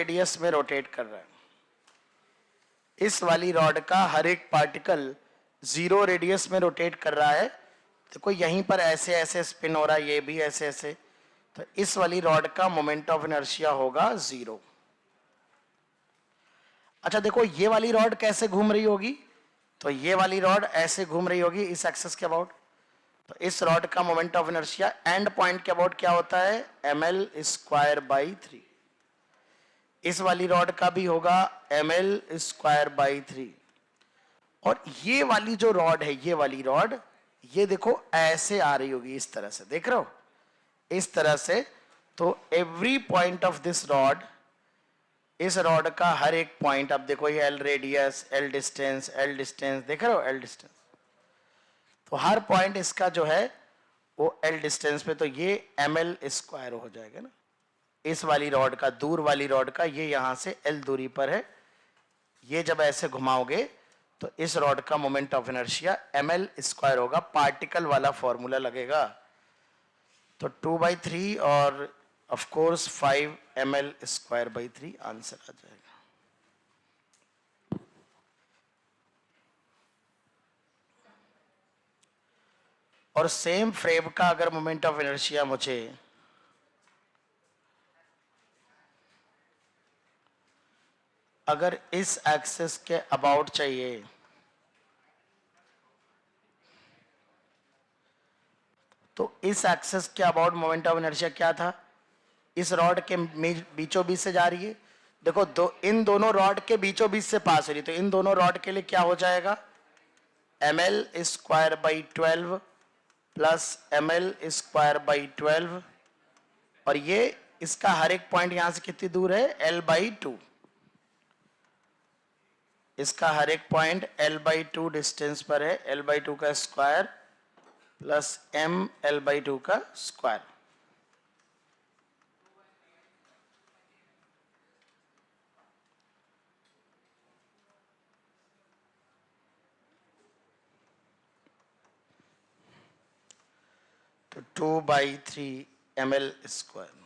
Radius में rotate कर रहा है। इस वाली रॉड का हर एक पार्टिकल 0 रेडियस में रोटेट कर रहा है। देखो यहीं पर ऐसे ऐसे स्पिन हो रहा है, ये भी ऐसे ऐसे, तो इस वाली रॉड का मोमेंट ऑफ इनर्शिया होगा 0। अच्छा देखो ये वाली रॉड कैसे घूम रही होगी, तो ये वाली रॉड ऐसे घूम रही होगी इस एक्सिस के अबाउट। तो इस रॉड का moment of inertia and point के अबाउट क्या होता है, ml स्क्वायर बाई 3। इस वाली रॉड का भी होगा ml स्क्वायर बाई 3। और ये वाली जो रॉड है, ये वाली रॉड, ये देखो ऐसे आ रही होगी इस तरह से, देख रहे हो, इस तरह से। तो every point of this rod, इस रॉड का हर एक पॉइंट, अब देखो ये L radius, L distance, L distance, देख रहे हो L डिस्टेंस, तो हर पॉइंट इसका जो है वो L डिस्टेंस पे, तो ये ml स्क्वायर हो जाएगा ना। इस वाली रॉड का, दूर वाली रॉड का, ये यहां से L दूरी पर है, ये जब ऐसे घुमाओगे तो इस रॉड का moment of inertia ml square होगा, पार्टिकल वाला फॉर्मूला लगेगा। तो 2/3 और of course 5 ml square by 3 answer आ जाएगा। और सेम फ्रेम का अगर मोमेंट ऑफ इनर्शिया मुझे अगर इस एक्सिस के अबाउट चाहिए, तो इस एक्सिस के अबाउट मोमेंट ऑफ इनर्शिया क्या था, इस रॉड के बीचों बीच से जा रही है। देखो इन दोनों रॉड के बीचों बीच से पास हो रही, तो इन दोनों रॉड के लिए क्या हो जाएगा, ml square by 12 plus ml square by 12, और ये इसका हर एक पॉइंट यहां से कितनी दूर है, L/2। इसका हर एक पॉइंट L/2 डिस्टेंस पर है, L/2 का स्क्वायर प्लस m L/2 का स्क्वायर। तो 2/3 ml स्क्वायर।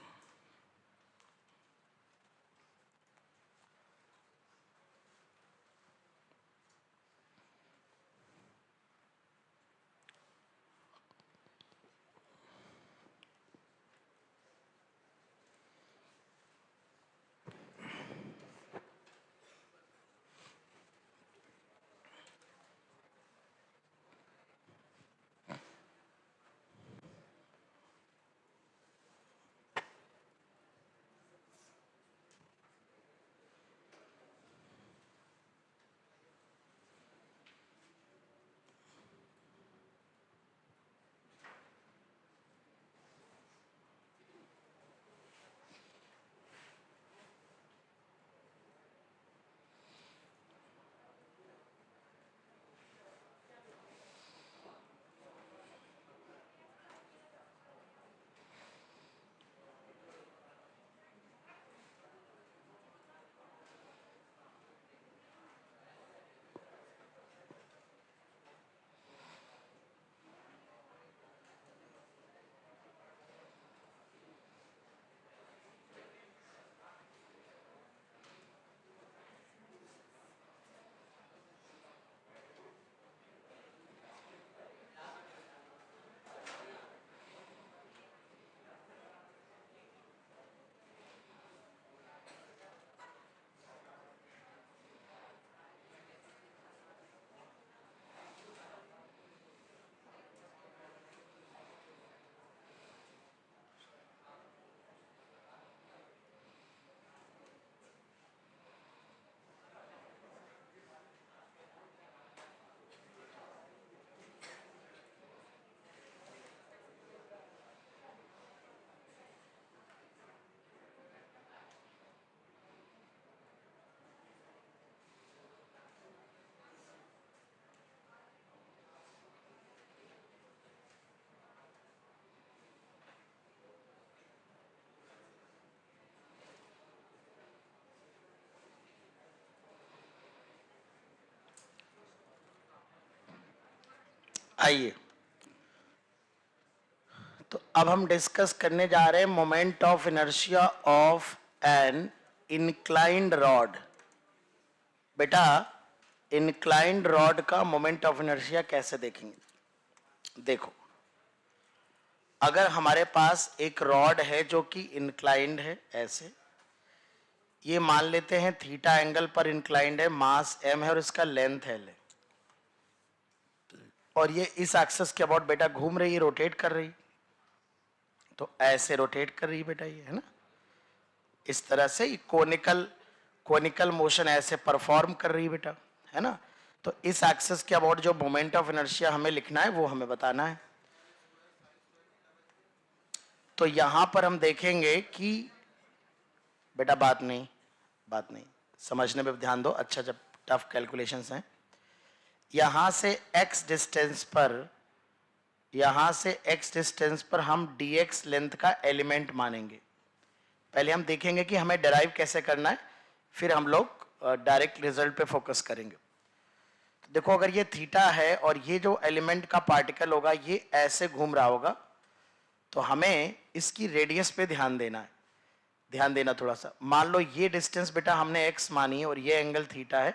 आइए, तो अब हम डिस्कस करने जा रहे हैं moment of inertia of an inclined rod, बेटा इंक्लाइंड रॉड का मोमेंट ऑफ इनर्शिया कैसे देखेंगे? देखो, अगर हमारे पास एक रॉड है जो कि इंक्लाइंड है, ऐसे ये मान लेते हैं थीटा एंगल पर इंक्लाइंड है, मास m है और इसका लेंथ l है, और ये इस एक्सिस के अबाउट बेटा घूम रही है, रोटेट कर रही, तो ऐसे रोटेट कर रही है बेटा, ये है ना, इस तरह से कोनिकल मोशन ऐसे परफॉर्म कर रही है बेटा, है ना। तो इस एक्सिस के अबाउट जो मोमेंट ऑफ इनर्शिया हमें लिखना है वो हमें बताना है। तो यहां पर हम देखेंगे कि बेटा बात नहीं समझने में ध्यान दो, अच्छा, जब टफ कैलकुलेशंस हैं, यहां से x डिस्टेंस पर हम dx लेंथ का एलिमेंट मानेंगे। पहले हम देखेंगे कि हमें डिराइव कैसे करना है, फिर हम लोग डायरेक्ट रिजल्ट पे फोकस करेंगे। तो देखो, अगर ये थीटा है और ये जो एलिमेंट का पार्टिकल होगा ये ऐसे घूम रहा होगा, तो हमें इसकी रेडियस पे ध्यान देना थोड़ा सा। मान लो ये डिस्टेंस बेटा हमने x मानी है और ये एंगल थीटा है,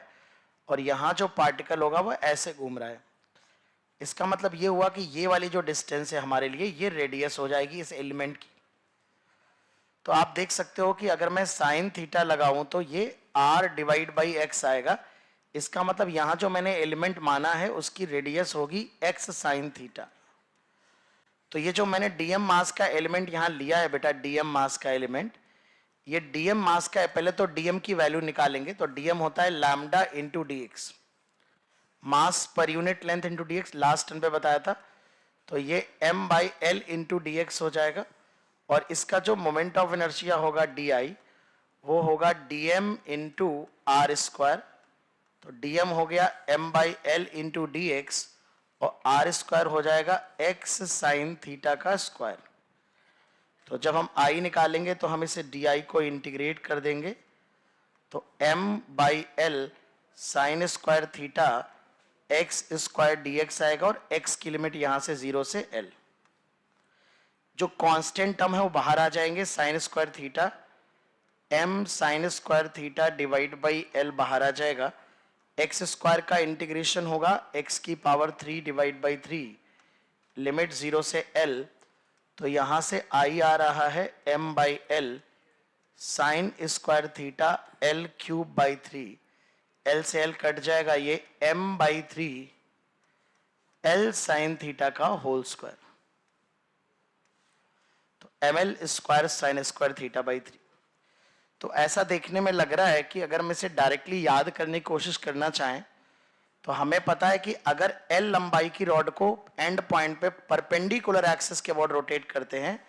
और यहाँ जो पार्टिकल होगा वो ऐसे घूम रहा है। इसका मतलब ये हुआ कि ये वाली जो डिस्टेंस है हमारे लिए, ये रेडियस हो जाएगी इस एलिमेंट की। तो आप देख सकते हो कि अगर मैं साइन थीटा लगाऊं तो ये r डिवाइड बाई x आएगा। इसका मतलब यहाँ जो मैंने एलिमेंट माना है उसकी रेडियस होगी x साइन थीटा। तो ये जो मैंने dm मास का एलिमेंट यहाँ लिया है बेटा, dm मास का एलिमेंट, ये dm मास का है। पहले तो dm की वैल्यू निकालेंगे, तो dm होता है lambda into dx, mass per unit length into dx, last term पे बताया था। तो ये m by L into dx हो जाएगा, और इसका जो मोमेंट ऑफ इनर्शिया होगा di, वो होगा dm इंटू आर स्क्वायर। तो dm हो गया m by L into dx, और आर स्क्वायर हो जाएगा x साइन थीटा का स्क्वायर। तो जब हम i निकालेंगे तो हम इसे di को इंटीग्रेट कर देंगे, तो m by L sine square theta x square dx आएगा, और x की लिमिट यहां से 0 से l। जो कांस्टेंट टर्म है वो बाहर आ जाएंगे, sine square theta, m sine square theta divide by l बाहर आ जाएगा। x स्क्वायर का इंटीग्रेशन होगा x की पावर 3 डिवाइड बाई 3, लिमिट 0 से l। तो यहां से i आ रहा है m by L sine square theta l cube by 3, l से l कट जाएगा, ये m by 3 l sign theta का होल स्क्वायर। तो ml square sine square theta by 3। तो ऐसा देखने में लग रहा है कि अगर हम इसे डायरेक्टली याद करने की कोशिश करना चाहें, तो हमें पता है कि अगर L लंबाई की रॉड को एंड पॉइंट पे परपेंडिकुलर एक्सिस के अबाउट रोटेट करते हैं,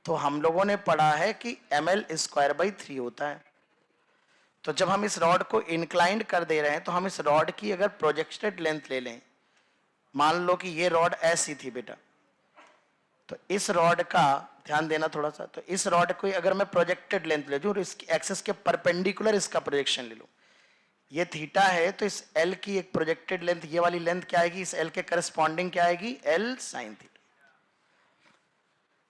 तो हम लोगों ने पढ़ा है कि ml स्क्वायर बाई 3 होता है। तो जब हम इस रॉड को इंक्लाइंड कर दे रहे हैं, तो हम इस रॉड की अगर प्रोजेक्टेड लेंथ ले लें, मान लो कि ये रॉड ऐसी थी बेटा, तो इस रॉड का ध्यान देना थोड़ा सा, तो इस रॉड को अगर मैं प्रोजेक्टेड लेंथ ले लूं और इसकी एक्सिस के परपेंडिकुलर इसका प्रोजेक्शन ले लूं, ये थीटा है, तो इस L की एक प्रोजेक्टेड लेंथ, ये वाली लेंथ क्या आएगी, इस L के करस्पॉन्डिंग क्या आएगी, L साइन थीटा।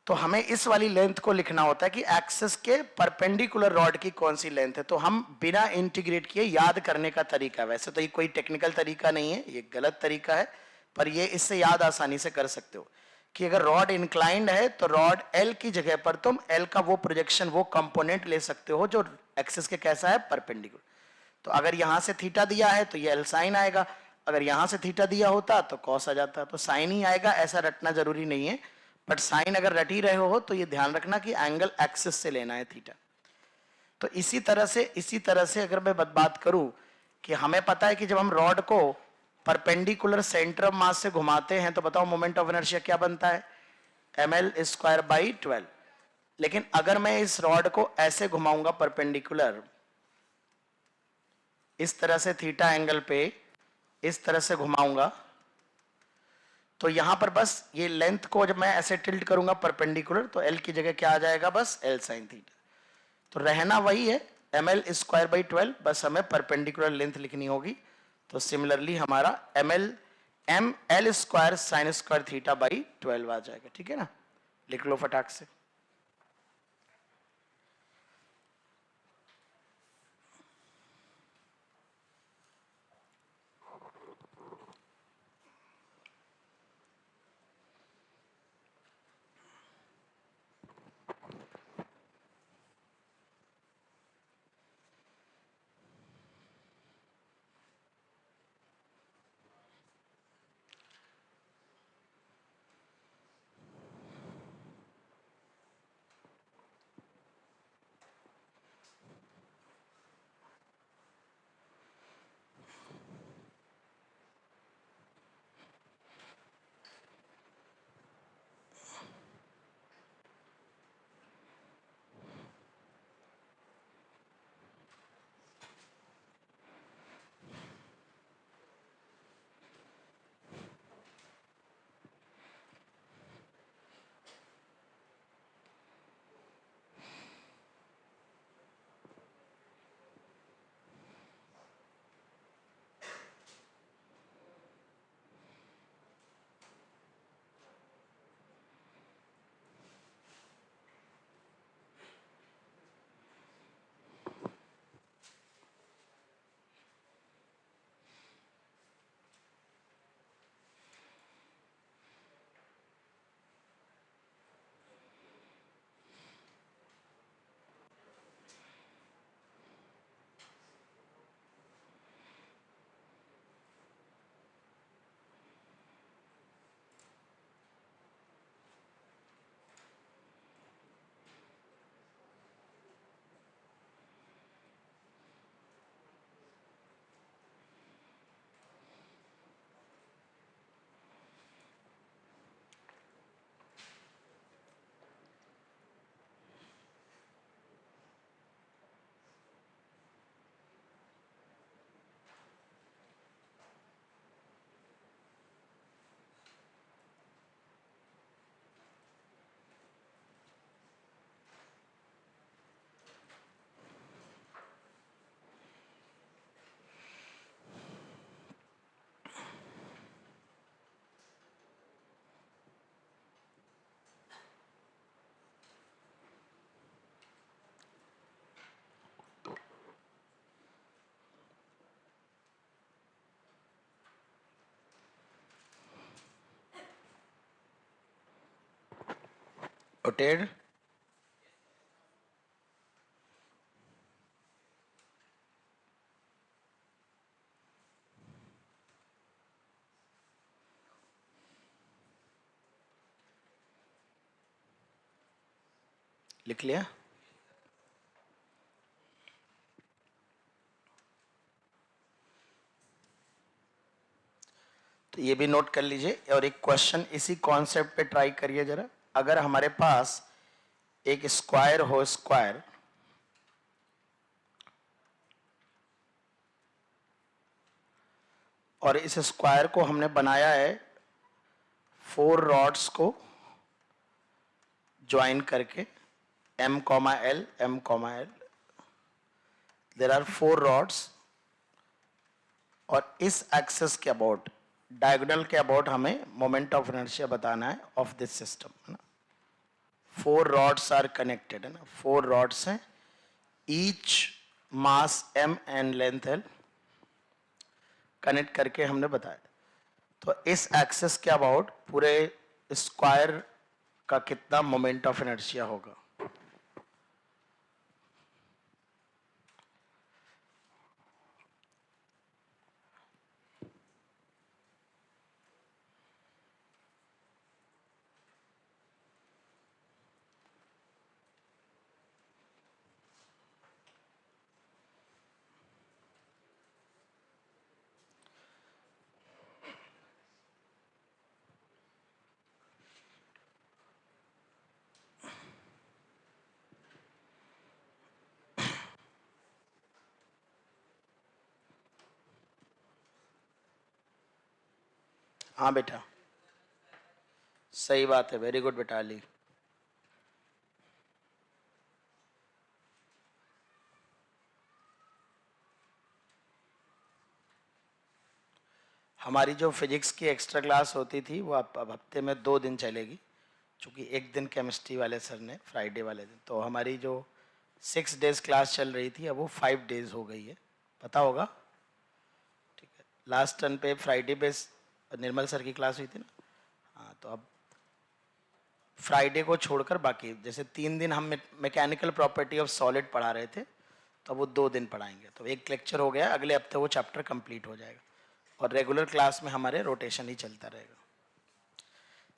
तो हमें इस वाली लेंथ को लिखना होता है कि एक्सिस के परपेंडिकुलर रॉड की कौन सी लेंथ है। तो हम बिना इंटीग्रेट किए याद करने का तरीका, वैसे तो ये कोई टेक्निकल तरीका नहीं है, ये गलत तरीका है, पर ये इससे याद आसानी से कर सकते हो कि अगर रॉड इंक्लाइंड है तो रॉड L की जगह पर तुम L का वो प्रोजेक्शन, वो कंपोनेंट ले सकते हो जो एक्सिस के कैसा है, परपेंडिकुलर। तो अगर यहां से थीटा दिया है तो ये L साइन आएगा, अगर यहां से थीटा दिया होता तो कॉस आ जाता, तो साइन ही आएगा, ऐसा रटना जरूरी नहीं है। बट साइन अगर रट ही रहे हो तो ये ध्यान रखना कि एंगल एक्सिस से लेना है थीटा। तो इसी तरह से अगर मैं बात करूं कि हमें पता है कि जब हम रॉड को परपेंडिकुलर सेंटर ऑफ मास से घुमाते हैं, तो बताओ मोमेंट ऑफ इनर्शिया क्या बनता है, ml स्क्वायर बाई 12। लेकिन अगर मैं इस रॉड को ऐसे घुमाऊंगा परपेंडिकुलर, इस तरह से थीटा एंगल पे इस तरह से घुमाऊंगा, तो यहां पर बस ये लेंथ को जब मैं ऐसे टिल्ट करूंगा परपेंडिकुलर, तो L की जगह क्या आ जाएगा, बस L साइन थीटा। तो रहना वही है ml स्क्वायर बाई 12, बस हमें परपेंडिकुलर लेंथ लिखनी होगी। तो सिमिलरली हमारा m L square sine square theta by 12 आ जाएगा, ठीक है ना, लिख लो फटाक से। रोटेट लिख लिया। तो ये भी नोट कर लीजिए और एक क्वेश्चन इसी कॉन्सेप्ट पे ट्राई करिए जरा। अगर हमारे पास एक स्क्वायर हो, स्क्वायर और इस स्क्वायर को हमने बनाया है 4 रॉड्स को ज्वाइन करके m, l, m, l, there are 4 rods और इस एक्सेस के अबाउट, डायगोनल के अबाउट हमें मोमेंट ऑफ इनर्शिया बताना है ऑफ दिस सिस्टम, है ना। 4 रॉड्स आर कनेक्टेड, है ना, 4 रॉड्स हैं, each mass m and length l, connect करके हमने बताया। तो इस एक्सेस के अबाउट पूरे स्क्वायर का कितना मोमेंट ऑफ इनर्शिया होगा। हाँ बेटा, सही बात है, वेरी गुड बेटा अली। हमारी जो फिजिक्स की एक्स्ट्रा क्लास होती थी वो अब हफ्ते में 2 दिन चलेगी, क्योंकि एक दिन केमिस्ट्री वाले सर ने फ्राइडे वाले दिन, तो हमारी जो 6 डेज क्लास चल रही थी अब वो 5 डेज हो गई है, पता होगा। ठीक है, लास्ट टर्न पे फ्राइडे पे निर्मल सर की क्लास हुई थी ना। हाँ, तो अब फ्राइडे को छोड़कर बाकी जैसे 3 दिन हम मैकेनिकल प्रॉपर्टी ऑफ सॉलिड पढ़ा रहे थे, तो वो 2 दिन पढ़ाएंगे, तो एक लेक्चर हो गया, अगले हफ्ते वो चैप्टर कंप्लीट हो जाएगा और रेगुलर क्लास में हमारे रोटेशन ही चलता रहेगा।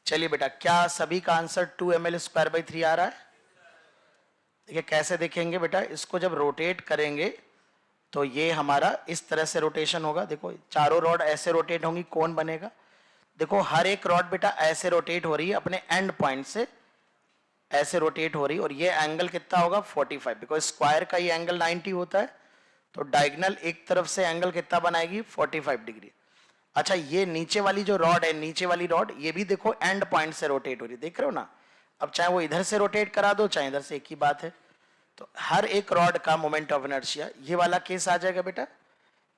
चलिए बेटा, क्या सभी का आंसर 2ml²/3 आ रहा है? देखिए कैसे देखेंगे बेटा, इसको जब रोटेट करेंगे तो ये हमारा इस तरह से रोटेशन होगा। देखो चारों रॉड ऐसे रोटेट होंगी, कौन बनेगा? देखो हर एक रॉड बेटा ऐसे रोटेट हो रही है, अपने एंड पॉइंट से ऐसे रोटेट हो रही है, और ये एंगल कितना होगा 45, बिकॉज स्क्वायर का ये एंगल 90 होता है, तो डायगोनल एक तरफ से एंगल कितना बनाएगी 45 डिग्री। अच्छा, ये नीचे वाली जो रॉड है, नीचे वाली रॉड, ये भी देखो एंड पॉइंट से रोटेट हो रही है, देख रहे हो ना। अब चाहे वो इधर से रोटेट करा दो चाहे इधर से, एक ही बात है। तो हर एक रॉड का मोमेंट ऑफ इनर्शिया, ये वाला केस आ जाएगा बेटा,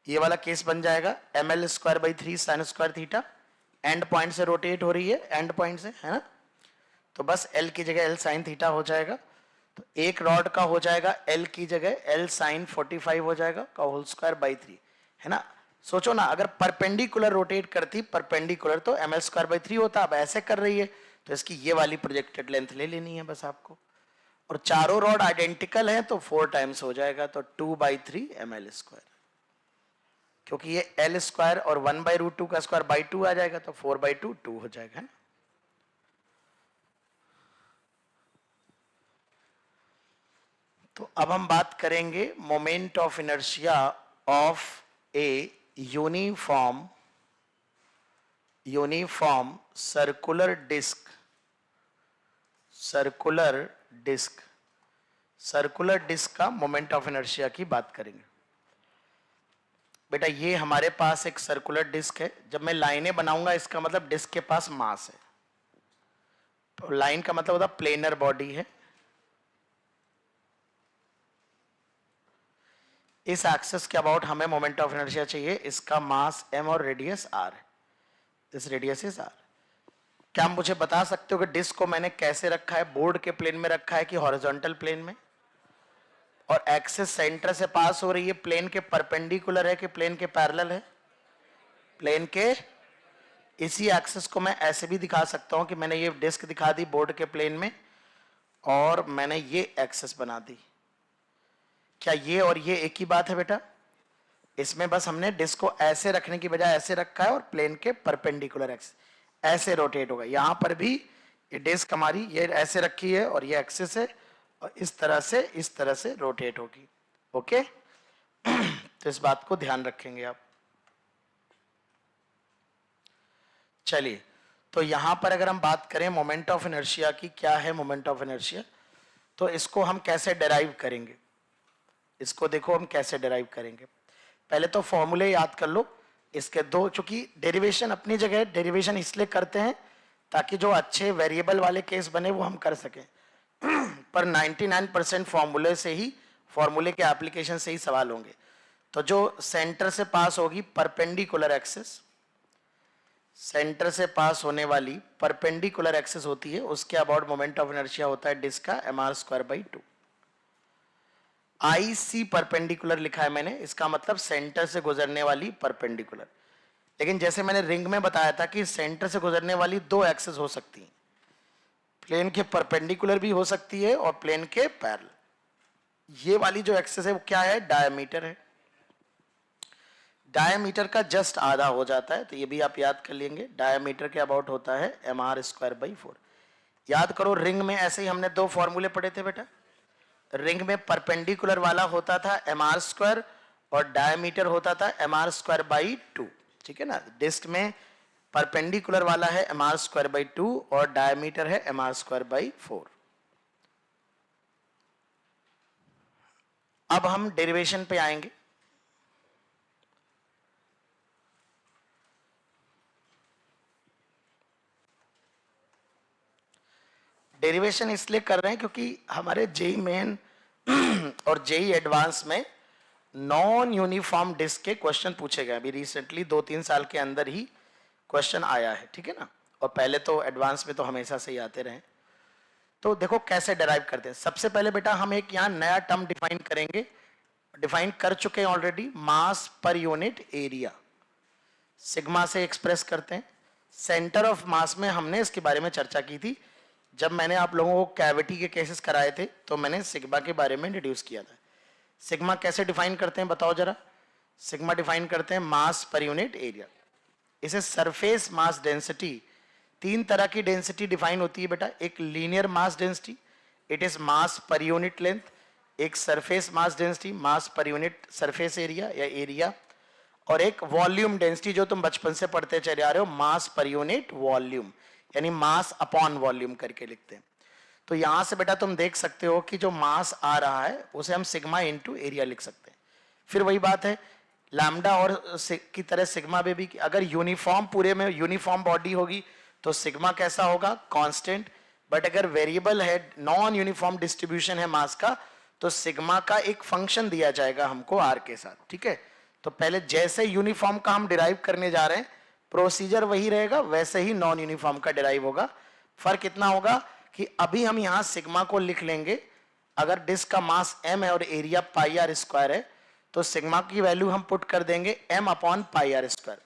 ये वाला केस बन जाएगा ml²/3 sin square theta, and point से रोटेट हो रही है, एंड पॉइंट से, है ना। तो बस l की जगह l sin थीटा हो जाएगा, तो एक रॉड का हो जाएगा l की जगह l sin 45 हो जाएगा का होल स्क्वायर बाई 3, है ना। सोचो ना, अगर परपेंडिकुलर रोटेट करती, परपेंडिकुलर तो ml²/3 होता, अब ऐसे कर रही है तो इसकी ये वाली प्रोजेक्टेड लेंथ ले लेनी है बस आपको, और चारों रॉड आइडेंटिकल हैं तो 4 टाइम्स हो जाएगा, तो 2/3 ml², क्योंकि ये l² और 1/√2 का स्क्वायर बाई 2 आ जाएगा, तो 4/2 2 हो जाएगा, है ना। तो अब हम बात करेंगे moment of inertia of a uniform circular disc, circular disc का मोमेंट ऑफ इनर्शिया की बात करेंगे। बेटा ये हमारे पास एक सर्कुलर डिस्क है, जब मैं लाइनें बनाऊंगा इसका मतलब डिस्क के पास मास है, तो लाइन का मतलब होता प्लेनर बॉडी है, इस एक्सिस के अबाउट हमें मोमेंट ऑफ इनर्शिया चाहिए, इसका मास m और रेडियस r है, दिस रेडियस इज r। क्या आप मुझे बता सकते हो कि डिस्क को मैंने कैसे रखा है, बोर्ड के प्लेन में रखा है कि हॉरिजॉन्टल प्लेन में, और एक्सिस सेंटर से पास हो रही है, प्लेन के परपेंडिकुलर है कि प्लेन के पैरेलल है? प्लेन के। इसी एक्सिस को मैं ऐसे भी दिखा सकता हूं कि मैंने ये डिस्क दिखा दी बोर्ड के प्लेन में, और मैंने ये एक्सेस बना दी। क्या ये और ये एक ही बात है बेटा? इसमें बस हमने डिस्क को ऐसे रखने की बजाय ऐसे रखा है और प्लेन के परपेंडिकुलर एक्सिस ऐसे रोटेट होगा। यहां पर भी ये डिस्क हमारी ये ऐसे रखी है और ये एक्सिस है और इस तरह से रोटेट होगी। ओके तो इस बात को ध्यान रखेंगे आप। चलिए, तो यहां पर अगर हम बात करें मोमेंट ऑफ इनर्शिया की, क्या है मोमेंट ऑफ इनर्शिया, तो इसको हम कैसे डिराइव करेंगे, इसको देखो हम कैसे डिराइव करेंगे। पहले तो फॉर्मूले याद कर लो इसके दो, चूंकि डेरिवेशन अपनी जगह, डेरिवेशन इसलिए करते हैं ताकि जो अच्छे वेरिएबल वाले केस बने वो हम कर सकें पर 99% फॉर्मूले से ही, फॉर्मूले के एप्लीकेशन से ही सवाल होंगे। तो जो सेंटर से पास होगी परपेंडिकुलर एक्सिस, सेंटर से पास होने वाली परपेंडिकुलर एक्सिस होती है, उसके अबाउट मोमेंट ऑफ इनर्शिया होता है डिस्क का mr²/2। IC परपेंडिकुलर लिखा है मैंने, इसका मतलब सेंटर से गुजरने वाली परपेंडिकुलर। लेकिन जैसे मैंने रिंग में बताया था कि सेंटर से गुजरने वाली दो एक्सिस हो सकती हैं, प्लेन के परपेंडिकुलर भी हो सकती है और प्लेन के पैरेलल। ये वाली जो एक्सिस है वो क्या है? डायमीटर है। डायमीटर का जस्ट आधा हो जाता है, तो ये भी आप याद कर लेंगे। डायमीटर के अबाउट होता है mr²/4। याद करो, रिंग में ऐसे ही हमने दो फॉर्मूले पढ़े थे बेटा। रिंग में परपेंडिकुलर वाला होता था mr² और डायमीटर होता था mr²/2। ठीक है ना? डिस्क में परपेंडिकुलर वाला है mr²/2 और डायमीटर है mr²/4। अब हम डेरिवेशन पे आएंगे। डेरिवेशन इसलिए कर रहे हैं क्योंकि हमारे जेई मेन और जेई एडवांस में नॉन यूनिफॉर्म डिस्क के क्वेश्चन पूछे गए। अभी रिसेंटली 2-3 साल के अंदर ही क्वेश्चन आया है। ठीक है ना? और पहले तो एडवांस में तो हमेशा से ही आते रहे। तो देखो कैसे डिराइव करते हैं। सबसे पहले बेटा हम एक यहाँ नया टर्म डिफाइन करेंगे, डिफाइन कर चुके हैं ऑलरेडी, मास पर यूनिट एरिया, सिग्मा से एक्सप्रेस करते हैं। सेंटर ऑफ मास में हमने इसके बारे में चर्चा की थी जब मैंने आप लोगों को कैविटी के केसेस कराए थे, तो मैंने सिग्मा के बारे में इंट्रोड्यूस किया था। सिग्मा कैसे डिफाइन करते हैं बताओ जरा? सिग्मा डिफाइन करते हैं मास पर यूनिट एरिया। इसे सरफेस मास डेंसिटी, तीन तरह की डेंसिटी डिफाइन होती है बेटा। एक linear mass density, it is mass per unit length. एक सरफेस मास डेंसिटी, मास पर यूनिट सरफेस एरिया या एरिया। और एक वॉल्यूम डेंसिटी, जो तुम बचपन से पढ़ते चले आ रहे हो, मास पर यूनिट वॉल्यूम, यानी मास अपॉन वॉल्यूम करके लिखते हैं। तो यहां से बेटा तुम देख सकते हो कि जो मास आ रहा है उसे हम सिग्मा इनटू एरिया लिख सकते हैं। फिर वही बात है, लैम्डा और की तरह सिग्मा में भी, अगर यूनिफॉर्म, पूरे में यूनिफॉर्म बॉडी होगी तो सिग्मा कैसा होगा? कांस्टेंट। बट अगर वेरिएबल है, नॉन यूनिफॉर्म डिस्ट्रीब्यूशन है मास का, तो सिग्मा का एक फंक्शन दिया जाएगा हमको आर के साथ। ठीक है? तो पहले जैसे यूनिफॉर्म का हम डिराइव करने जा रहे हैं, प्रोसीजर वही रहेगा, वैसे ही नॉन यूनिफॉर्म का डिराइव होगा। फर्क इतना होगा कि अभी हम यहां सिग्मा को लिख लेंगे, अगर डिस्क का मास m है और एरिया πr² है, तो सिग्मा की वैल्यू हम पुट कर देंगे m/πr²।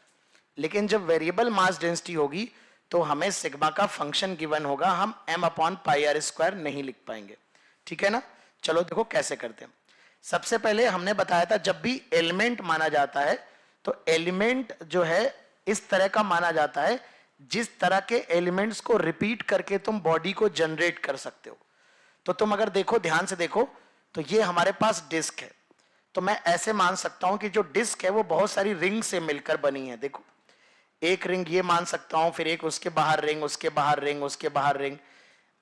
लेकिन जब वेरिएबल मास डेंसिटी होगी तो हमें सिग्मा का फंक्शन गिवन होगा, हम m/πr² नहीं लिख पाएंगे। ठीक है ना? चलो देखो कैसे करते हैं। सबसे पहले हमने बताया था जब भी एलिमेंट माना जाता है तो एलिमेंट जो है इस तरह का माना जाता है जिस तरह के एलिमेंट्स को रिपीट करके तुम बॉडी को जनरेट कर सकते हो। तो तुम अगर देखो, ध्यान से देखो, तो ये हमारे पास डिस्क है, तो मैं ऐसे मान सकता हूं कि जो डिस्क है वो बहुत सारी रिंग से मिलकर बनी है। देखो, एक रिंग ये मान सकता हूं, फिर एक उसके बाहर रिंग, उसके बाहर रिंग, उसके बाहर रिंग।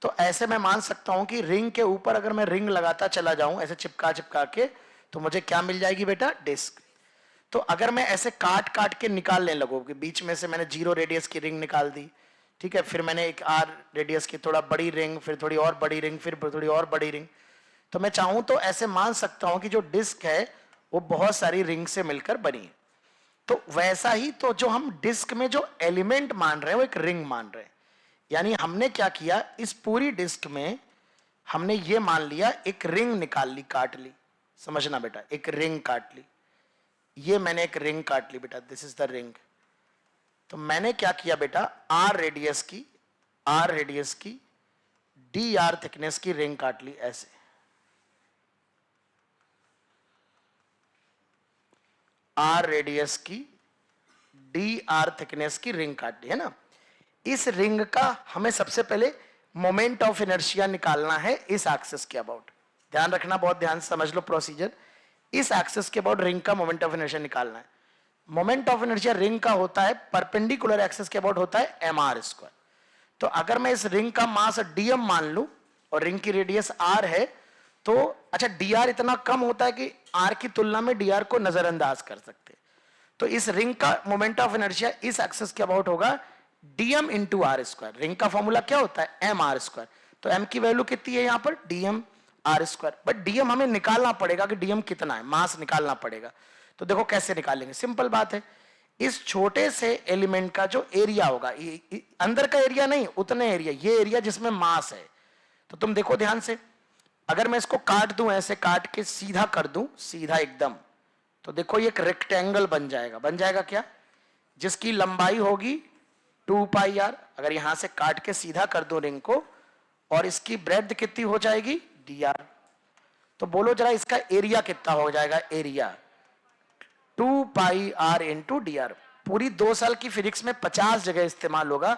तो ऐसे मैं मान सकता हूं कि रिंग के ऊपर अगर मैं रिंग लगाता चला जाऊं ऐसे चिपका चिपका के, तो मुझे क्या मिल जाएगी बेटा? डिस्क। तो अगर मैं ऐसे काट काट के निकालने लगूं कि बीच में से मैंने 0 रेडियस की रिंग निकाल दी, ठीक है, फिर मैंने एक r रेडियस की थोड़ा बड़ी रिंग, फिर थोड़ी और बड़ी रिंग, फिर थोड़ी और बड़ी रिंग, तो मैं चाहूं तो ऐसे मान सकता हूं कि जो डिस्क है वो बहुत सारी रिंग से मिलकर बनी है। तो वैसा ही, तो जो हम डिस्क में जो एलिमेंट मान रहे हैं वो एक रिंग मान रहे हैं। यानी हमने क्या किया, इस पूरी डिस्क में हमने ये मान लिया, एक रिंग निकाल ली, काट ली। समझना बेटा, एक रिंग काट ली, ये मैंने एक रिंग काट ली बेटा, दिस इज द रिंग। तो मैंने क्या किया बेटा, आर रेडियस की डी आर थिकनेस की रिंग काट ली ऐसे, आर रेडियस की डी आर थिकनेस की रिंग काट ली है ना। इस रिंग का हमें सबसे पहले मोमेंट ऑफ इनर्शिया निकालना है इस एक्सिस के अबाउट। ध्यान रखना, बहुत ध्यान से समझ लो प्रोसीजर। इस एक्सिस के अबाउट रिंग का मोमेंट ऑफ इनर्शिया निकालना है। मोमेंट ऑफ इनर्शिया रिंग का होता है परपेंडिकुलर एक्सिस के अबाउट होता है एम आर स्क्वायर। तो अगर मैं इस रिंग का मास डीएम मान लूं और रिंग की रेडियस आर है, तो अच्छा डीआर इतना कम होता है कि आर की तुलना में डीआर को नजरअंदाज कर सकते हैं। तो इस रिंग का मोमेंट ऑफ इनर्शिया इस एक्सिस के अबाउट होगा DM into R square. Ring का फॉर्मूला क्या होता है, एम आर स्क्वायर। तो एम की वैल्यू कितनी है यहां पर, DM R square. But DM हमें निकालना पड़ेगा कि डीएम कितना है, मास निकालना पड़ेगा। तो देखो कैसे निकालेंगे, सिंपल बात है। इस छोटे से एलिमेंट का जो एरिया होगा, अंदर का एरिया नहीं, उतने एरिया, ये एरिया जिसमें मास है। तो तुम देखो ध्यान से, अगर मैं इसको काट दूं, ऐसे काट के सीधा कर दूं, सीधा एकदम, तो देखो ये एक रेक्टेंगल बन जाएगा। बन जाएगा क्या, जिसकी लंबाई होगी 2 पाई आर। अगर यहां से काट के सीधा कर दो रिंग को, और इसकी ब्रेड्थ कितनी हो जाएगी, डी आर। तो बोलो जरा इसका एरिया कितना हो जाएगा, area 2 pi R into D R. पूरी 2 साल की फिजिक्स में 50 जगह इस्तेमाल होगा,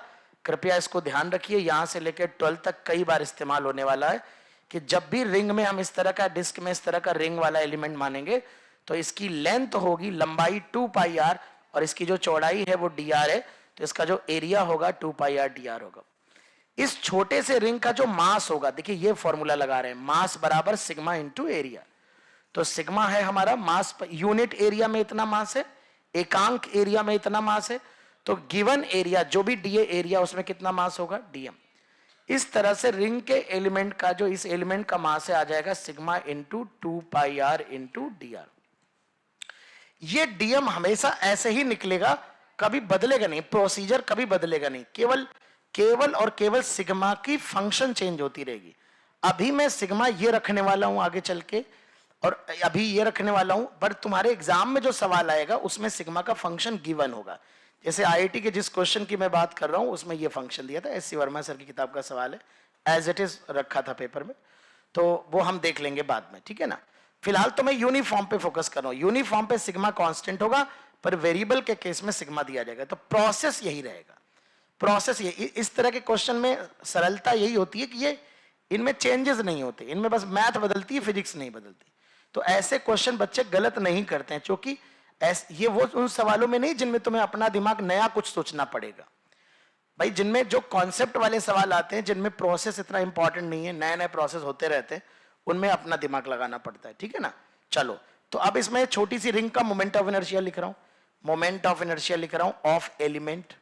कृपया इसको ध्यान रखिए। यहां से लेकर 12 तक कई बार इस्तेमाल होने वाला है कि जब भी रिंग में हम इस तरह का, डिस्क में इस तरह का रिंग वाला एलिमेंट मानेंगे, तो इसकी लेंथ होगी, लंबाई 2 पाई आर, और इसकी जो चौड़ाई है वो डी आर है। तो इसका जो एरिया होगा 2 पाई आर डी आर होगा। इस छोटे से रिंग का जो मास होगा, देखिए ये फॉर्मूला लगा रहे हैं, मास बराबर सिग्मा इंटू एरिया। तो सिग्मा है हमारा मास, यूनिट एरिया में इतना मास है, एकांक एरिया में इतना मास है। तो गिवन एरिया, जो भी डीए एरिया, उसमें कितना मास होगा, डीएम। इस तरह से रिंग के एलिमेंट का, जो इस एलिमेंट का मास है, आ जाएगा sigma into 2 pi R into D R. ये डीएम हमेशा ऐसे ही निकलेगा, कभी बदलेगा नहीं, प्रोसीजर कभी बदलेगा नहीं। केवल और केवल सिग्मा की फंक्शन चेंज होती रहेगी। अभी मैं सिग्मा ये रखने वाला हूं आगे चल के, और अभी ये रखने वाला हूं, पर तुम्हारे एग्जाम में जो सवाल आएगा उसमें सिग्मा का फंक्शन गिवन होगा। जैसे आईआईटी के जिस क्वेश्चन की मैं बात कर रहा हूं, उसमें ये फंक्शन दिया था, एस.सी. वर्मा सर की किताब का सवाल है, एज इट इज रखा था पेपर में। तो वो हम देख लेंगे बाद में, ठीक है ना। फिलहाल तो मैं यूनिफॉर्म पे फोकस कर रहा हूं। यूनिफॉर्म पे सिग्मा कांस्टेंट होगा, पर वेरिएबल के केस में सिग्मा दिया जाएगा। तो प्रोसेस यही रहेगा, प्रोसेस ये। इस तरह के क्वेश्चन में सरलता यही होती है कि ये, इनमें चेंजेस नहीं होते, इनमें बस मैथ बदलती है, फिजिक्स नहीं बदलती। तो ऐसे क्वेश्चन बच्चे गलत नहीं करते हैं, क्योंकि ये वो उन सवालों में नहीं जिनमें तुम्हें अपना दिमाग नया कुछ सोचना पड़ेगा। भाई जिनमें जो कॉन्सेप्ट वाले सवाल आते हैं, जिनमें प्रोसेस इतना इंपॉर्टेंट नहीं है, नए नए प्रोसेस होते रहते हैं, उनमें अपना दिमाग लगाना पड़ता है, ठीक है ना। चलो, तो अब इसमें छोटी सी रिंग का मोमेंट ऑफ इनर्शिया लिख रहा हूं। मोमेंट ऑफ इनर्शिया लिख रहा हूं ऑफ एलिमेंट,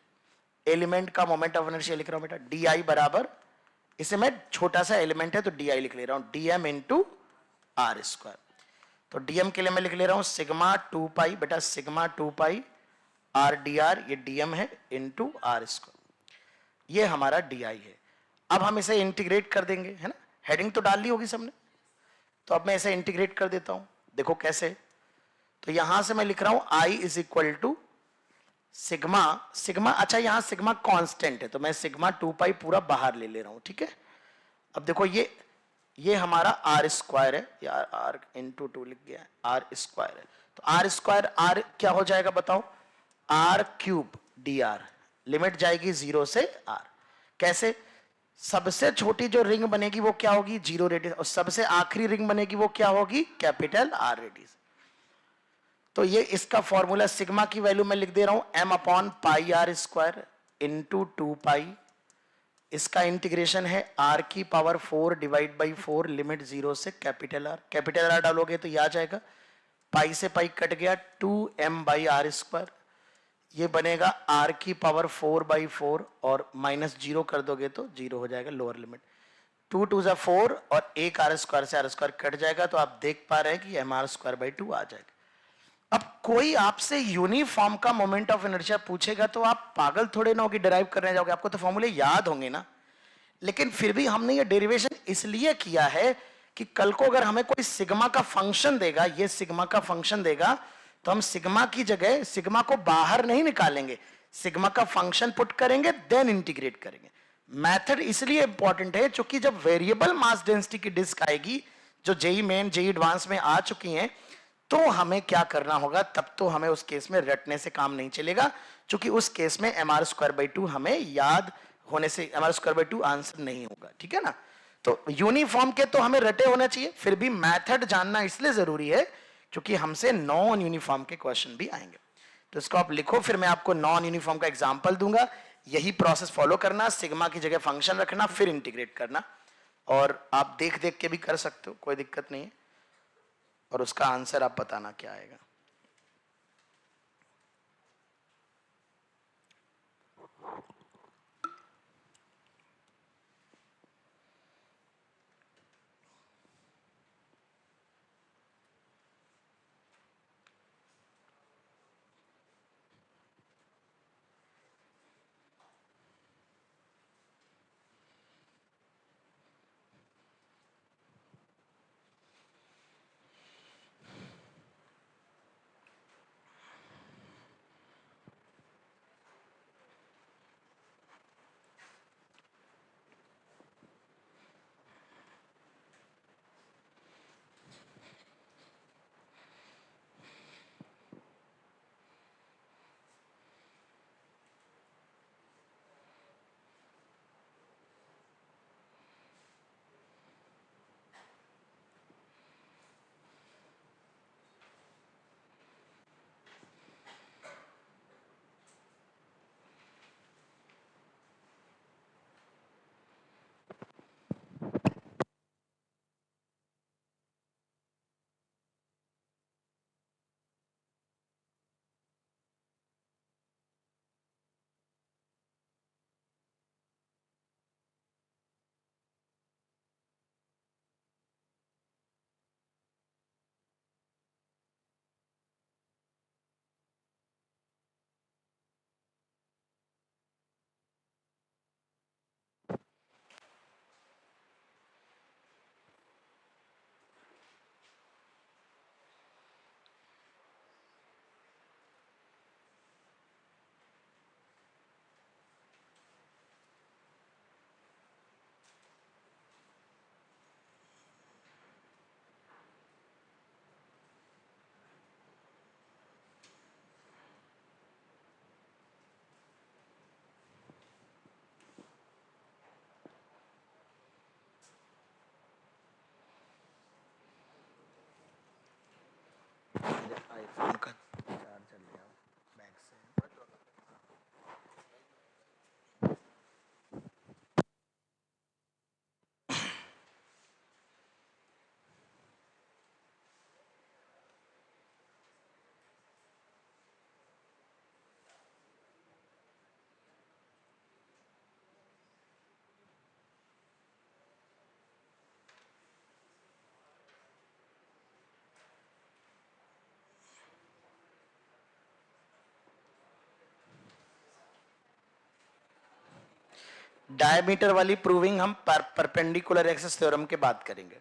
एलिमेंट का मोमेंट ऑफ इनर्शिया लिख रहा हूं बेटा, डी आई बराबर, इसे मैं छोटा सा एलिमेंट है तो डी आई लिख ले रहा हूं, डीएम इंटू आर स्क्वायर। तो डीएम के लिए मैं लिख ले रहा हूं सिग्मा 2 पाई, बेटा sigma 2 pi R D R, ये डीएम है, इंटू आर स्क्वायर। ये हमारा डी आई है। अब हम इसे इंटीग्रेट कर देंगे, है ना। हेडिंग तो डाल ली होगी सबने, तो अब मैं इसे इंटीग्रेट कर देता हूं। देखो कैसे, तो यहां से मैं लिख रहा हूं I is equal to sigma, sigma, अच्छा यहां सिग्मा कांस्टेंट है, तो मैं सिग्मा 2 पाई पूरा बाहर ले रहा हूं, ठीक है। अब देखो ये हमारा आर स्क्वायर है, यार आर इंटू 2 लिख गया, आर स्क्वायर है। तो आर स्क्वायर, आर क्या हो जाएगा बताओ, R cube D R, limit जाएगी 0 से आर। कैसे, सबसे छोटी जो रिंग बनेगी वो क्या होगी, 0 रेडियस, और सबसे आखिरी रिंग बनेगी वो क्या होगी, कैपिटल आर रेडियस। तो ये इसका फॉर्मूला, सिग्मा की वैल्यू मैं लिख दे रहा हूं M upon pi R square into 2 pi, इसका इंटीग्रेशन है आर की पावर 4 डिवाइड बाई 4, लिमिट 0 से कैपिटल आर डालोगे तो ये आ जाएगा, पाई से पाई कट गया, 2m बाई आर स्क्वायर, ये बनेगा आर की पावर 4 बाई 4, और माइनस 0 कर दोगे तो 0 हो जाएगा, लोअर लिमिट, 2 2 जा 4, और एक आर स्क्वायर से आर स्क्वायर कट जाएगा, तो आप देख पा रहे हैं कि एम आर स्क्वायर बाई 2 आ जाएगा। अब कोई आपसे यूनिफॉर्म का मोमेंट ऑफ इनर्शिया पूछेगा तो आप पागल थोड़े ना होगी डिराइव करने जाओगे, आपको तो फॉर्मूले याद होंगे ना। लेकिन फिर भी हमने ये डेरिवेशन इसलिए किया है कि कल को अगर हमें कोई सिग्मा का फंक्शन देगा, ये सिग्मा का फंक्शन देगा, तो हम सिग्मा की जगह सिग्मा को बाहर नहीं निकालेंगे, सिग्मा का फंक्शन पुट करेंगे, देन इंटीग्रेट करेंगे। मेथड इसलिए इंपॉर्टेंट है क्योंकि जब वेरिएबल मास डेंसिटी की डिस्क आएगी, जो जेई मेन जेई एडवांस में आ चुकी हैं, तो हमें क्या करना होगा, तब तो हमें उस केस में रटने से काम नहीं चलेगा, क्योंकि उस केस में mr² 2 हमें याद होने से mr²/2 आंसर नहीं होगा, ठीक है ना। तो यूनिफॉर्म के तो हमें रटे होना चाहिए, फिर भी मेथड जानना इसलिए जरूरी है क्योंकि हमसे नॉन यूनिफॉर्म के क्वेश्चन भी आएंगे। तो इसको आप लिखो, फिर मैं आपको नॉन यूनिफॉर्म का एग्जांपल दूंगा, यही प्रोसेस फॉलो करना, सिग्मा की जगह फंक्शन रखना, फिर इंटीग्रेट करना, और आप देख देख के भी कर सकते हो, कोई दिक्कत नहीं है, और उसका आंसर आप बताना क्या आएगा। आईफोन का चार्जर ले आओ बैग से। डायमीटर वाली प्रूविंग हम परपेंडिकुलर एक्सिस थ्योरम के बात करेंगे।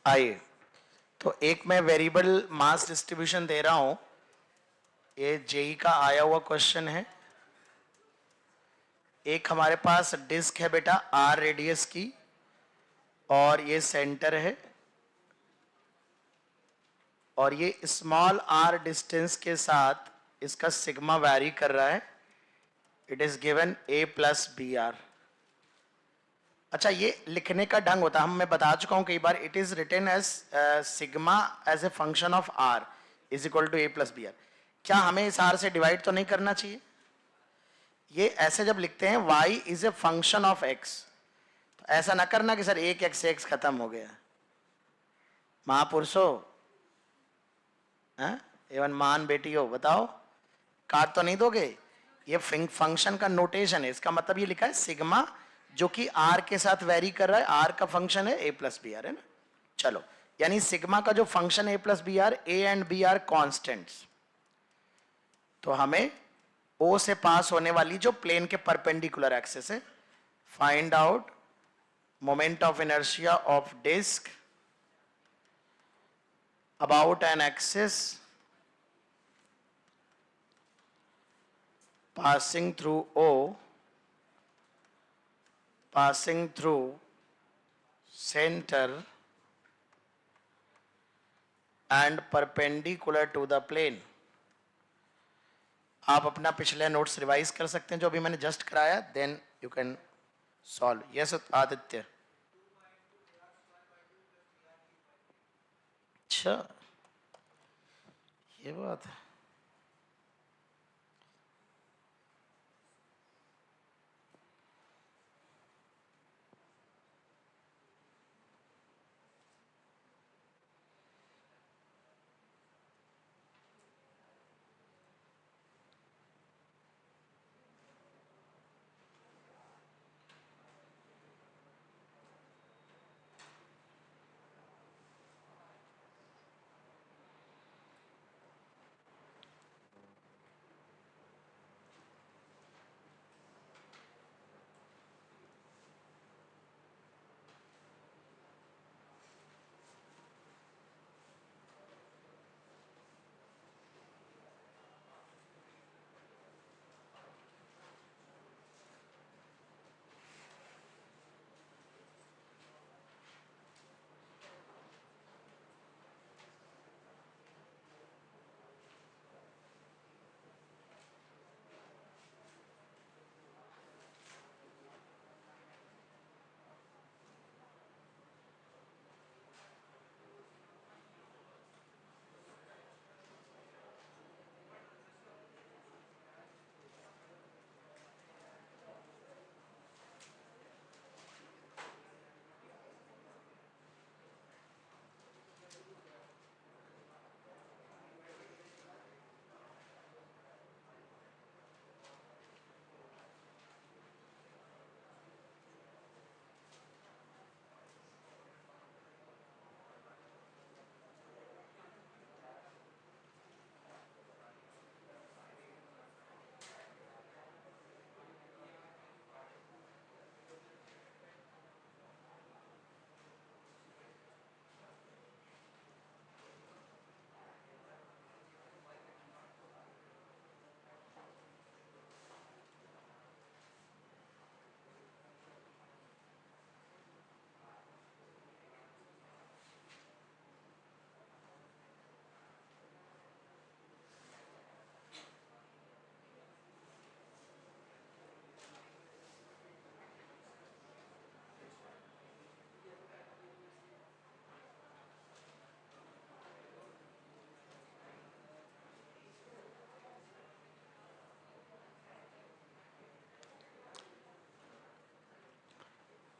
आइए, तो एक मैं वेरिएबल मास डिस्ट्रीब्यूशन दे रहा हूं, ये जेई का आया हुआ क्वेश्चन है। एक हमारे पास डिस्क है बेटा आर रेडियस की, और ये सेंटर है, और ये स्मॉल आर डिस्टेंस के साथ इसका सिग्मा वैरी कर रहा है। It is given a plus B R. अच्छा, ये लिखने का ढंग होता है, मैं बता चुका हूं कई बार, it is written as sigma as a function of R is equal to A plus B R. क्या हमें इस आर से डिवाइड तो नहीं करना चाहिए? ये ऐसे जब लिखते हैं y is a function of x, तो ऐसा ना करना कि सर एक x से x खत्म हो गया। महापुरुषो, एवं मान बेटी हो, बताओ काट तो नहीं दोगे? ये फंक्शन का नोटेशन है, इसका मतलब ये लिखा है सिग्मा, जो कि r के साथ वेरी कर रहा है, r का फंक्शन है a प्लस बी आर, है ना। चलो, यानी सिग्मा का जो function a plus B R, a and b R constants, तो हमें O से पास होने वाली जो प्लेन के परपेंडिकुलर एक्सिस है, find out moment of inertia of disc about an axis passing through O, passing through center and perpendicular to the plane। आप अपना पिछले नोट्स रिवाइज कर सकते हैं जो अभी मैंने जस्ट कराया, then you can solve. Yes Aditya. अच्छा, ये बात है।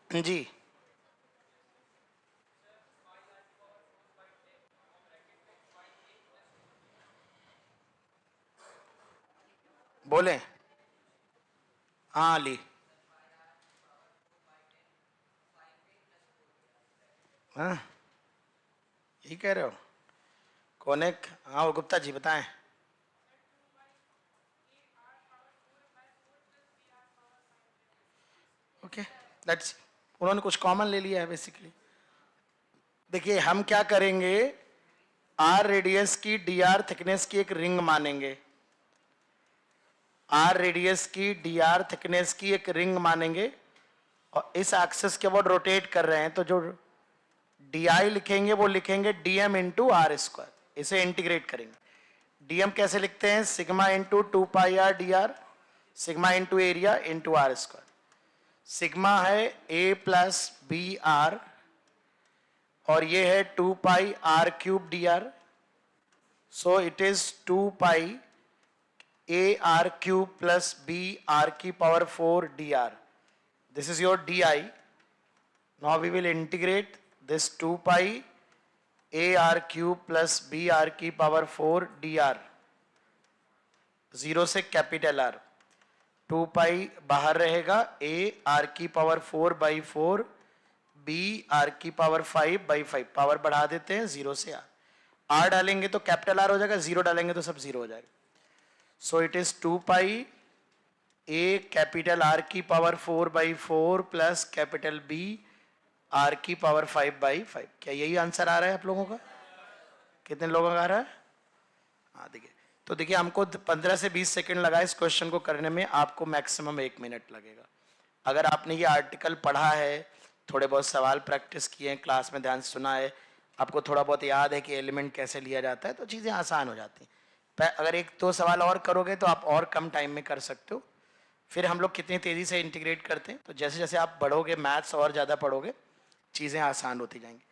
जी, बोले। हाँ ली, हाँ यही कह रहे हो? कौन एक? हाँ वो गुप्ता जी बताएं। ओके, दैट्स, उन्होंने कुछ कॉमन ले लिया है बेसिकली। देखिए हम क्या करेंगे, आर रेडियस की डी आर थिकनेस की एक रिंग मानेंगे, आर रेडियस की डी आर थिकनेस की एक रिंग मानेंगे, और इस एक्सिस के अबाउट रोटेट कर रहे हैं, तो जो डी आई लिखेंगे वो लिखेंगे D M into R square, इसे इंटीग्रेट करेंगे। डी एम कैसे लिखते हैं? Sigma into 2 pi R D R, sigma into area into R square. Sigma है a प्लस बी आर और ये है 2 pi R cube D R. So it is 2 pi a r cube plus b r की power 4 dr. This is your di. Now we will integrate this 2 pi a r cube plus b r की power 4 dr. 0 से capital R. 2 पाई बाहर रहेगा, a r की power 4 by 4 b r की power 5 by 5. Power बढ़ा देते हैं 0 से r डालेंगे तो कैपिटल R हो जाएगा, 0 डालेंगे तो सब 0 हो जाएगा. So it is 2 pi a capital R की power 4 by 4 plus capital B R की पावर 5 बाई 5. क्या यही आंसर आ रहा है आप लोगों का? कितने लोगों का आ रहा है? हाँ देखिए, तो देखिए हमको 15 से 20 सेकंड लगा इस क्वेश्चन को करने में, आपको मैक्सिमम 1 मिनट लगेगा. अगर आपने ये आर्टिकल पढ़ा है, थोड़े बहुत सवाल प्रैक्टिस किए हैं, क्लास में ध्यान से सुना है, आपको थोड़ा बहुत याद है कि एलिमेंट कैसे लिया जाता है, तो चीज़ें आसान हो जाती हैं. अगर 1-2 सवाल और करोगे तो आप और कम टाइम में कर सकते हो. फिर हम लोग कितनी तेज़ी से इंटीग्रेट करते हैं, तो जैसे जैसे आप बढ़ोगे, मैथ्स और ज़्यादा पढ़ोगे, चीज़ें आसान होती जाएंगी.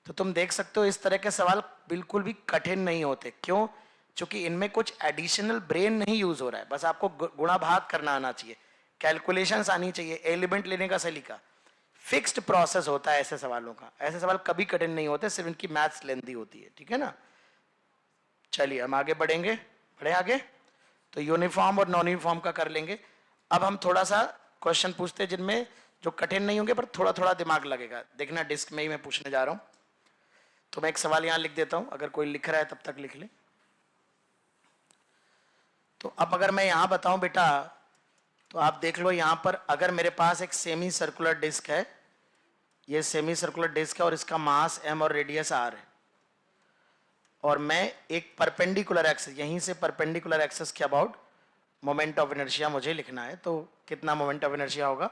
तो तुम देख सकते हो इस तरह के सवाल बिल्कुल भी कठिन नहीं होते. क्यों? क्योंकि इनमें कुछ एडिशनल ब्रेन नहीं यूज़ हो रहा है. बस आपको गुणा भाग करना आना चाहिए, कैलकुलेशंस आनी चाहिए, एलिमेंट लेने का सलीका. फिक्स्ड प्रोसेस होता है ऐसे सवालों का. ऐसे सवाल कभी कठिन नहीं होते, सिर्फ इनकी मैथ्स लेंथी होती है. ठीक है ना? चलिए हम आगे बढ़ेंगे. बढ़े आगे. तो यूनिफॉर्म और नॉन यूनिफॉर्म का कर लेंगे. अब हम थोड़ा सा क्वेश्चन पूछते हैं जिनमें जो कठिन नहीं होंगे पर थोड़ा थोड़ा दिमाग लगेगा. देखना डिस्क में ही मैं पूछने जा रहा हूं. तो मैं एक सवाल यहां लिख देता हूं, अगर कोई लिख रहा है तब तक लिख ले. तो अब अगर मैं यहां बताऊं बेटा, तो आप देख लो यहां पर, अगर मेरे पास एक सेमी सर्कुलर डिस्क है, ये सेमी सर्कुलर डिस्क है और इसका मास m और रेडियस r है, और मैं एक परपेंडिकुलर एक्सिस, यहीं से परपेंडिकुलर एक्सिस के अबाउट मोमेंट ऑफ इनर्शिया मुझे लिखना है. तो कितना मोमेंट ऑफ इनर्शिया होगा?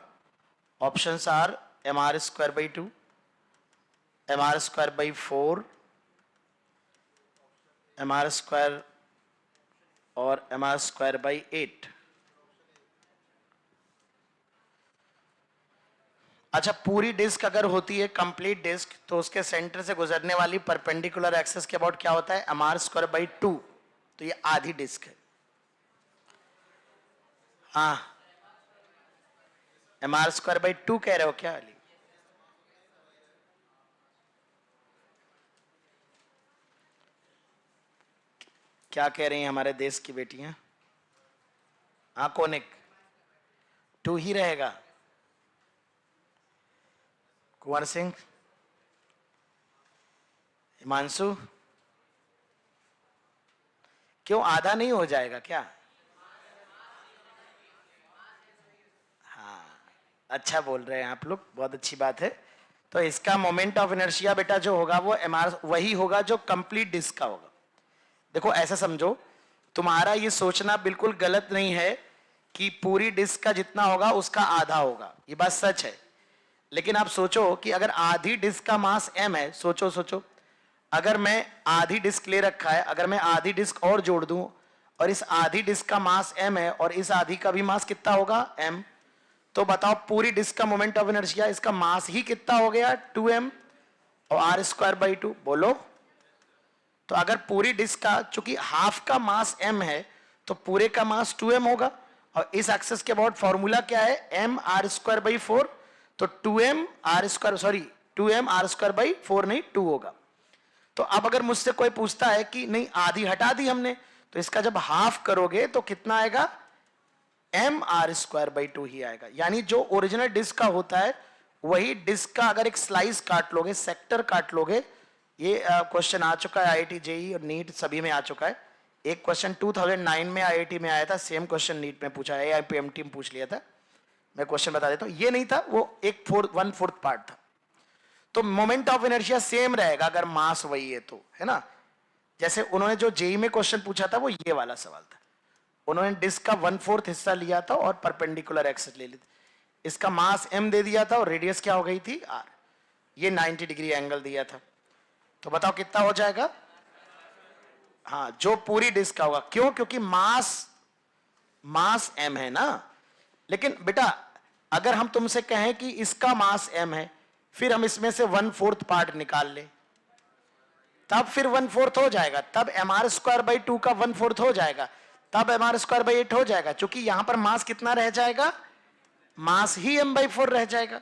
Options are mr square by 2, mr square by 4, mr square और mr स्क्वायर बाई 8. अच्छा, पूरी डिस्क अगर होती है कंप्लीट डिस्क, तो उसके सेंटर से गुजरने वाली परपेंडिकुलर एक्सिस के अबाउट क्या होता है? mr square by 2. तो ये आधी डिस्क है. हाँ, mr स्क्वायर बाई 2 कह रहे हो क्या? अली क्या कह रही हैं हमारे देश की बेटियां? हाँ, कोनिक 2 ही रहेगा. कुंवर सिंह, हिमांशु, क्यों आधा नहीं हो जाएगा क्या? हाँ, अच्छा बोल रहे हैं आप लोग, बहुत अच्छी बात है. तो इसका मोमेंट ऑफ इनर्शिया बेटा जो होगा वो mr वही होगा जो कंप्लीट डिस्क का होगा. देखो ऐसा समझो, तुम्हारा ये सोचना बिल्कुल गलत नहीं है कि पूरी डिस्क का जितना होगा उसका आधा होगा. ये बात सच है. लेकिन आप सोचो कि अगर आधी डिस्क का मास m है, सोचो अगर मैं आधी डिस्क ले रखा है, अगर मैं आधी डिस्क और जोड़ दूं और इस आधी डिस्क का मास m है और इस आधी का भी मास कितना होगा? m. तो बताओ पूरी डिस्क का मोमेंट ऑफ इनर्शिया, इसका मास ही कितना हो गया? 2m और r स्क्वायर बाई 2. बोलो. तो अगर पूरी डिस्क का, चूंकि हाफ का मास m है, तो पूरे का मास 2m होगा. और इस एक्सिस के अबाउट फॉर्मूला क्या है? m r square by 4. तो 2m r square, sorry 2m r square by 4 नहीं 2 होगा. तो अब अगर मुझसे कोई पूछता है कि नहीं आधी हटा दी हमने, तो इसका जब हाफ करोगे तो कितना आएगा? m r स्क्वायर बाई 2 ही आएगा. यानी जो ओरिजिनल डिस्क का होता है वही डिस्क का अगर एक स्लाइस काट लोगे, सेक्टर काट लोगे. ये क्वेश्चन आ चुका है आईआईटी जेईई और नीट सभी में आ चुका है. एक क्वेश्चन 2009 में आईआईटी में आया था, सेम क्वेश्चन नीट में पूछा है, एआईपीएमटी में पूछ लिया था. मैं क्वेश्चन बता देता हूं, ये नहीं था, वो 1/4 पार्ट था. तो मोमेंट ऑफ इनर्शिया सेम रहेगा अगर मास वही है तो, है ना? जैसे उन्होंने जो जेईई में क्वेश्चन पूछा था वो ये वाला सवाल था. उन्होंने डिस्क का 1/4 हिस्सा लिया था और परपेंडिकुलर एक्सिस ले ली थी. इसका मास m दे दिया था और रेडियस क्या हो गई थी? r. ये 90 डिग्री एंगल दिया था. तो बताओ कितना हो जाएगा? हाँ, जो पूरी डिस्क का होगा. क्यों? क्योंकि मास m है ना. लेकिन बेटा अगर हम तुमसे कहें कि इसका मास m है, फिर हम इसमें से 1/4 पार्ट निकाल ले, तब फिर 1/4 हो जाएगा, तब mr²/2 का 1/4 हो जाएगा, तब mr²/8 हो जाएगा। क्योंकि यहां पर मास कितना रह जाएगा, मास ही m/4 रह जाएगा।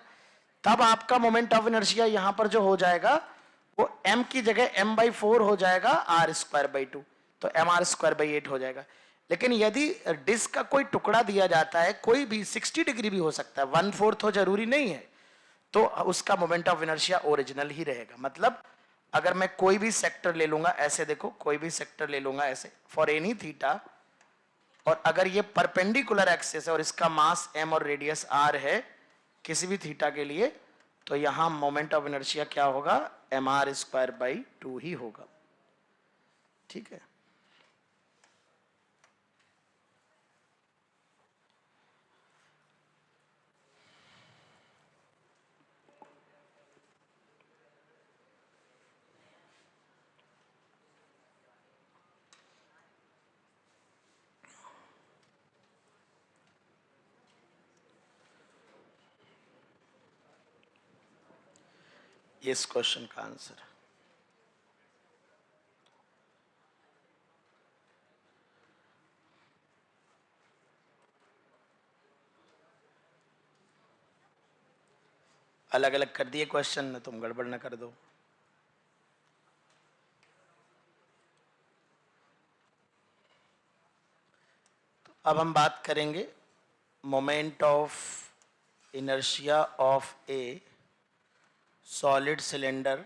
तब आपका मोमेंट ऑफ इनर्शिया यहां पर जो हो जाएगा वो m की जगह m/4 हो जाएगा r²/2, तो mr²/8 हो जाएगा। लेकिन यदि डिस्क का कोई टुकड़ा दिया जाता है, कोई भी 60 डिग्री भी हो सकता है, 1/4 हो जरूरी नहीं है, तो उसका मोमेंट ऑफ इनर्शिया ओरिजिनल ही रहेगा। मतलब अगर मैं कोई भी सेक्टर ले लूंगा, ऐसे देखो, कोई भी सेक्टर ले लूंगा ऐसे फॉर एनी थीटा, और अगर ये परपेंडिकुलर एक्सिस है और इसका मास m और रेडियस r है किसी भी थीटा के लिए, तो यहां मोमेंट ऑफ इनर्शिया क्या होगा, mr²/2 ही होगा। ठीक है, इस क्वेश्चन का आंसर अलग अलग कर दिए क्वेश्चन, ना तुम गड़बड़ ना कर दो। तो अब हम बात करेंगे moment of inertia of A solid cylinder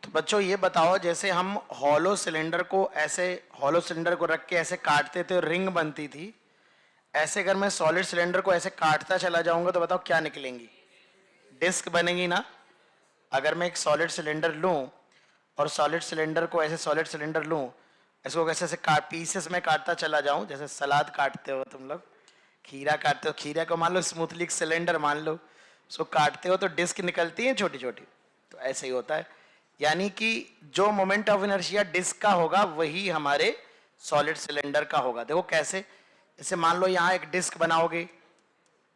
तो बच्चों ये बताओ, जैसे हम हॉलो सिलेंडर को ऐसे, हॉलो सिलेंडर को रख के ऐसे काटते थे और रिंग बनती थी, ऐसे अगर मैं सॉलिड सिलेंडर को ऐसे काटता चला जाऊंगा तो बताओ क्या निकलेंगी, डिस्क बनेगी ना। अगर मैं एक सॉलिड सिलेंडर लूं और सॉलिड सिलेंडर को ऐसे, सॉलिड सिलेंडर लूं, इसको कैसे ऐसे काट, पीसेस में काटता चला जाऊं, जैसे सलाद काटते हो तुम लोग, खीरा काटते हो, खीरा को मान लो स्मूथली सिलेंडर मान लो, उसको काटते हो तो डिस्क निकलती है छोटी छोटी, तो ऐसे ही होता है। यानी कि जो मोमेंट ऑफ इनर्शिया डिस्क का होगा वही हमारे सॉलिड सिलेंडर का होगा। देखो कैसे, जैसे मान लो यहाँ एक डिस्क बनाओगे,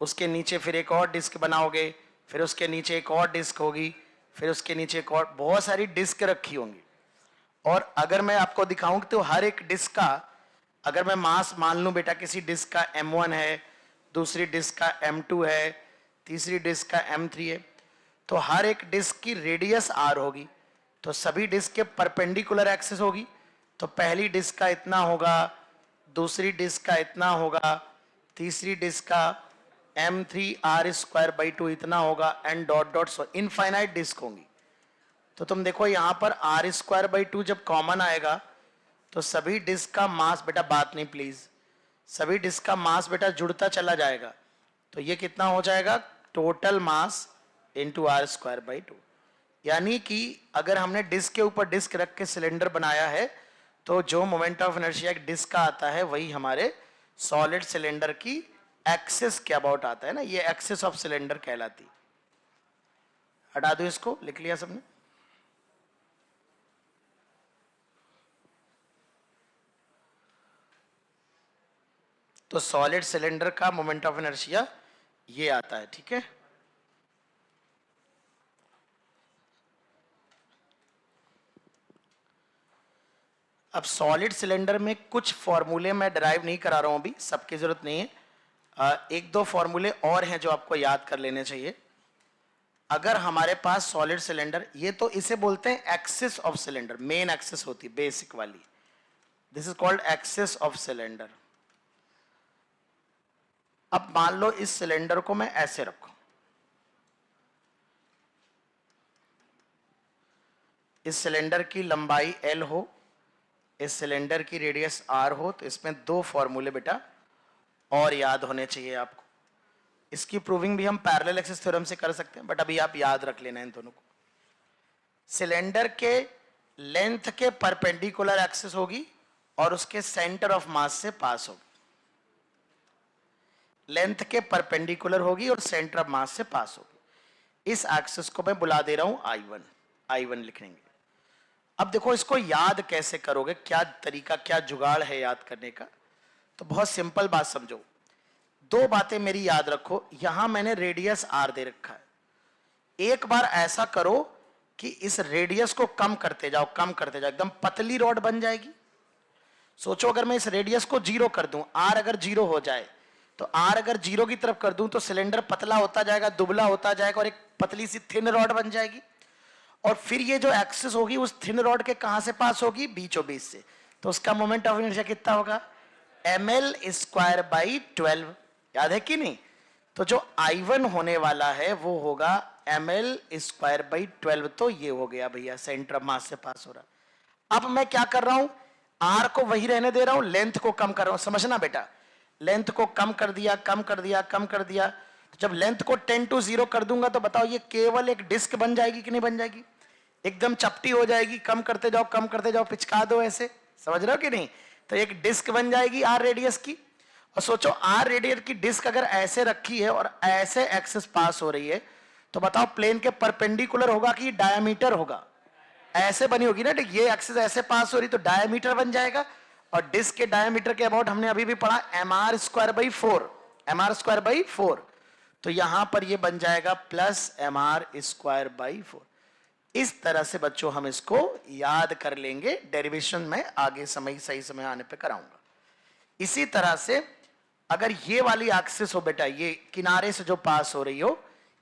उसके नीचे फिर एक और डिस्क बनाओगे, फिर उसके नीचे एक और डिस्क होगी, फिर उसके नीचे एक और, बहुत सारी डिस्क रखी होंगी। और अगर मैं आपको दिखाऊं तो हर एक डिस्क का, अगर मैं मास मान लूं बेटा किसी डिस्क का m1 है, दूसरी डिस्क का m2 है, तीसरी डिस्क का m3 है, तो हर एक डिस्क की रेडियस r होगी, तो सभी डिस्क के परपेंडिकुलर एक्सिस होगी। तो पहली डिस्क का इतना होगा, दूसरी डिस्क का इतना होगा, तीसरी डिस्क का m3r²/2 इतना होगा, and dot dot, so infinite disc होंगी। तो तुम देखो यहाँ पर r²/2 जब कॉमन आएगा तो सभी डिस्क का मास, बेटा बात नहीं प्लीज, सभी डिस्क का मास बेटा जुड़ता चला जाएगा, तो ये कितना हो जाएगा, टोटल मास इंटू r²/2। यानी कि अगर हमने डिस्क के ऊपर डिस्क रख के सिलेंडर बनाया है तो जो मोमेंट ऑफ इनर्शिया एक डिस्क का आता है वही हमारे सॉलिड सिलेंडर की एक्सिस के अबाउट आता है ना, ये एक्सिस ऑफ सिलेंडर कहलाती। हटा दो इसको, लिख लिया सबने। तो सॉलिड सिलेंडर का मोमेंट ऑफ इनर्शिया ये आता है, ठीक है। अब सॉलिड सिलेंडर में कुछ फॉर्मूले मैं डराइव नहीं करा रहा हूं अभी, सबकी जरूरत नहीं है, एक दो फॉर्मूले और हैं जो आपको याद कर लेने चाहिए। अगर हमारे पास सॉलिड सिलेंडर, ये तो इसे बोलते हैं axis of cylinder, main axis होती है बेसिक वाली, this is called axis of cylinder. अब मान लो इस सिलेंडर को मैं ऐसे रखूं, इस सिलेंडर की लंबाई L हो, इस सिलेंडर की रेडियस R हो, तो इसमें दो फॉर्मूले बेटा और याद होने चाहिए आपको। इसकी प्रूविंग भी हम पैरेलल एक्सिस थ्योरम से कर सकते हैं, बट अभी आप याद रख लेना इन दोनों को। सिलेंडर के लेंथ के परपेंडिकुलर एक्सिस होगी और उसके सेंटर ऑफ मास से पास होगी। लेंथ के परपेंडिकुलर होगी और सेंटर ऑफ मास से पास होगी। इस एक्सिस को मैं बुला दे रहा हूं I1, I1 लिखेंगे। अब देखो इसको याद कैसे करोगे, क्या तरीका, क्या जुगाड़ है याद करने का। तो बहुत सिंपल बात समझो, दो बातें मेरी याद रखो। यहां मैंने रेडियस R दे रखा है, एक बार ऐसा करो कि इस रेडियस को कम करते जाओ, कम करते जाओ, एकदम पतली रॉड बन जाएगी। सोचो अगर मैं इस रेडियस को 0 कर दूं, R अगर 0 हो जाए, तो R अगर 0 की तरफ कर दूं तो सिलेंडर पतला होता जाएगा, दुबला होता जाएगा और एक पतली सी थिन रॉड बन जाएगी। और फिर ये जो एक्सिस होगी उस थिन रॉड के कहां से पास होगी, बीचों बीच से। तो उसका मोमेंट ऑफ इनर्शिया कितना होगा, ml स्क्वायर बाई 12। याद है कि नहीं। तो जो I1 होने वाला है वो होगा ml स्क्वायर बाई 12। तो ये हो गया भैया, सेंटर ऑफ मास से पास हो रहा। अब मैं क्या कर रहा हूं, R को वही रहने दे रहा हूं, लेंथ को कम कर रहा हूं। समझना बेटा, लेंथ को कम कर दिया, कम कर दिया, कम कर दिया। तो जब लेंथ को 10 to 0 कर दूंगा तो बताओ ये केवल एक डिस्क बन जाएगी कि नहीं बन जाएगी, एकदम चपटी हो जाएगी। कम करते जाओ, कम करते जाओ, पिचका दो ऐसे, समझ रहे हो कि नहीं। तो एक डिस्क बन जाएगी R रेडियस की। और सोचो R रेडियस की डिस्क अगर ऐसे रखी है और ऐसे एक्सिस पास हो रही है, तो बताओ प्लेन के परपेंडिकुलर होगा कि डायमीटर होगा, ऐसे बनी होगी ना। ये एक्सिस ऐसे पास हो रही तो डायमीटर बन जाएगा। और डिस्क के डायमीटर के अबाउट हमने अभी भी पढ़ा mr square by 4, mr square by 4। तो यहां पर ये बन जाएगा प्लस mr स्क्वायर बाई 4। इस तरह से बच्चों हम इसको याद कर लेंगे, डेरिवेशन में आगे समय सही समय आने पे कराऊंगा। इसी तरह से अगर ये वाली एक्सिस हो बेटा, ये किनारे से जो पास हो रही हो,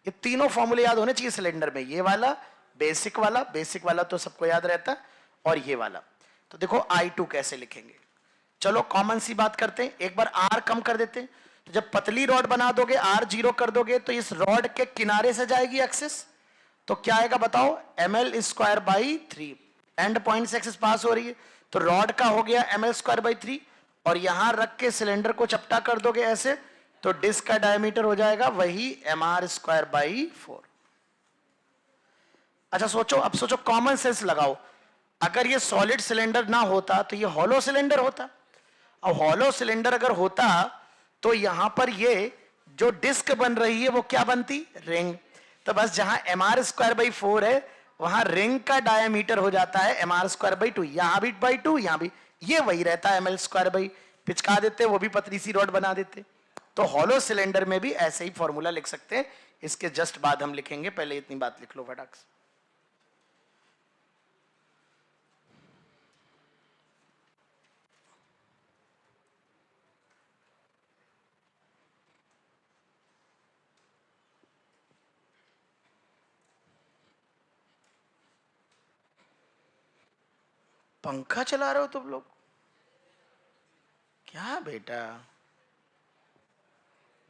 ये तीनों फॉर्मूले याद होने चाहिए सिलेंडर में। ये वाला बेसिक वाला, बेसिक वाला तो सबको याद रहता है, और ये वाला। तो देखो I2 कैसे लिखेंगे, चलो कॉमन सी बात करते हैं, एक बार R कम कर देते हैं। तो जब पतली रॉड बना दोगे, R 0 कर दोगे, तो इस रॉड के किनारे से जाएगी एक्सिस। तो क्या आएगा बताओ, ml square by 3। And point से एक्सिस पास हो रही है, तो रॉड का हो गया ml स्क्वायर बाई 3। और यहां रख के सिलेंडर को चपटा कर दोगे ऐसे, तो डिस्क का डायमीटर हो जाएगा वही mr स्क्वायर बाई 4। अच्छा सोचो, अब सोचो कॉमन सेंस लगाओ, अगर ये सॉलिड सिलेंडर ना होता तो ये हॉलो सिलेंडर होता। अब हॉलो सिलेंडर अगर होता तो यहां पर ये जो डिस्क बन रही है वो क्या बनती, रिंग। तो बस जहां mr स्क्वायर बाई 4 है वहां रिंग का डायमीटर हो जाता है mr स्क्वायर बाई 2। यहां भी बाई 2, यहां भी ये वही रहता है ml स्क्वायर बाई, पिचका देते, वो भी पतली सी रॉड बना देते। तो हॉलो सिलेंडर में भी ऐसे ही फॉर्मूला लिख सकते हैं, इसके जस्ट बाद हम लिखेंगे, पहले इतनी बात लिख लो फटाक से। पंखा चला रहे हो तुम लोग क्या बेटा,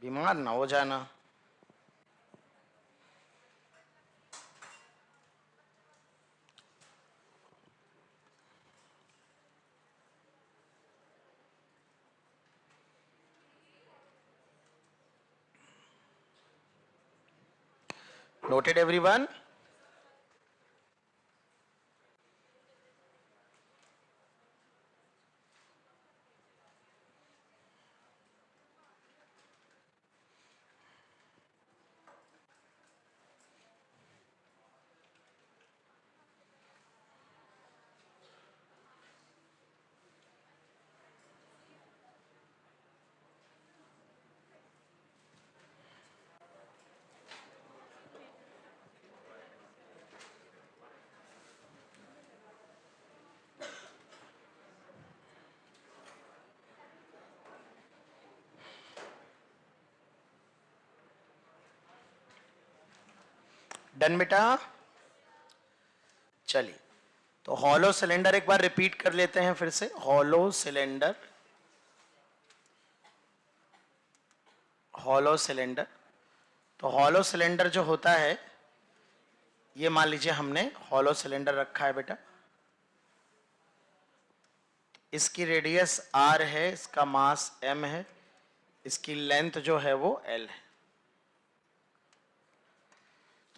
बीमार ना हो जाना। Noted everyone. डन बेटा, चलिए तो हॉलो सिलेंडर एक बार रिपीट कर लेते हैं फिर से। Hollow cylinder, hollow cylinder. तो हॉलो सिलेंडर जो होता है, ये मान लीजिए हमने हॉलो सिलेंडर रखा है बेटा, इसकी रेडियस r है, इसका मास m है, इसकी लेंथ जो है वो l है।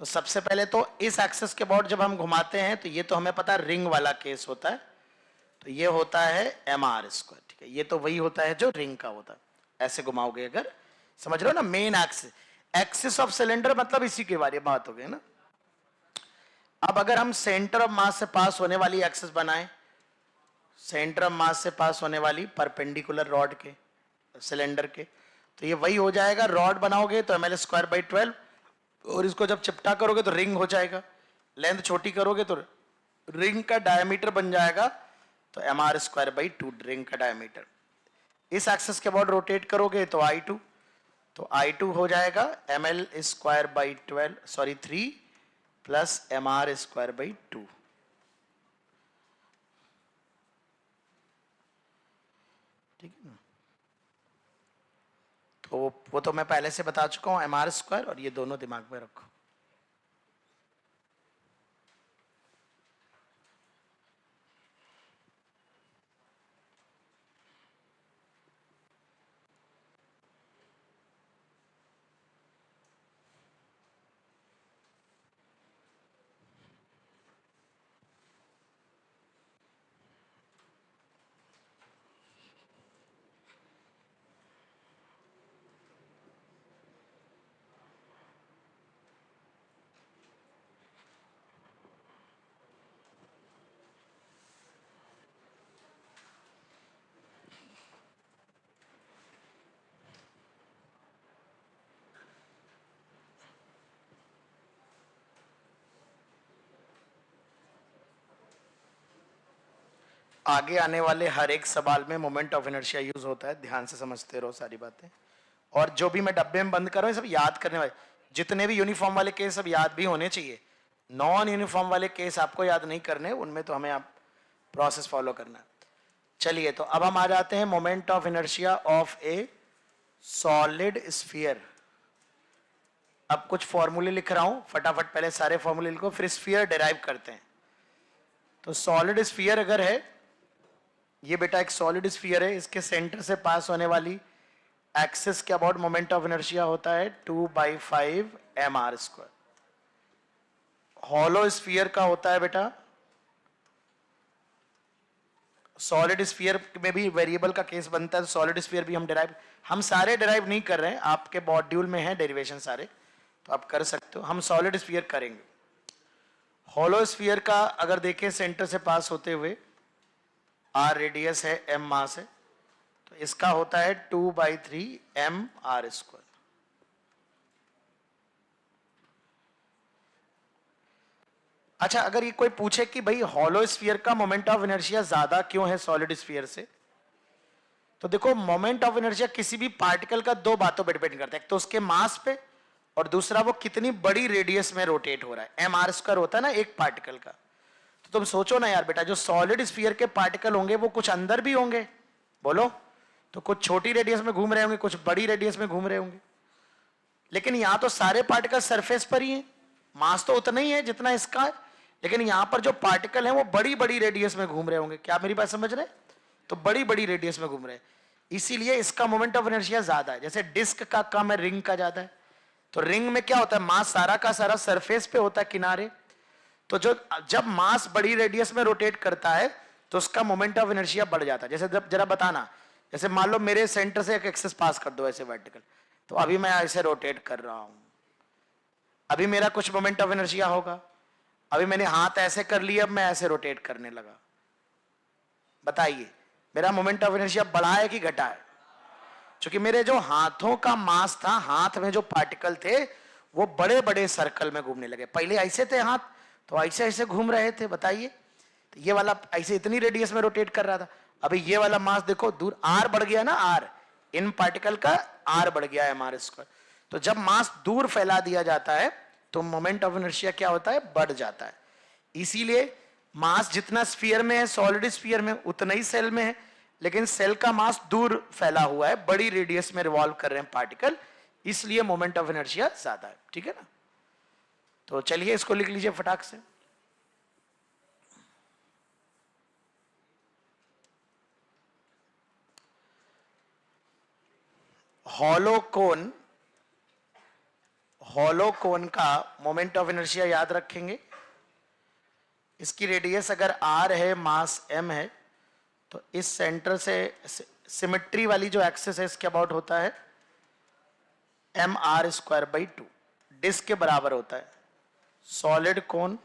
तो सबसे पहले तो इस एक्सिस के अबाउट जब हम घुमाते हैं तो ये तो हमें पता है रिंग वाला केस होता है, तो ये होता है mr²। ठीक है, ये तो वही होता है जो रिंग का होता है। ऐसे घुमाओगे अगर, समझ रहे हो ना, main axis, axis of cylinder मतलब इसी के बारे में बात हो गई ना। अब अगर हम सेंटर ऑफ मास से पास होने वाली एक्सिस बनाएं, सेंटर ऑफ मास से पास होने वाली परपेंडिकुलर रॉड के, सिलेंडर के, तो ये वही हो जाएगा। रॉड बनाओगे तो ml²/12, और इसको जब चिपटा करोगे तो रिंग हो जाएगा। लेंथ छोटी करोगे तो रिंग का डायमीटर बन जाएगा, तो mr²/2 रिंग का डायमीटर। इस एक्सिस के अबाउट रोटेट करोगे तो I2, तो I2 हो जाएगा ml²/12 सॉरी 3 प्लस mr²/2। ठीक है ना, तो वो तो मैं पहले से बता चुका हूं mr², और ये दोनों दिमाग में रखो। आगे आने वाले हर एक सवाल में मोमेंट ऑफ इनर्शिया यूज होता है, ध्यान से समझते रहो सारी बातें। और जो भी मैं डब्बे में बंद कर रहा हूँ सब याद करने वाले, जितने भी यूनिफॉर्म वाले केस सब याद भी होने चाहिए। नॉन यूनिफॉर्म वाले केस आपको याद नहीं करने, उनमें तो हमें आप प्रोसेस फॉलो करना है। चलिए, तो अब हम आ जाते हैं moment of inertia of A solid sphere. अब कुछ फॉर्मूले लिख रहा हूं, फटाफट पहले सारे फॉर्मूले लिखो, फिर स्फीयर डिराइव करते हैं। तो सॉलिड स्फीयर अगर है, ये बेटा एक सॉलिड स्फीयर है, इसके सेंटर से पास होने वाली एक्सिस के अबाउट मोमेंट ऑफ इनर्शिया होता है 2/5 mr²। हॉलो स्फीयर का होता है बेटा, सॉलिड स्फीयर में भी वेरिएबल का केस बनता है, सॉलिड स्फीयर भी हम सारे डिराइव नहीं कर रहे हैं, आपके मॉड्यूल में है डेरिवेशन सारे, तो आप कर सकते हो। हम सॉलिड स्फीयर करेंगे। हॉलो स्फीयर का अगर देखें सेंटर से पास होते हुए, r रेडियस है, m मास है, तो इसका होता है 2/3 mr²। अच्छा, अगर ये कोई पूछे कि भाई हॉलो स्फीयर का मोमेंट ऑफ इनर्शिया ज्यादा क्यों है सॉलिड स्फीयर से, तो देखो मोमेंट ऑफ इनर्शिया किसी भी पार्टिकल का दो बातों पर डिपेंड करता है, एक तो उसके मास पे, और दूसरा वो कितनी बड़ी रेडियस में रोटेट हो रहा है। mr² होता है ना एक पार्टिकल का। तो तुम सोचो ना यार बेटा, जो सॉलिड स्फीयर के पार्टिकल होंगे वो कुछ अंदर भी होंगे, बोलो, तो कुछ छोटी रेडियस में घूम रहे होंगे, कुछ बड़ी रेडियस में घूम रहे होंगे। लेकिन यहां तो सारे पार्टिकल सरफेस पर ही हैं, मास तो उतना ही है जितना इसका है, लेकिन यहां पर जो पार्टिकल हैं वो बड़ी बड़ी रेडियस में घूम रहे होंगे। क्या मेरी बात समझ रहे हैं? तो बड़ी बड़ी रेडियस में घूम रहे हैं, इसीलिए इसका मोमेंट ऑफ इनर्शिया ज्यादा है। जैसे डिस्क का कम है, रिंग का ज्यादा है। तो रिंग में क्या होता है, मास सारा का सारा सरफेस पे होता है, किनारे। तो जब मास बड़ी रेडियस में रोटेट करता है तो उसका मोमेंट ऑफ इनर्शिया बढ़ जाता है। जैसे जरा बताना, जैसे मान लो मेरे सेंटर से एक एक्सिस पास कर दो ऐसे वर्टिकल, तो अभी मैं ऐसे रोटेट कर रहा हूं, अभी मेरा कुछ मोमेंट ऑफ इनर्शिया होगा। अभी मैंने हाथ ऐसे कर लिया, अब मैं ऐसे रोटेट करने लगा, बताइए मेरा मोमेंट ऑफ इनर्शिया बढ़ा है कि घटा है? क्योंकि मेरे जो हाथों का मास था, हाथ में जो पार्टिकल थे वो बड़े बड़े सर्कल में घूमने लगे। पहले ऐसे थे हाथ, तो ऐसे ऐसे घूम रहे थे, बताइए। तो ये वाला ऐसे इतनी रेडियस में रोटेट कर रहा था, अभी ये वाला मास देखो दूर, आर बढ़ गया ना, आर इन पार्टिकल का आर बढ़ गया है mr²। तो जब मास दूर फैला दिया जाता है तो मोमेंट ऑफ इनर्शिया क्या होता है, बढ़ जाता है। इसीलिए मास जितना स्फीयर में है, सॉलिड स्फीयर में, उतना ही सेल में है, लेकिन सेल का मास दूर फैला हुआ है, बड़ी रेडियस में रिवॉल्व कर रहे हैं पार्टिकल, इसलिए मोमेंट ऑफ इनर्शिया ज्यादा है, ठीक है ना। तो चलिए इसको लिख लीजिए फटाक से। हॉलो कोन का मोमेंट ऑफ इनर्शिया याद रखेंगे। इसकी रेडियस अगर r है, मास m है, तो इस सेंटर से सिमेट्री वाली जो एक्सिस है इसके अबाउट होता है mr²/2, डिस्क के बराबर होता है। सॉलिड कोन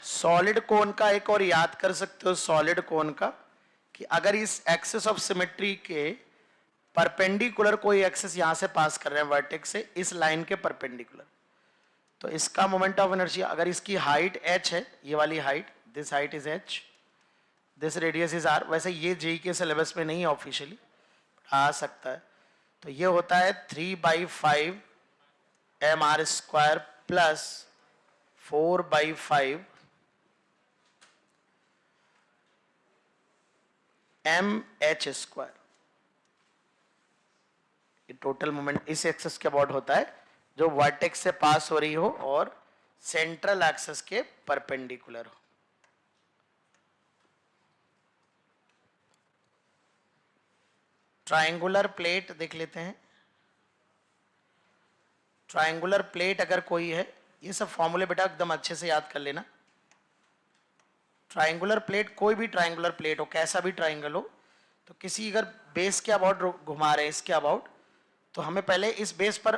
सॉलिड कोन का एक और याद कर सकते हो सॉलिड कोन का, कि अगर इस एक्सिस ऑफ सिमेट्री के परपेंडिकुलर कोई एक्सिस यहां से पास कर रहे हैं वर्टेक्स से इस लाइन के परपेंडिकुलर, तो इसका मोमेंट ऑफ इनर्शिया, अगर इसकी हाइट h है, ये वाली height, this height is h, this radius is r। वैसे ये जेई के सिलेबस में नहीं है ऑफिशियली, आ सकता है। तो ये होता है 3/5 mr² plus 4/5 mh²। Total moment इस एक्सिस के अबाउट होता है जो वर्टेक्स से पास हो रही हो और सेंट्रल एक्सिस के परपेंडिकुलर हो। ट्रायंगुलर प्लेट देख लेते हैं। ट्रायंगुलर प्लेट अगर कोई है, ये सब फॉर्मूले बेटा एकदम अच्छे से याद कर लेना। ट्रायंगुलर प्लेट, कोई भी ट्रायंगुलर प्लेट हो, कैसा भी ट्रायंगल हो, तो किसी अगर बेस के अबाउट घुमा रहे हैं इसके अबाउट, तो हमें पहले इस बेस पर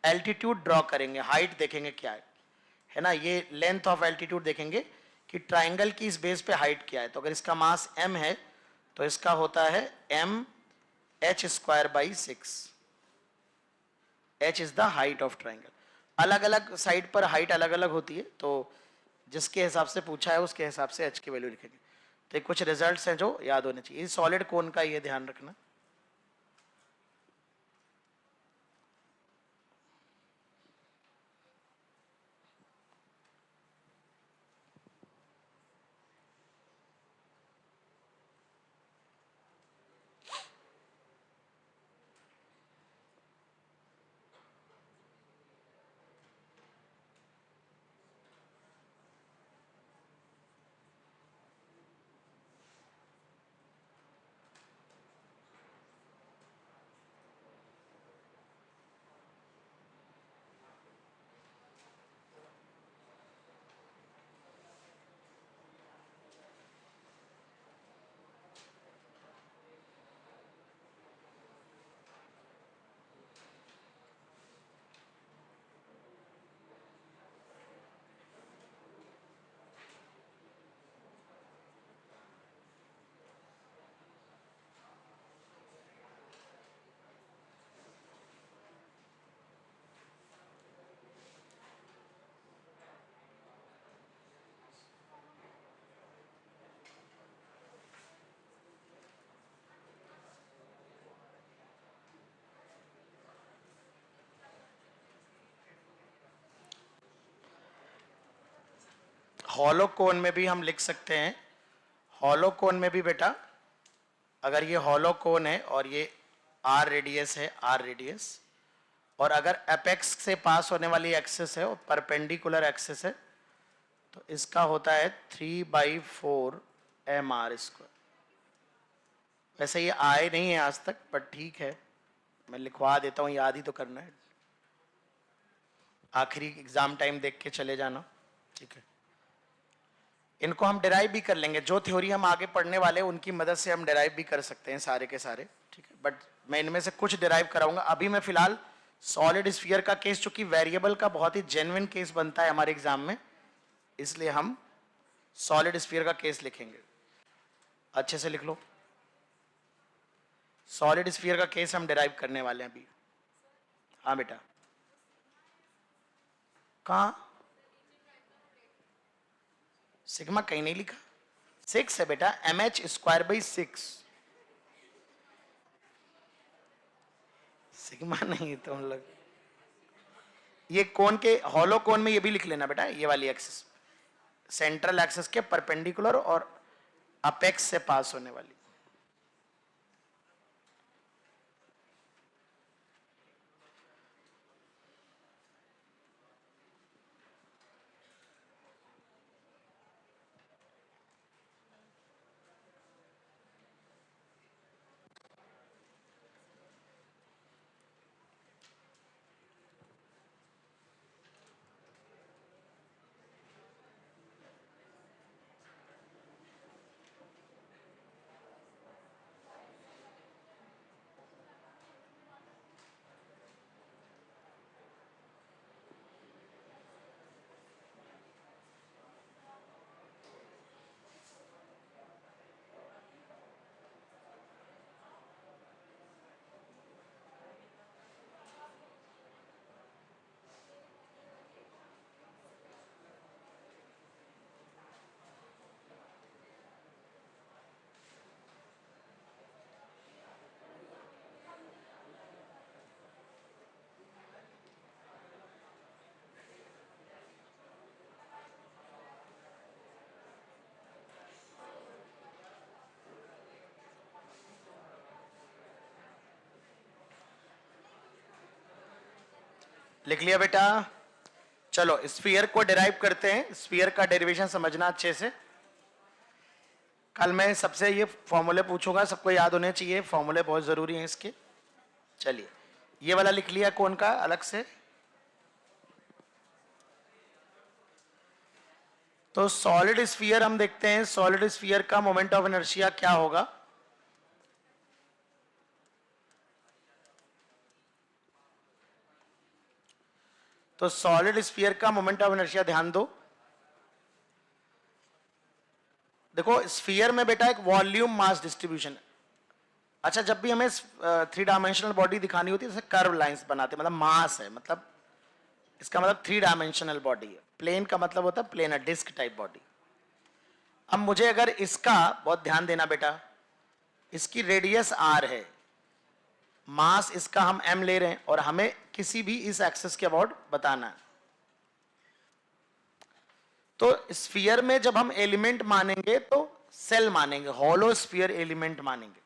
एल्टीट्यूड ड्रॉ करेंगे, हाइट देखेंगे क्या है ना, ये लेंथ ऑफ एल्टीट्यूड देखेंगे कि ट्राइंगल की इस बेस पे हाइट क्या है। तो अगर इसका मास m है तो इसका होता है mh²/6। h is the height of triangle. अलग अलग साइड पर हाइट अलग अलग होती है, तो जिसके हिसाब से पूछा है उसके हिसाब से h की वैल्यू लिखेंगे। तो कुछ रिजल्ट्स हैं जो याद होने चाहिए। सॉलिड कोन का ये ध्यान रखना। हॉलो कोन में भी हम लिख सकते हैं। हॉलो कोन में भी बेटा, अगर ये हॉलो कोन है और ये r रेडियस है, r रेडियस, और अगर एपेक्स से पास होने वाली एक्सिस है और परपेंडिकुलर एक्सिस है, तो इसका होता है 3/4 mr²। वैसे ये आए नहीं है आज तक, बट ठीक है, मैं लिखवा देता हूँ, याद ही तो करना है। आखिरी एग्जाम टाइम देख के चले जाना, ठीक है। इनको हम डिराइव भी कर लेंगे, जो थ्योरी हम आगे पढ़ने वाले हैं उनकी मदद से हम डिराइव भी कर सकते हैं सारे के सारे, ठीक है। बट मैं इनमें से कुछ डिराइव कराऊंगा। अभी मैं फिलहाल सॉलिड स्फीयर का केस, चूंकि वेरिएबल का बहुत ही जेन्युइन केस बनता है हमारे एग्जाम में, इसलिए हम सॉलिड स्फीयर का केस लिखेंगे। अच्छे से लिख लो, सॉलिड स्फीयर का केस हम डिराइव करने वाले हैं अभी। हाँ बेटा, कहाँ? सिग्मा कहीं नहीं लिखा, 6 है बेटा, mh²/6। सिग्मा नहीं तुम लोग, ये कोन के हॉलो कोन में ये भी लिख लेना बेटा, ये वाली एक्सिस सेंट्रल एक्सिस के परपेंडिकुलर और अपेक्स से पास होने वाली। लिख लिया बेटा? चलो स्फीयर को डिराइव करते हैं, स्फीयर का डेरिवेशन समझना अच्छे से। कल मैं सबसे ये फॉर्मूले पूछूंगा, सबको याद होने चाहिए, फॉर्मूले बहुत जरूरी हैं इसके। चलिए ये वाला लिख लिया कौन का अलग से। तो सॉलिड स्फीयर हम देखते हैं, सॉलिड स्फीयर का मोमेंट ऑफ इनर्शिया क्या होगा। तो सॉलिड स्फीयर का मोमेंट ऑफ इनर्शिया ध्यान दो। देखो स्फीयर में बेटा एक वॉल्यूम मास डिस्ट्रीब्यूशन। अच्छा, जब भी हमें 3 डायमेंशनल बॉडी दिखानी होती है, जैसे कर्व लाइंस बनाते, मतलब मास है, मतलब इसका मतलब 3 डायमेंशनल बॉडी है। प्लेन का मतलब होता है प्लेनर डिस्क टाइप बॉडी। अब मुझे अगर इसका, बहुत ध्यान देना बेटा, इसकी रेडियस r है, मास इसका हम m ले रहे हैं और हमें किसी भी इस एक्सिस के अबाउट बताना है। तो स्फीयर में जब हम एलिमेंट मानेंगे तो सेल मानेंगे, हॉलो स्फीयर एलिमेंट मानेंगे।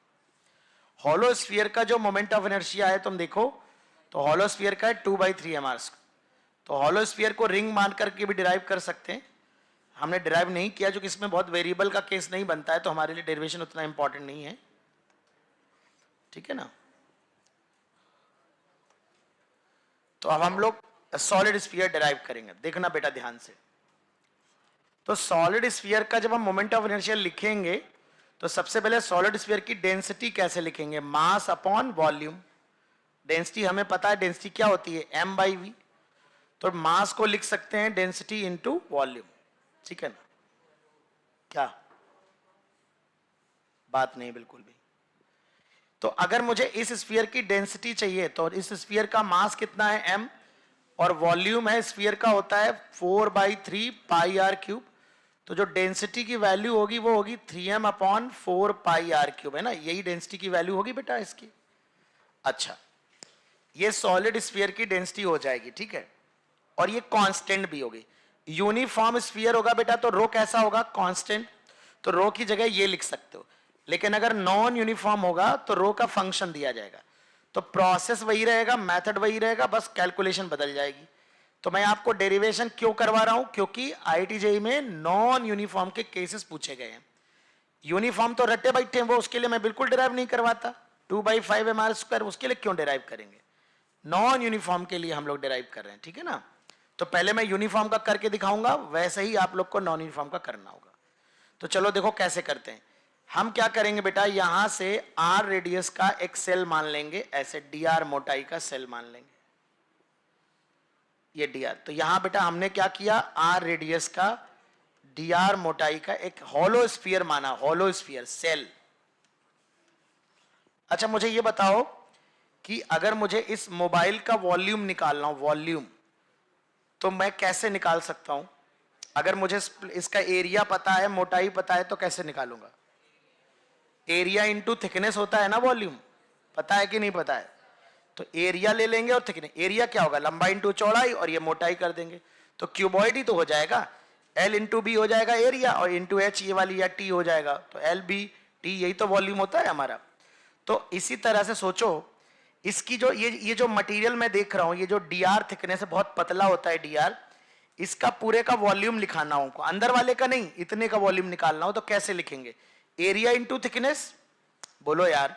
हॉलो स्फीयर का जो मोमेंट ऑफ इनर्शिया है तुम देखो, तो हॉलो स्फीयर का है 2/3mr²। तो हॉलो स्फीयर को रिंग मान करके भी डिराइव कर सकते हैं, हमने डिराइव नहीं किया क्योंकि इसमें बहुत वेरिएबल का केस नहीं बनता है, तो हमारे लिए डेरिवेशन उतना इंपॉर्टेंट नहीं है, ठीक है ना। तो अब हम लोग सॉलिड स्फीयर डिराइव करेंगे, देखना बेटा ध्यान से। तो सॉलिड स्फीयर का जब हम मोमेंट ऑफ इनर्शिया लिखेंगे तो सबसे पहले सॉलिड स्फीयर की डेंसिटी कैसे लिखेंगे, मास अपॉन वॉल्यूम। डेंसिटी हमें पता है, डेंसिटी क्या होती है, m/v। तो मास को लिख सकते हैं डेंसिटी इनटू वॉल्यूम, ठीक है ना। क्या बात नहीं, बिल्कुल भी। तो अगर मुझे इस स्फीयर की डेंसिटी चाहिए तो इस स्फीयर का मास कितना है, m, और वॉल्यूम है स्फीयर का होता है 4/3πr³। तो जो डेंसिटी की वैल्यू होगी वो होगी 3m/4πr³ है ना, यही डेंसिटी की वैल्यू होगी बेटा इसकी। अच्छा, ये सॉलिड स्फीयर की डेंसिटी हो जाएगी, ठीक है, और ये कांस्टेंट भी होगी। यूनिफॉर्म स्फीयर होगा बेटा तो रो कैसा होगा, कांस्टेंट। तो रो की जगह ये लिख सकते हो, लेकिन अगर नॉन यूनिफॉर्म होगा तो रो का फंक्शन दिया जाएगा। तो प्रोसेस वही रहेगा, मेथड वही रहेगा, बस कैलकुलेशन बदल जाएगी। तो मैं आपको डेरिवेशन क्यों करवा रहा हूं, क्योंकि आईआईटी जेईई में नॉन यूनिफॉर्म के केसेस पूछे गए हैं। यूनिफॉर्म तो रट्टे बैठे हैं, वो उसके लिए मैं बिल्कुल डिराइव नहीं करवाता। 2/5mr², उसके लिए क्यों डिराइव करेंगे, नॉन यूनिफॉर्म के लिए हम लोग डिराइव कर रहे हैं, ठीक है ना। तो पहले मैं यूनिफॉर्म का करके दिखाऊंगा, वैसे ही आप लोग को नॉन यूनिफॉर्म का करना होगा। तो चलो देखो कैसे करते हैं। हम क्या करेंगे बेटा, यहां से r रेडियस का एक सेल मान लेंगे, ऐसे dr मोटाई का सेल मान लेंगे, ये dr। तो यहां बेटा हमने क्या किया, r रेडियस का dr मोटाई का एक हॉलो स्फीयर माना, हॉलो स्फीयर सेल। अच्छा मुझे ये बताओ कि अगर मुझे इस मोबाइल का वॉल्यूम निकालना हो, वॉल्यूम, तो मैं कैसे निकाल सकता हूं? अगर मुझे इसका एरिया पता है, मोटाई पता है, तो कैसे निकालूंगा? एरिया इंटू थिकनेस होता है ना वॉल्यूम, पता है कि नहीं पता है? तो एरिया ले लेंगे और थिकनेस, एरिया क्या होगा? लंबाई इंटू चौड़ाई, और ये मोटाई कर देंगे, तो क्यूबॉइड ही तो हो जाएगा। एल इंटू बी हो जाएगा एरिया, और इंटू एच ये वाली या टी हो जाएगा, तो एल बी टी, यही तो वॉल्यूम होता है हमारा। तो इसी तरह से सोचो, इसकी जो ये जो मटेरियल मैं देख रहा हूं, ये जो डी आर थिकनेस है, बहुत पतला होता है डी आर, इसका पूरे का वॉल्यूम लिखाना हो, अंदर वाले का नहीं, इतने का वॉल्यूम निकालना हो, तो कैसे लिखेंगे? एरिया इंटू थिकनेस, बोलो यार,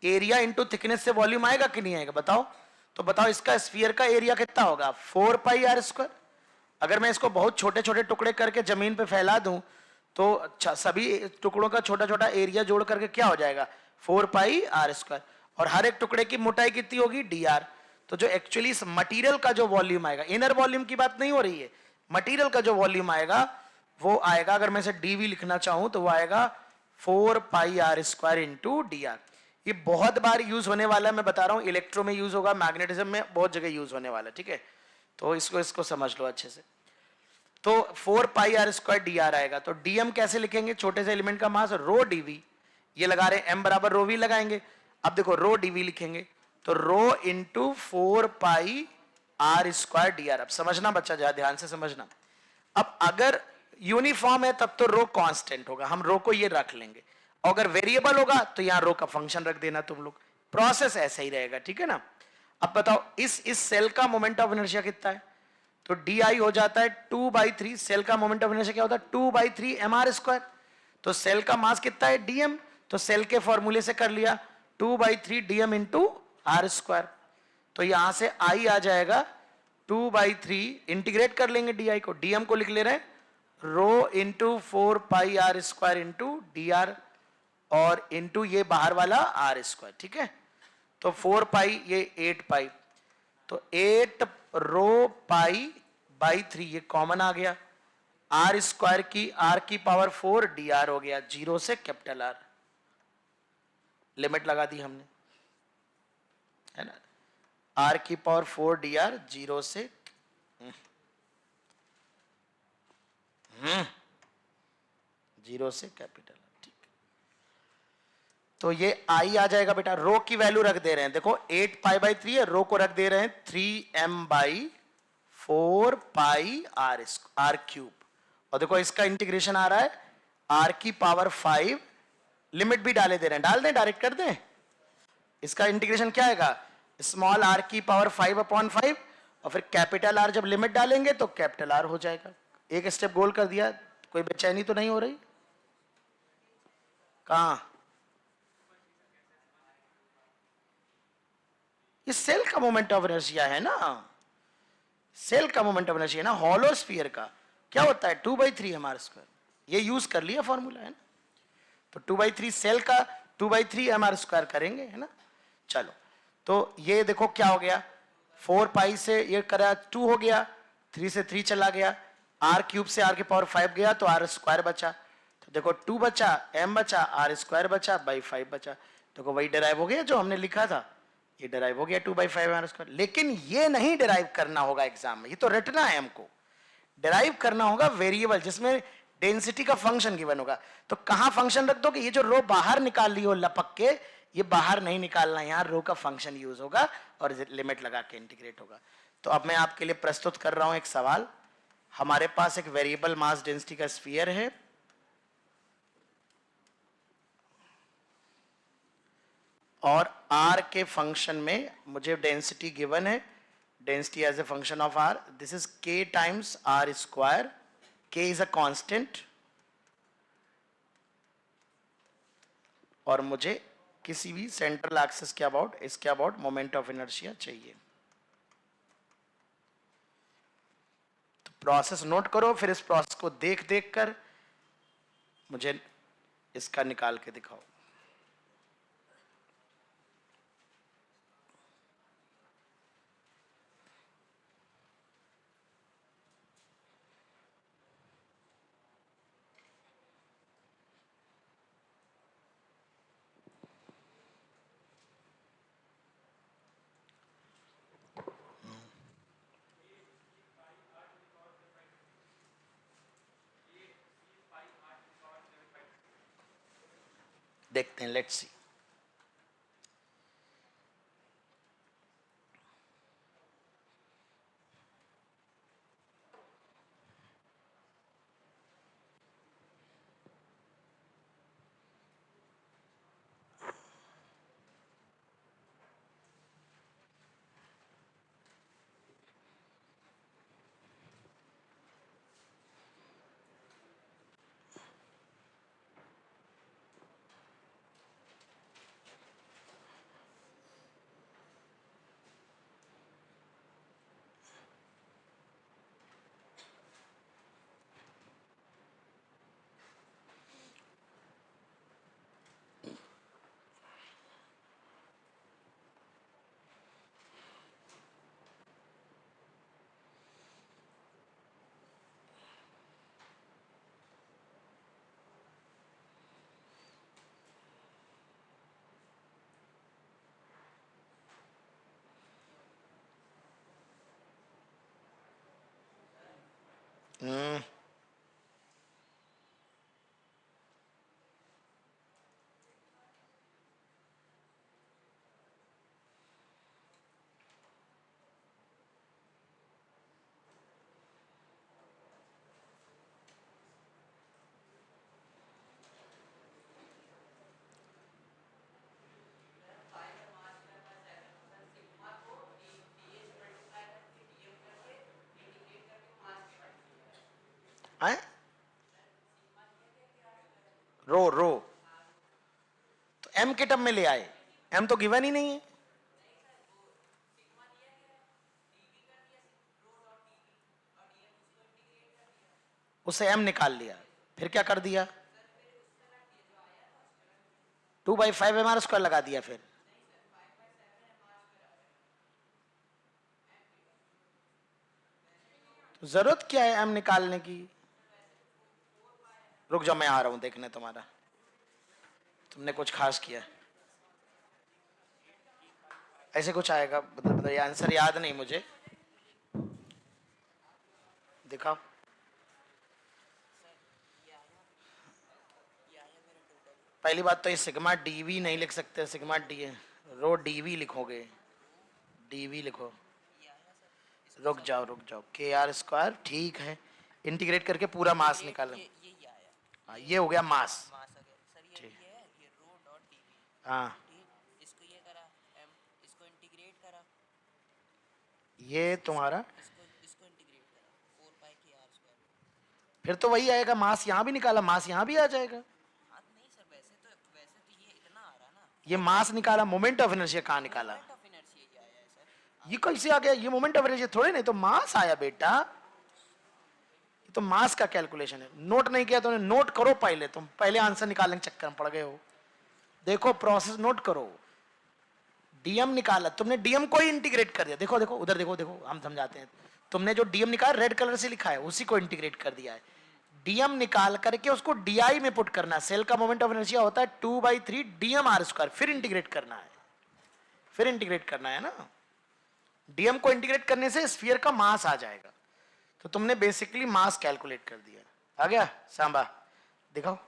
एरिया इंटू थिकनेस से वॉल्यूम आएगा कि नहीं आएगा? बताओ। तो बताओ इसका स्फीयर का एरिया कितना होगा? 4 पाई आर स्क्वायर। अगर मैं इसको बहुत छोटे छोटे टुकड़े करके जमीन पे फैला दूं, तो सभी टुकड़ों का छोटा छोटा एरिया जोड़ करके क्या हो जाएगा? 4 पाई आर स्क्वायर। और हर एक टुकड़े की मोटाई कितनी होगी? D R. तो जो एक्चुअली इस मटेरियल का जो वॉल्यूम आएगा, इनर वॉल्यूम की बात नहीं हो रही है, मटेरियल का जो वॉल्यूम आएगा वो आएगा, अगर मैं इसे डीवी लिखना चाहूं तो वो आएगा 4 pi R square into D R. ये बहुत बार यूज होने वाला है, मैं बता रहा हूं, इलेक्ट्रो में यूज होगा, मैग्नेटिज्म में बहुत जगह यूज होने वाला है, ठीक है? तो इसको समझ लो अच्छे से। तो 4 pi R square D are आएगा। तो डीएम कैसे लिखेंगे? छोटे से एलिमेंट का मास रो डीवी, ये लगा रहे एम बराबर रो वी लगाएंगे। अब देखो रो डीवी लिखेंगे तो rho into 4 pi R square D R. अब समझना बच्चा, जरा ध्यान से समझना। अब अगर यूनिफॉर्म है तब तो रो कांस्टेंट होगा, हम रो को ये रख लेंगे, और अगर वेरिएबल होगा तो यहां रो का फंक्शन रख देना तुम लोग। प्रोसेस ऐसा ही रहेगा, ठीक है ना? अब बताओ इस सेल का मोमेंट ऑफ इनर्शिया कितना है? तो डी आई हो जाता है 2/3, सेल का मोमेंट ऑफ इनर्शिया क्या होता है? 2/3 एम आर स्क्वायर। तो सेल का मास कितना है? डीएम। तो सेल के फॉर्मूले से कर लिया 2/3 डीएम इंटू आर स्क्वायर। तो यहां से आई आ जाएगा 2/3, इंटीग्रेट कर लेंगे डी आई को, डीएम को लिख ले रहे हैं rho into 4 pi R square into D R, और इंटू ये बाहर वाला आर स्क्वायर, ठीक है? तो 4 पाई, ये 8 पाई, तो 8 रो पाई बाई 3, ये कॉमन आ गया। आर स्क्वायर की आर की पावर 4 डी आर हो गया, जीरो से कैपिटल आर, लिमिट लगा दी हमने, है ना? आर की पावर 4 डी आर, जीरो से जीरो से कैपिटल आर, ठीक। तो ये आई आ जाएगा बेटा, रो की वैल्यू रख दे रहे हैं, देखो 8 पाई बाई 3 है, रो को रख दे रहे हैं 3m by 4 pi R cube, और देखो इसका इंटीग्रेशन आ रहा है आर की पावर 5, लिमिट भी डाले दे रहे हैं, डाल दें, डायरेक्ट कर दें। इसका इंटीग्रेशन क्या आएगा? स्मॉल आर की पावर 5/5, और फिर कैपिटल आर जब लिमिट डालेंगे तो कैपिटल आर हो जाएगा। एक स्टेप गोल कर दिया, कोई बेचैनी तो नहीं हो रही? कहां? ये सेल का मोमेंट ऑफ इनर्शिया है ना, सेल का मोमेंट ऑफ इनर्शिया ना, हॉलो स्फीयर का क्या होता है? 2/3 एम आर स्क्वायर, ये यूज कर लिया फॉर्मूला, है ना? तो 2/3 सेल का 2/3 एम आर स्क्वायर करेंगे, है ना? चलो, तो ये देखो क्या हो गया, 4 पाई से ये करा 2 हो गया, 3 से 3 चला गया, आर क्यूब से आर के पावर 5 गया, तो आर स्क्वायर बचा। तो देखो 2 बचा, एम बचा, आर स्क्वायर बचा, बाई 5 बचा। देखो वही डिराइव हो गया जो हमने लिखा था, ये डिराइव हो गया 2/5 आर स्क्वायर। लेकिन ये नहीं डिराइव करना होगा एग्जाम में, ये तो रटना है हमको। डिराइव करना होगा वेरिएबल जिसमें डेंसिटी का फंक्शन गिवन होगा। तो कहां फंक्शन रख दो कि ये जो रो बाहर निकाल ली हो लपक के, ये बाहर नहीं निकालना, यहां रो का फंक्शन यूज होगा और लिमिट लगा के इंटीग्रेट होगा। तो अब मैं आपके लिए प्रस्तुत कर रहा हूं एक सवाल। हमारे पास एक वेरिएबल मास डेंसिटी का स्फीयर है, और r के फंक्शन में मुझे डेंसिटी गिवन है, density as a function of r, this is k times r square, k is a constant, और मुझे किसी भी सेंट्रल एक्सिस के अबाउट, इसके अबाउट मोमेंट ऑफ इनर्शिया चाहिए। तो प्रोसेस नोट करो, फिर इस प्रोसेस को देख देख कर मुझे इसका निकाल के दिखाओ। देखते हैं, लेट्स सी। आए रो रो तो एम के टर्म में ले आए, एम तो गिवन ही नहीं है। उसे एम निकाल लिया, फिर क्या कर दिया, 2/5 mr² लगा दिया। फिर तो जरूरत क्या है एम निकालने की? रुक जाओ, मैं आ रहा हूं देखने तुम्हारा, तुमने कुछ खास किया, ऐसे कुछ आएगा, मतलब ये आंसर याद नहीं मुझे, दिखाओ। पहली बात तो ये सिग्मा डीवी नहीं लिख सकते, सिग्मा डी रो डीवी लिखोगे, डीवी लिखो। रुक जाओ, KR², ठीक है, इंटीग्रेट करके पूरा मास निकालो। हाँ, ये हो गया मास। ठीक, हाँ, ये तुम्हारा, फिर तो वही आएगा, मास यहाँ भी निकाला, मास यहाँ भी आ जाएगा। ये मास निकाला, मोमेंट ऑफ इनर्शिया कहाँ निकाला? ये कैसे आ गया? ये मोमेंट ऑफ इनर्शिया थोड़े, नहीं तो मास आया बेटा, ये तो मास का कैलकुलेशन है। नोट नहीं किया तो नोट करो पहले, तुम पहले आंसर निकालने के चक्कर में पड़ गए हो। देखो प्रोसेस नोट करो, डीएम निकाला तुमने, डीएम को ही इंटीग्रेट कर दिया। देखो देखो उधर देखो, हम समझाते हैं। तुमने जो डीएम निकाला रेड कलर से लिखा है, उसी को इंटीग्रेट कर दिया है। डीएम निकाल करके उसको डीआई में पुट करना है। सेल का मोमेंट ऑफ इनर्शिया होता है 2/3 DMR², फिर इंटीग्रेट करना है, फिर इंटीग्रेट करना है ना। डीएम को इंटीग्रेट करने से स्फीयर का मास आ जाएगा। तो तुमने बेसिकली मास कैलकुलेट कर दिया। आ गया सांबा? दिखाओ।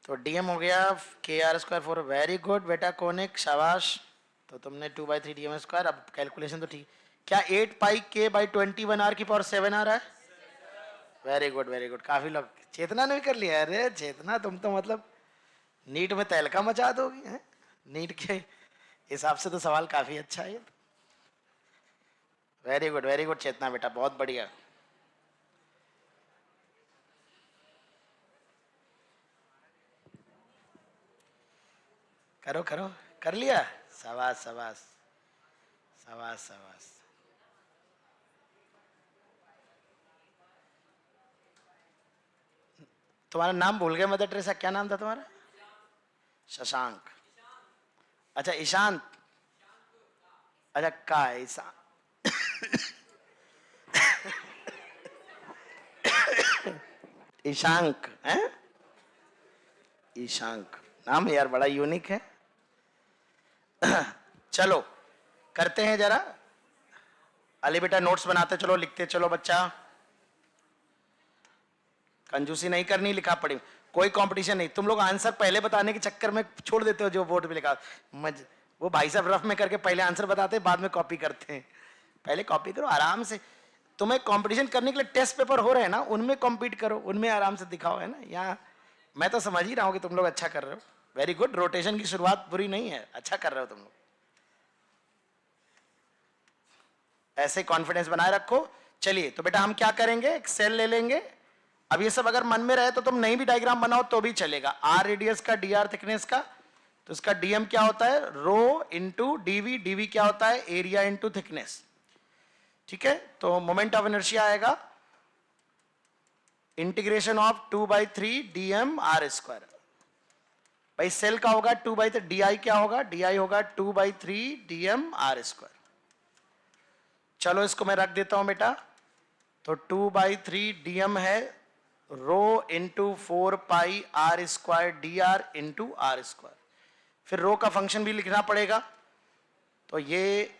तो डीएम हो गया KR² फॉर, वेरी गुड बेटा कोनिक, शाबाश। तो तुमने 2/3 DMR²। अब कैलकुलेशन तो ठीक, क्या 8πk/21r⁴ आ रहा है? वेरी गुड वेरी गुड, काफी लोग, चेतना ने भी कर लिया। अरे चेतना, तुम तो मतलब नीट में तहलका मचा दोगी है? नीट के हिसाब से तो सवाल काफी अच्छा है। वेरी गुड चेतना बेटा, बहुत बढ़िया। करो करो, कर लिया, शाबाश शाबाश शाबाश शाबाश। तुम्हारा नाम भूल गया मदर टेरेसा, क्या नाम था तुम्हारा? शशांक। अच्छा ईशांत, अच्छा का ईशान ईशांक है, ईशांक नाम यार बड़ा यूनिक है। चलो करते हैं जरा, अली बेटा नोट्स बनाते चलो, लिखते चलो बच्चा। कंजूसी नहीं करनी, लिखा पढ़ी, कोई कंपटीशन नहीं। तुम लोग आंसर पहले बताने के चक्कर में छोड़ देते हो जो बोर्ड पे लिखा। वो भाई साहब रफ में करके पहले आंसर बताते हैं, बाद में कॉपी करते हैं। पहले कॉपी करो आराम से। तुम्हें कंपटीशन करने के लिए टेस्ट पेपर हो रहे हैं ना, उनमें कॉम्पीट करो, उनमें आराम से दिखाओ, है ना। यहाँ मैं तो समझ ही रहा हूँ कि तुम लोग अच्छा कर रहे हो, वेरी गुड। रोटेशन की शुरुआत बुरी नहीं है, अच्छा कर रहे हो तुम लोग। ऐसे कॉन्फिडेंस बनाए रखो। चलिए तो बेटा हम क्या करेंगे, एक सेल ले लेंगे। अब ये सब अगर मन में रहे तो तुम नहीं भी डायग्राम बनाओ तो भी चलेगा। आर रेडियस का, डी आर थिकनेस का, तो इसका डीएम क्या होता है, रो इंटू डीवी, डीवी क्या होता है, एरिया इंटू थिकनेस। ठीक है, तो मोमेंट ऑफ इनर्शिया आएगा integration of 2/3 DM R square. भाई सेल का होगा 2/3, डी क्या होगा, डी होगा 2/3 डीएम आर स्क्वायर। चलो इसको मैं रख देता हूं बेटा। तो 2/3 डीएम है rho into 4 pi R square D R into R square. फिर रो का फंक्शन भी लिखना पड़ेगा, तो ये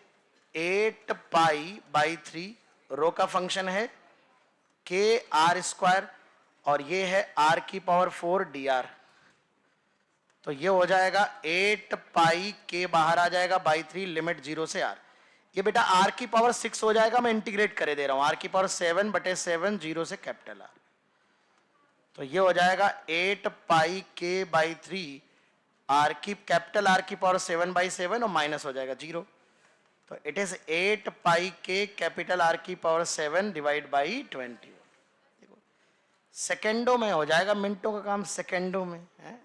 8 पाई/3 रो का फंक्शन है के आर स्क्वायर, और ये है r की पावर 4 डी आर। तो ये हो जाएगा 8 पाई के बाहर आ जाएगा /3 लिमिट 0 से r। ये बेटा r की पावर 6 हो जाएगा, मैं इंटीग्रेट करे दे रहा हूं, r की पावर 7/7 0 से कैपिटल R। तो ये हो जाएगा 8 पाई के/3 r की कैपिटल R की पावर 7/7 और माइनस हो जाएगा 0। तो इट इज 8 पाई के कैपिटल R की पावर 7 डिवाइड बाई 20। देखो सेकेंडों में हो जाएगा, मिनटों का काम सेकेंडों में है,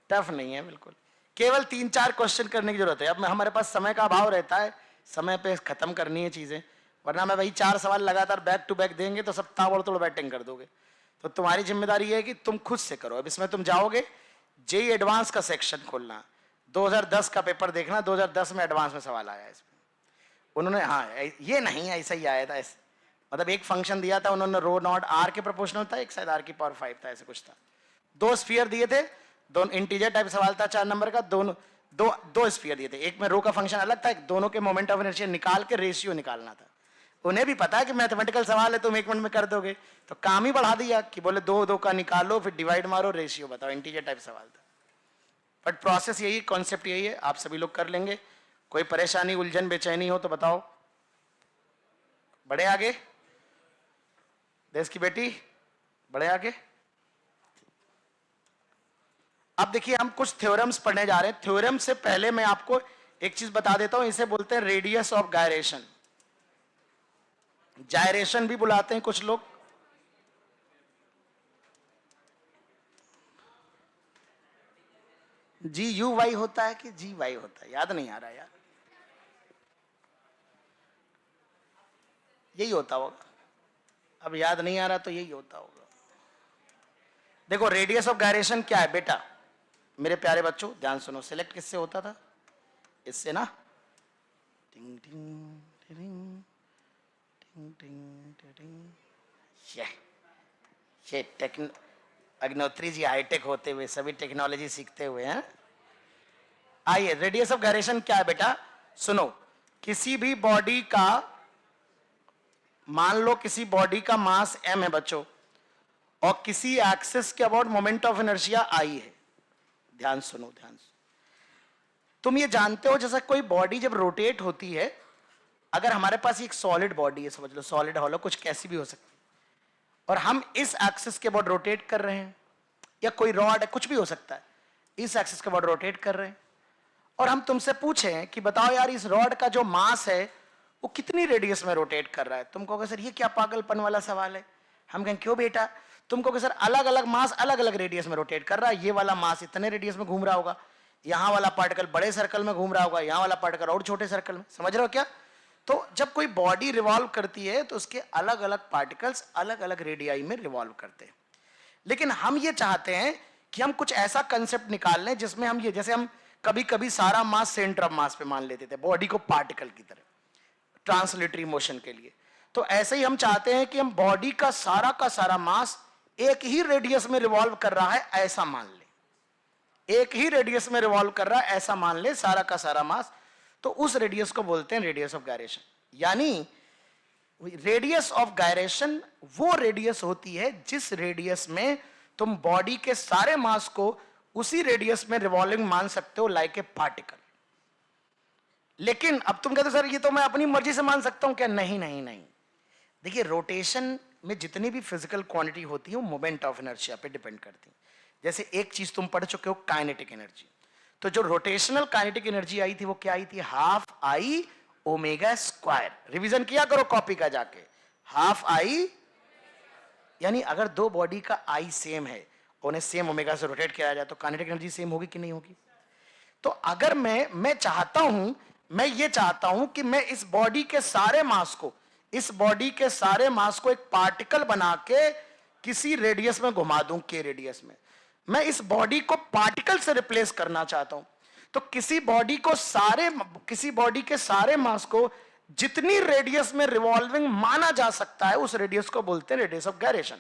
टफ नहीं है बिल्कुल। केवल 3-4 क्वेश्चन करने की जरूरत है। अब हमारे पास समय का अभाव रहता है, समय पे खत्म करनी है चीजें, वरना मैं वही 4 सवाल लगातार बैक टू बैक देंगे तो सब ताबड़तोड़ बैटिंग कर दोगे। तो तुम्हारी जिम्मेदारी है कि तुम खुद से करो। अब इसमें तुम जाओगे जेई एडवांस का सेक्शन खोलना, 2010 का पेपर देखना, 2010 में एडवांस में सवाल आया इसमें। उन्होंने हाँ ये नहीं ऐसा ही आया था, ऐसे मतलब एक फंक्शन दिया था उन्होंने, रो नॉट आर के प्रोपोर्शनल था, एक शायद आर की पावर 5 था, ऐसे कुछ था। 2 स्फीयर दिए थे, दोनों इंटीजर टाइप सवाल था 4 नंबर का, दोनों दो स्फीयर दिए थे, एक में रो का फंक्शन अलग था, एक दोनों के मोमेंट ऑफ इनर्शिया निकाल के रेशियो निकालना था। उन्हें भी पता है कि मैथमेटिकल सवाल है, तुम 1 मिनट में कर दोगे, तो काम ही बढ़ा दिया कि बोले 2 का निकालो, फिर डिवाइड मारो, रेशियो बताओ। इंटीजर टाइप सवाल था, बट प्रोसेस यही, कॉन्सेप्ट यही है, आप सभी लोग कर लेंगे। कोई परेशानी, उलझन, बेचैनी हो तो बताओ। बढ़े आगे, देश की बेटी बढ़े आगे। अब देखिए हम कुछ थ्योरम्स पढ़ने जा रहे हैं। थ्योरम से पहले मैं आपको एक चीज बता देता हूं, इसे बोलते हैं रेडियस ऑफ गायरेशन। जायरेशन भी बुलाते हैं कुछ लोग। GUY होता है कि GY होता है, याद नहीं आ रहा यार, यही होता होगा, अब याद नहीं आ रहा तो यही होता होगा। देखो रेडियस ऑफ गायरेशन क्या है बेटा, मेरे प्यारे बच्चों ध्यान सुनो। सिलेक्ट किससे होता था, इससे ना, टिंग टिंग टिंग टिंग टिंग टिंग। ये अग्नोत्री जी हाईटेक होते हुए, सभी टेक्नोलॉजी सीखते हुए हैं। आइए, रेडियस ऑफ गायरेशन क्या है बेटा, सुनो। किसी भी बॉडी का, मान लो किसी बॉडी का मास m है बच्चों, और किसी एक्सिस के about moment of inertia I है। ध्यान सुनो, ध्यान सुनो। तुम ये जानते हो जैसा कोई बॉडी जब रोटेट होती है, अगर हमारे पास एक सॉलिड बॉडी है, समझ लो सॉलिड हॉलो, कुछ कैसी भी हो सकती है, और हम इस एक्सिस के अबाउट रोटेट कर रहे हैं, या कोई रॉड है, कुछ भी हो सकता है, इस एक्सिस के अबाउट रोटेट कर रहे हैं, और हम तुमसे पूछें कि बताओ यार इस रॉड का जो मास है वो कितनी रेडियस में रोटेट कर रहा है, तुम कहोगे सर ये क्या पागलपन वाला सवाल है। हम कहें क्यों बेटा, तुम कहोगे सर अलग अलग मास अलग अलग रेडियस में रोटेट कर रहा है, ये वाला मास इतने रेडियस में घूम रहा होगा, यहाँ वाला पार्टिकल बड़े सर्कल में घूम रहा होगा, यहाँ वाला पार्टिकल और छोटे सर्कल में, समझ रहे हो क्या। तो जब कोई बॉडी रिवॉल्व करती है तो उसके अलग अलग पार्टिकल्स अलग अलग रेडियाई में रिवॉल्व करते हैं। लेकिन हम ये चाहते हैं कि हम कुछ ऐसा कंसेप्ट निकाल लें जिसमें हम ये, जैसे हम कभी कभी सारा मास सेंटर ऑफ मास पे मान लेते थे बॉडी को, पार्टिकल की तरह ट्रांसलेटरी मोशन के लिए, तो ऐसे ही हम चाहते हैं कि हम बॉडी का सारा मास एक ही रेडियस में रिवॉल्व कर रहा है ऐसा मान ले, एक ही रेडियस में रिवॉल्व कर रहा है ऐसा मान ले सारा का सारा मास, तो उस रेडियस को बोलते हैं रेडियस ऑफ गायरेशन। यानी रेडियस ऑफ गायरेशन वो रेडियस होती है जिस रेडियस में तुम बॉडी के सारे मास को उसी रेडियस में रिवॉल्विंग मान सकते हो, लाइक ए पार्टिकल। लेकिन अब तुम कहते हो सर ये तो मैं अपनी मर्जी से मान सकता हूं क्या? नहीं नहीं नहीं, देखिए रोटेशन में जितनी भी फिजिकल क्वांटिटी होती है वो मोमेंट ऑफ इनर्शिया पे डिपेंड करती है। जैसे एक चीज तुम पढ़ चुके हो, काइनेटिक एनर्जी। तो जो रोटेशनल काइनेटिक एनर्जी आई थी वो क्या आई थी? Half I omega square. Revision किया करो कॉपी का जाके, हाफ आई, यानी अगर दो बॉडी का आई सेम है, उन्हें सेम ओमेगा से रोटेट किया जाए तो काइनेटिक एनर्जी सेम होगी कि नहीं होगी? तो अगर मैं चाहता हूं, मैं ये चाहता हूं कि मैं इस बॉडी के सारे मास को, इस बॉडी के सारे मास को एक पार्टिकल बना के किसी रेडियस में घुमा दूं, के रेडियस में, मैं इस बॉडी को पार्टिकल से रिप्लेस करना चाहता हूं। तो किसी बॉडी के सारे मास को जितनी रेडियस में रिवॉल्विंग माना जा सकता है उस रेडियस को बोलते हैं रेडियस ऑफ गायरेशन।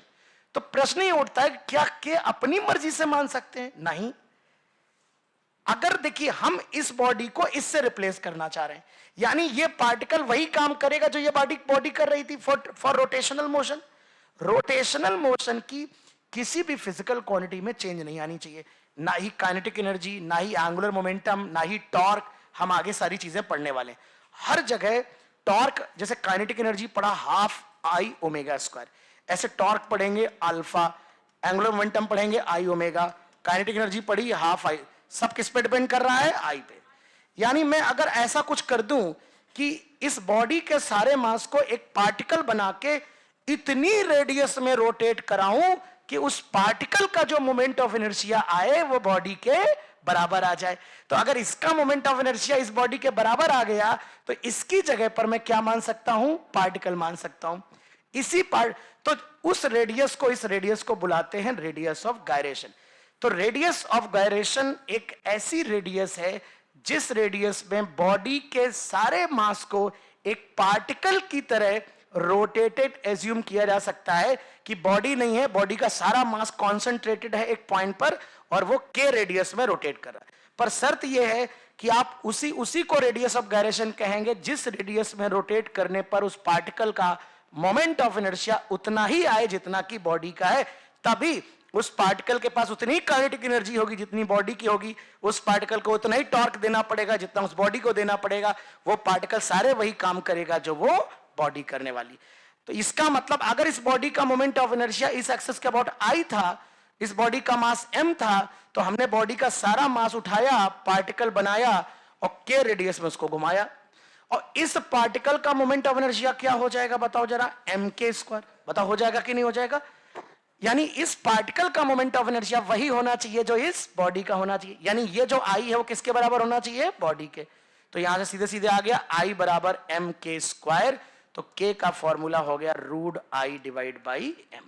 तो प्रश्न ये उठता है क्या के अपनी मर्जी से मान सकते हैं? नहीं। अगर देखिए हम इस बॉडी को इससे रिप्लेस करना चाह रहे हैं, यानी ये पार्टिकल वही काम करेगा जो ये बॉडी कर रही थी for rotational motion. Rotational motion की किसी भी फिजिकल क्वांटिटी में चेंज नहीं आनी चाहिए, ना ही काइनेटिक एनर्जी, ना ही एंगुलर मोमेंटम, ना ही टॉर्क। हम आगे सारी चीजें पढ़ने वाले हैं। हर जगह टॉर्क, जैसे काइनेटिक एनर्जी पढ़ा हाफ आई ओमेगा स्क्वायर, ऐसे टॉर्क पढ़ेंगे अल्फा, एंगुलर मोमेंटम पढ़ेंगे आई ओमेगा, काइनेटिक एनर्जी पढ़ी हाफ आई। सब किस पे डिपेंड कर रहा है? आई पे। यानी मैं अगर ऐसा कुछ कर दूं कि इस बॉडी के सारे मास को एक पार्टिकल बना के इतनी रेडियस में रोटेट कराऊं कि उस पार्टिकल का जो मोमेंट ऑफ इनर्शिया आए वो बॉडी के बराबर आ जाए। तो अगर इसका मोमेंट ऑफ इनर्शिया इस बॉडी के बराबर आ गया तो इसकी जगह पर मैं क्या मान सकता हूं? पार्टिकल मान सकता हूं। तो उस रेडियस को, इस रेडियस को बुलाते हैं रेडियस ऑफ गायरेशन। तो रेडियस ऑफ गायरेशन एक ऐसी रेडियस है जिस रेडियस में बॉडी के सारे मास को एक पार्टिकल की तरह रोटेटेड एज्यूम किया जा सकता है कि बॉडी नहीं है, बॉडी का सारा मास कॉन्सेंट्रेटेड है एक पॉइंट पर और वो के रेडियस में रोटेट कर रहा है। पर शर्त यह है कि आप उसी को रेडियस ऑफ गायरेशन कहेंगे जिस रेडियस में रोटेट करने पर उस पार्टिकल का मोमेंट ऑफ इनर्शिया उतना ही आए जितना कि बॉडी का है। तभी उस पार्टिकल के पास उतनी काइनेटिक एनर्जी होगी जितनी बॉडी की होगी, उस पार्टिकल को उतना ही टॉर्क देना पड़ेगा जितना उस बॉडी को देना पड़ेगा। वो पार्टिकल सारे वही काम करेगा जो वो बॉडी करने वाली। तो इसका मतलब अगर इस बॉडी का मोमेंट ऑफ इनर्शिया इस एक्सिस के अबाउट आई था, इस बॉडी का मास m था, तो हमने बॉडी का सारा मास उठाया, पार्टिकल बनाया और के रेडियस में उसको घुमाया। और इस पार्टिकल का मोमेंट ऑफ इनर्शिया क्या हो जाएगा बताओ जरा? mk square. बताओ हो जाएगा कि नहीं हो जाएगा? यानी इस पार्टिकल का मोमेंट ऑफ इनर्शिया वही होना चाहिए जो इस बॉडी का होना चाहिए। यानी ये जो आई है वो किसके बराबर होना चाहिए? बॉडी के। तो यहां से सीधे सीधे आ गया आई बराबर mk स्क्वायर। तो k का फॉर्मूला हो गया root I divide by m।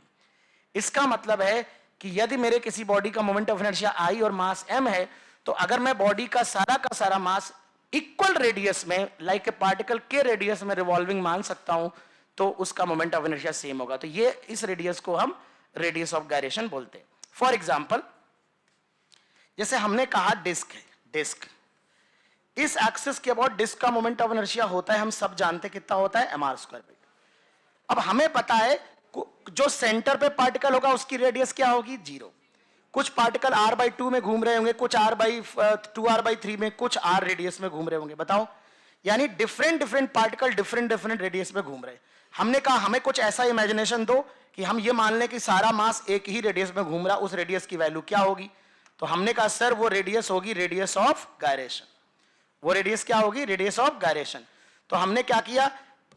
इसका मतलब है कि यदि मेरे किसी बॉडी का मोमेंट ऑफ इनर्शिया आई और मास m है, तो अगर मैं बॉडी का सारा मास इक्वल रेडियस में, लाइक ए पार्टिकल के रेडियस में रिवॉल्विंग मान सकता हूं, तो उसका मोमेंट ऑफ इनर्शिया सेम होगा। तो ये इस रेडियस को हम रेडियस ऑफ गायरेशन बोलते हैं। फॉर एग्जाम्पल, जैसे हमने कहा डिस्क है, डिस्क इस एक्सिस के अबाउट डिस्क का मोमेंट ऑफ इनर्शिया होता है, हम सब जानते हैं कितना होता है? mr स्क्वायर पे। अब हमें पता है जो सेंटर पे पार्टिकल होगा उसकी रेडियस क्या होगी? 0। कुछ पार्टिकल r/2 में घूम रहे होंगे, कुछ r/2 r/3 में, कुछ r रेडियस में घूम रहे होंगे। बताओ, यानी डिफरेंट पार्टिकल डिफरेंट रेडियस में घूम रहे हैं। हमने कहा हमें कुछ ऐसा इमेजिनेशन दो कि हम ये मान लें कि सारा मास एक ही रेडियस में घूम रहा, उस रेडियस की वैल्यू क्या होगी? तो हमने कहा सर वो रेडियस होगी रेडियस ऑफ गायरेशन। वो रेडियस क्या होगी? Radius of gyration. तो हमने क्या किया,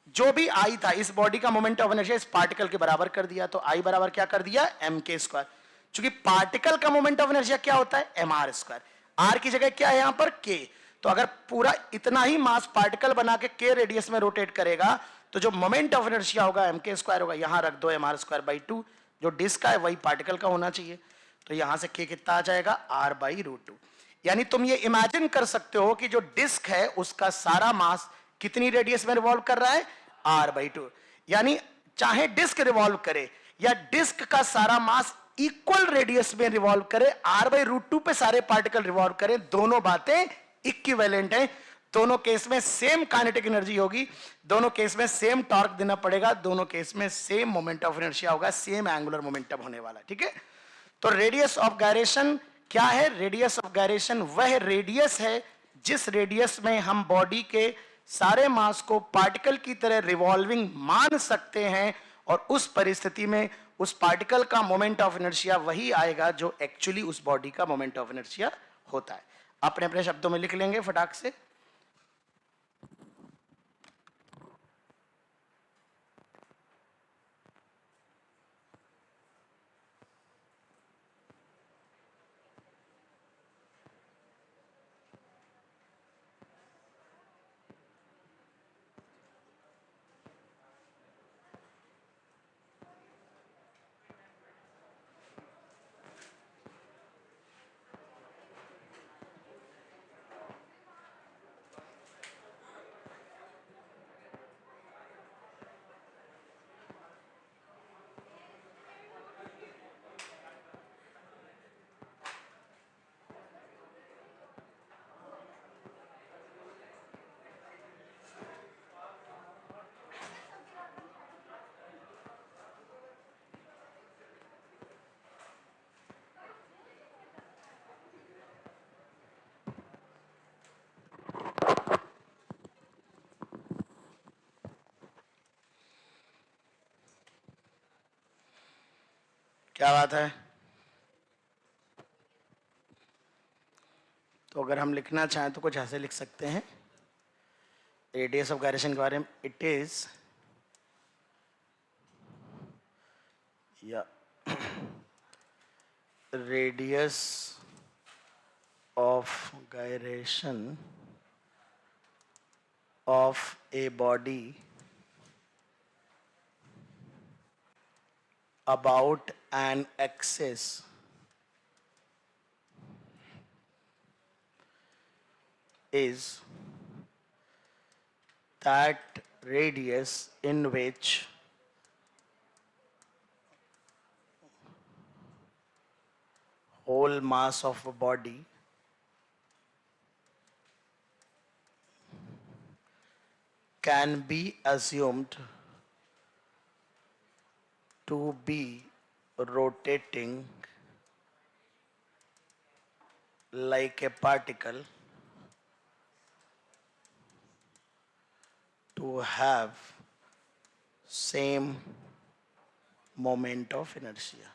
जो भी आई था इस बॉडी का मोमेंट ऑफ इनर्शिया इस पार्टिकल के बराबर कर दिया। तो आई बराबर क्या कर दिया? mk square. चूंकि पार्टिकल का मोमेंट ऑफ इनर्शिया क्या होता है? mr square. r की जगह क्या है यहां पर? k। तो अगर पूरा इतना ही मास पार्टिकल बना के k रेडियस में रोटेट करेगा तो जो मोमेंट ऑफ इनर्शिया होगा mk स्क्वायर होगा। यहां रख दो mr स्क्वायर बाई 2, जो डिस्क का है वही पार्टिकल का होना चाहिए। तो यहां से k कितना आ जाएगा? r by root 2। यानी तुम ये इमेजिन कर सकते हो कि जो डिस्क है उसका सारा मास कितनी रेडियस में रिवॉल्व कर रहा है? r/2। यानी चाहे डिस्क रिवॉल्व करे या डिस्क का सारा मास इक्वल रेडियस में रिवॉल्व करे, r/√2 पे सारे पार्टिकल रिवॉल्व करें, दोनों बातें इक्विवेलेंट हैं। दोनों केस में सेम काइनेटिक एनर्जी होगी, दोनों केस में सेम टॉर्क देना पड़ेगा, दोनों केस में सेम मोमेंट ऑफ इनर्शिया होगा, सेम एंगुलर मोमेंटम होने वाला है, ठीक है। तो रेडियस ऑफ गायरेशन क्या है? रेडियस ऑफ गायरेशन वह रेडियस है जिस रेडियस में हम बॉडी के सारे मास को पार्टिकल की तरह रिवॉल्विंग मान सकते हैं, और उस परिस्थिति में उस पार्टिकल का मोमेंट ऑफ इनर्शिया वही आएगा जो एक्चुअली उस बॉडी का मोमेंट ऑफ इनर्शिया होता है। अपने अपने शब्दों में लिख लेंगे फटाक से। क्या बात है? तो अगर हम लिखना चाहें तो कुछ ऐसे लिख सकते हैं रेडियस ऑफ गायरेशन के बारे में। इट इज या radius of gyration of a body about an axis is that radius in which whole mass of a body can be assumed to be rotating like a particle to have same moment of inertia.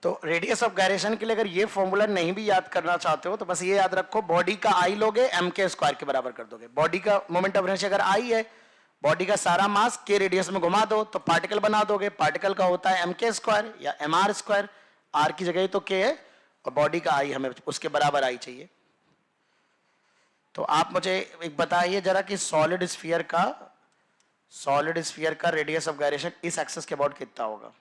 तो radius of gyration के लिए अगर ये formula नहीं भी याद करना चाहते हो तो बस ये याद रखो, बॉडी का आई लोगे एम के स्क्वायर के बराबर कर दोगे। बॉडी का मोमेंट ऑफ इनर्शिया अगर आई है, बॉडी का सारा मास के रेडियस में घुमा दो तो पार्टिकल बना दोगे। पार्टिकल का होता है एम के स्क्वायर या एम आर स्क्वायर, आर की जगह तो के है, और बॉडी का आई हमें उसके बराबर आई चाहिए। तो आप मुझे एक बताइए जरा कि सॉलिड स्फीयर का रेडियस ऑफ गायरेशन इस एक्सिस के अबाउट कितना होगा?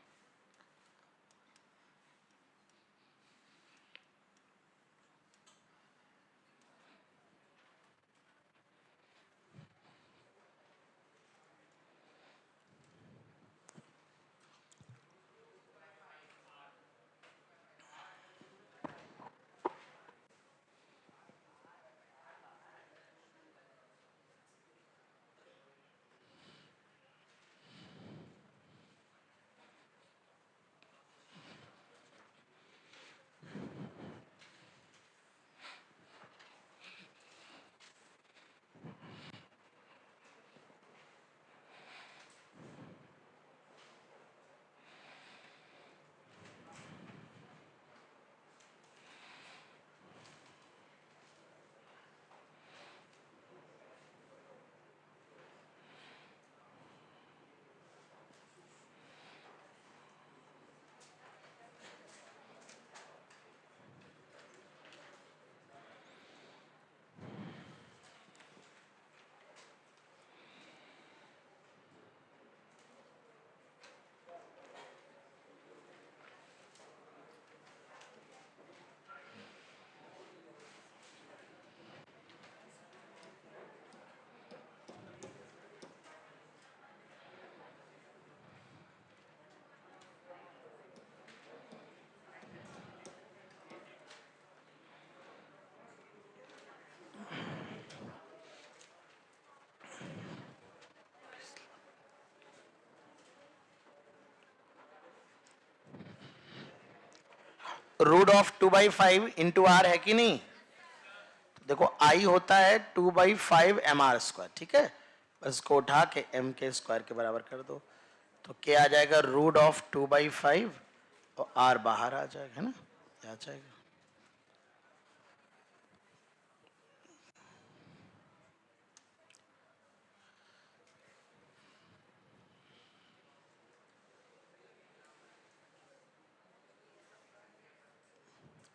रूट ऑफ 2/5 इंटू आर है कि नहीं? तो देखो आई होता है 2/5 mr², ठीक है, बस इसको उठा के m के स्क्वायर के बराबर कर दो, तो क्या आ जाएगा रूट ऑफ 2/5 और r बाहर आ जाएगा, है ना, आ जाएगा।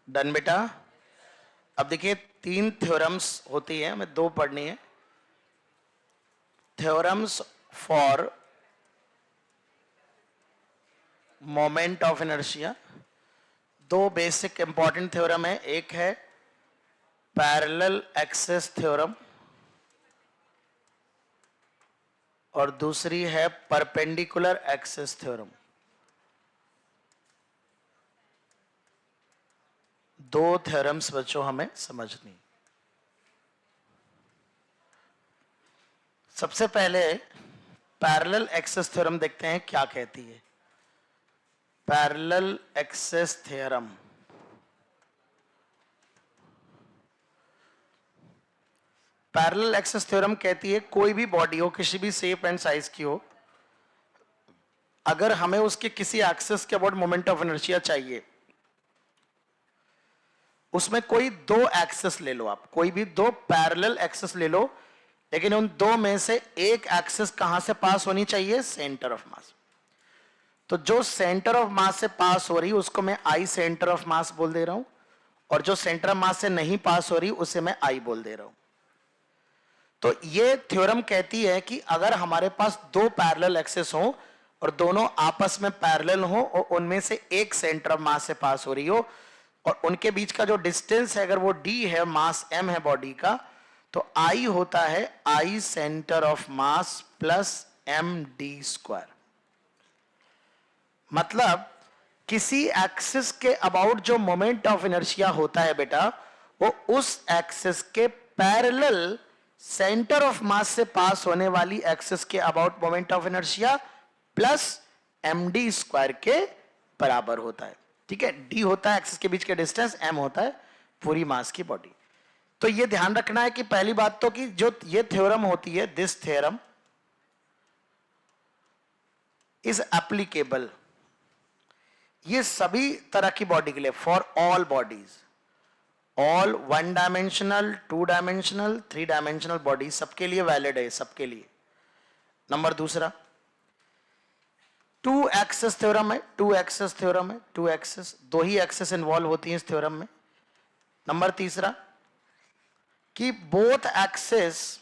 डन बेटा। अब देखिए 3 थ्योरम्स होती है, हमें 2 पढ़नी है। Theorems for moment of inertia, 2 basic important theorem है, एक है पैरेलल एक्सेस थ्योरम और दूसरी है परपेंडिकुलर एक्सेस थ्योरम। 2 थ्योरम्स बच्चों हमें समझनी। सबसे पहले पैरेलल एक्सेस थ्योरम देखते हैं क्या कहती है। Parallel axis theorem, parallel axis theorem कहती है कोई भी बॉडी हो, किसी भी शेप एंड साइज की हो, अगर हमें उसके किसी एक्सेस के अबाउट मोमेंट ऑफ इनर्शिया चाहिए, उसमें कोई 2 एक्सेस ले लो, आप कोई भी 2 पैरेलल एक्सेस ले लो, लेकिन उन 2 में से एक एक्सेस कहां से पास होनी चाहिए? सेंटर ऑफ मास। तो जो सेंटर ऑफ मास से पास हो रही उसको मैं आई सेंटर ऑफ मास बोल दे रहा हूं, और जो सेंटर ऑफ मास से नहीं पास हो रही उसे मैं आई बोल दे रहा हूं। तो ये थ्योरम कहती है कि अगर हमारे पास 2 पैरेलल एक्सेस हो और दोनों आपस में पैरेलल हो और उनमें से एक सेंटर ऑफ मास से पास हो रही हो और उनके बीच का जो डिस्टेंस है अगर वो d है, मास m है बॉडी का, तो I होता है I centre of mass plus md²। मतलब किसी एक्सिस के अबाउट जो मोमेंट ऑफ इनर्शिया होता है बेटा, वो उस एक्सिस के पैरेलल सेंटर ऑफ मास से पास होने वाली एक्सिस के about moment of inertia plus md² के बराबर होता है, ठीक है। d होता है एक्सिस के बीच के डिस्टेंस, m होता है पूरी मास की बॉडी। तो ये ध्यान रखना है कि पहली बात तो कि जो ये थ्योरम होती है, दिस थ्योरम इज एप्लीकेबल, ये सभी तरह की बॉडी के लिए, for all bodies, all 1 dimensional, 2 dimensional, 3 dimensional body, सबके लिए वैलिड है, सबके लिए। नंबर दूसरा 2 एक्सेस थ्योरम है, 2 एक्सेस थ्योरम है, 2 एक्सेस, 2 ही एक्सेस इन्वॉल्व होती हैं इस थ्योरम में। नंबर तीसरा कि बोथ एक्सेस,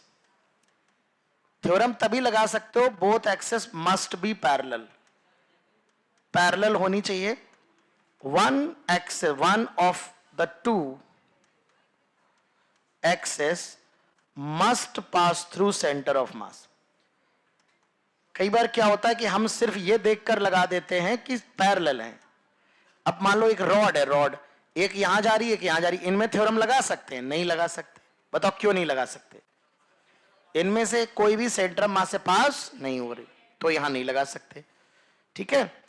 थ्योरम तभी लगा सकते हो both axis must be parallel, parallel होनी चाहिए। One axis, one of the 2 axis must pass through centre of mass. कई बार क्या होता है कि हम सिर्फ ये देखकर लगा देते हैं कि पैरेलल हैं। अब मान लो एक रॉड है, रॉड एक यहां जा रही है, एक यहां जा रही है, इनमें थ्योरम लगा सकते हैं? नहीं लगा सकते। बताओ क्यों नहीं लगा सकते? इनमें से कोई भी सेंटर ऑफ मास से पास नहीं हो रही, तो यहां नहीं लगा सकते, ठीक है।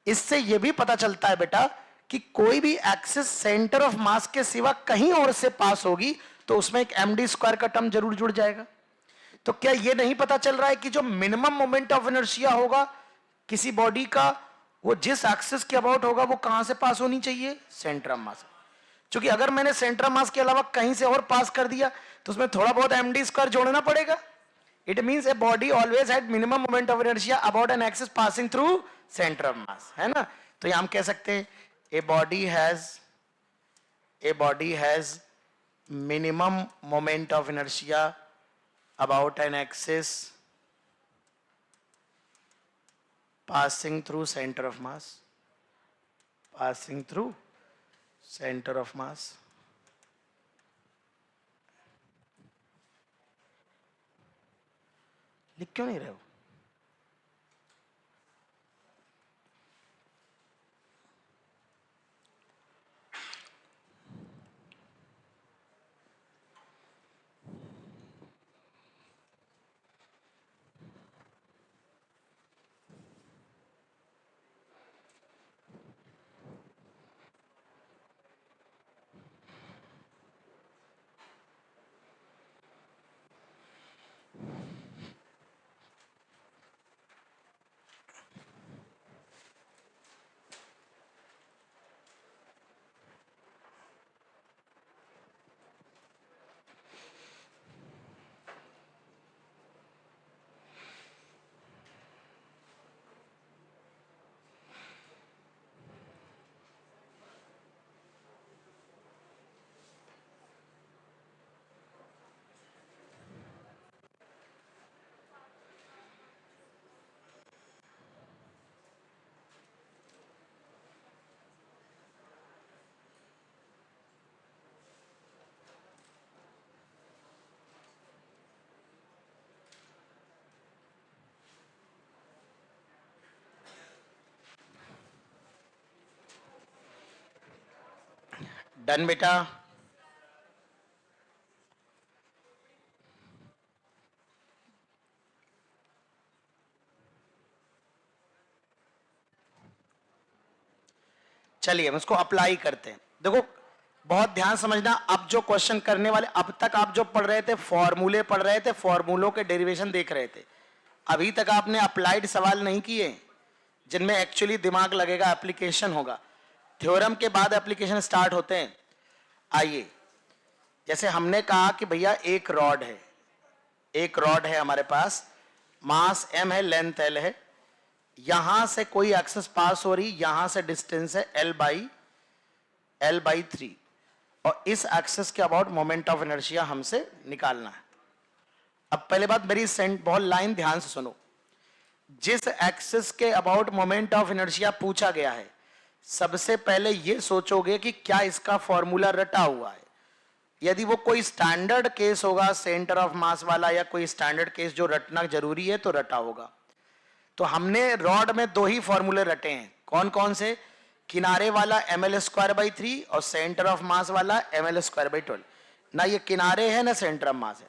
इससे यह भी पता चलता है बेटा कि कोई भी एक्सिस सेंटर ऑफ मास के सिवा कहीं और से पास होगी तो उसमें एक md² का टर्म जरूर जुड़ जाएगा। तो क्या यह नहीं पता चल रहा है कि जो मिनिमम मोमेंट ऑफ इनर्शिया होगा किसी बॉडी का, वो जिस एक्सिस के अबाउट होगा वो कहां से पास होनी चाहिए? सेंटर ऑफ मास। क्योंकि अगर मैंने सेंटर ऑफ मास के अलावा कहीं से और पास कर दिया तो उसमें थोड़ा बहुत md² जोड़ना पड़ेगा। It means a body always had minimum moment of inertia about an axis passing through centre of मास, है ना। तो यहां हम कह सकते हैं a body has minimum moment of inertia about an axis passing through center of mass, passing through center of mass। लिख क्यों नहीं रहे हो? डन बेटा। चलिए हम इसको अप्लाई करते हैं। देखो बहुत ध्यान समझना, अब जो क्वेश्चन करने वाले, अब तक आप जो पढ़ रहे थे फॉर्मूले पढ़ रहे थे, फॉर्मूलों के डेरिवेशन देख रहे थे, अभी तक आपने अप्लाइड सवाल नहीं किए जिनमें एक्चुअली दिमाग लगेगा, एप्लीकेशन होगा। थ्योरम के बाद एप्लीकेशन स्टार्ट होते हैं। आइए, जैसे हमने कहा कि भैया एक रॉड है, एक रॉड है हमारे पास, मास m है, लेंथ l है, यहां से कोई एक्सेस पास हो रही, यहां से डिस्टेंस है l बाई 3, और इस एक्सेस के अबाउट मोमेंट ऑफ इनर्शिया हमसे निकालना है। अब पहले बात मेरी बहुत लाइन ध्यान से सुनो, जिस एक्सेस के अबाउट मोमेंट ऑफ इनर्शिया पूछा गया है, सबसे पहले ये सोचोगे कि क्या इसका फॉर्मूला रटा हुआ है। यदि वो कोई स्टैंडर्ड केस होगा सेंटर ऑफ मास वाला, या कोई स्टैंडर्ड केस जो रटना जरूरी है, तो रटा होगा। तो हमने रॉड में दो ही फॉर्मूले रटे हैं। कौन कौन से? किनारे वाला ml²/3 और सेंटर ऑफ मास वाला ml²/12। ना ये किनारे है ना सेंटर ऑफ मास है।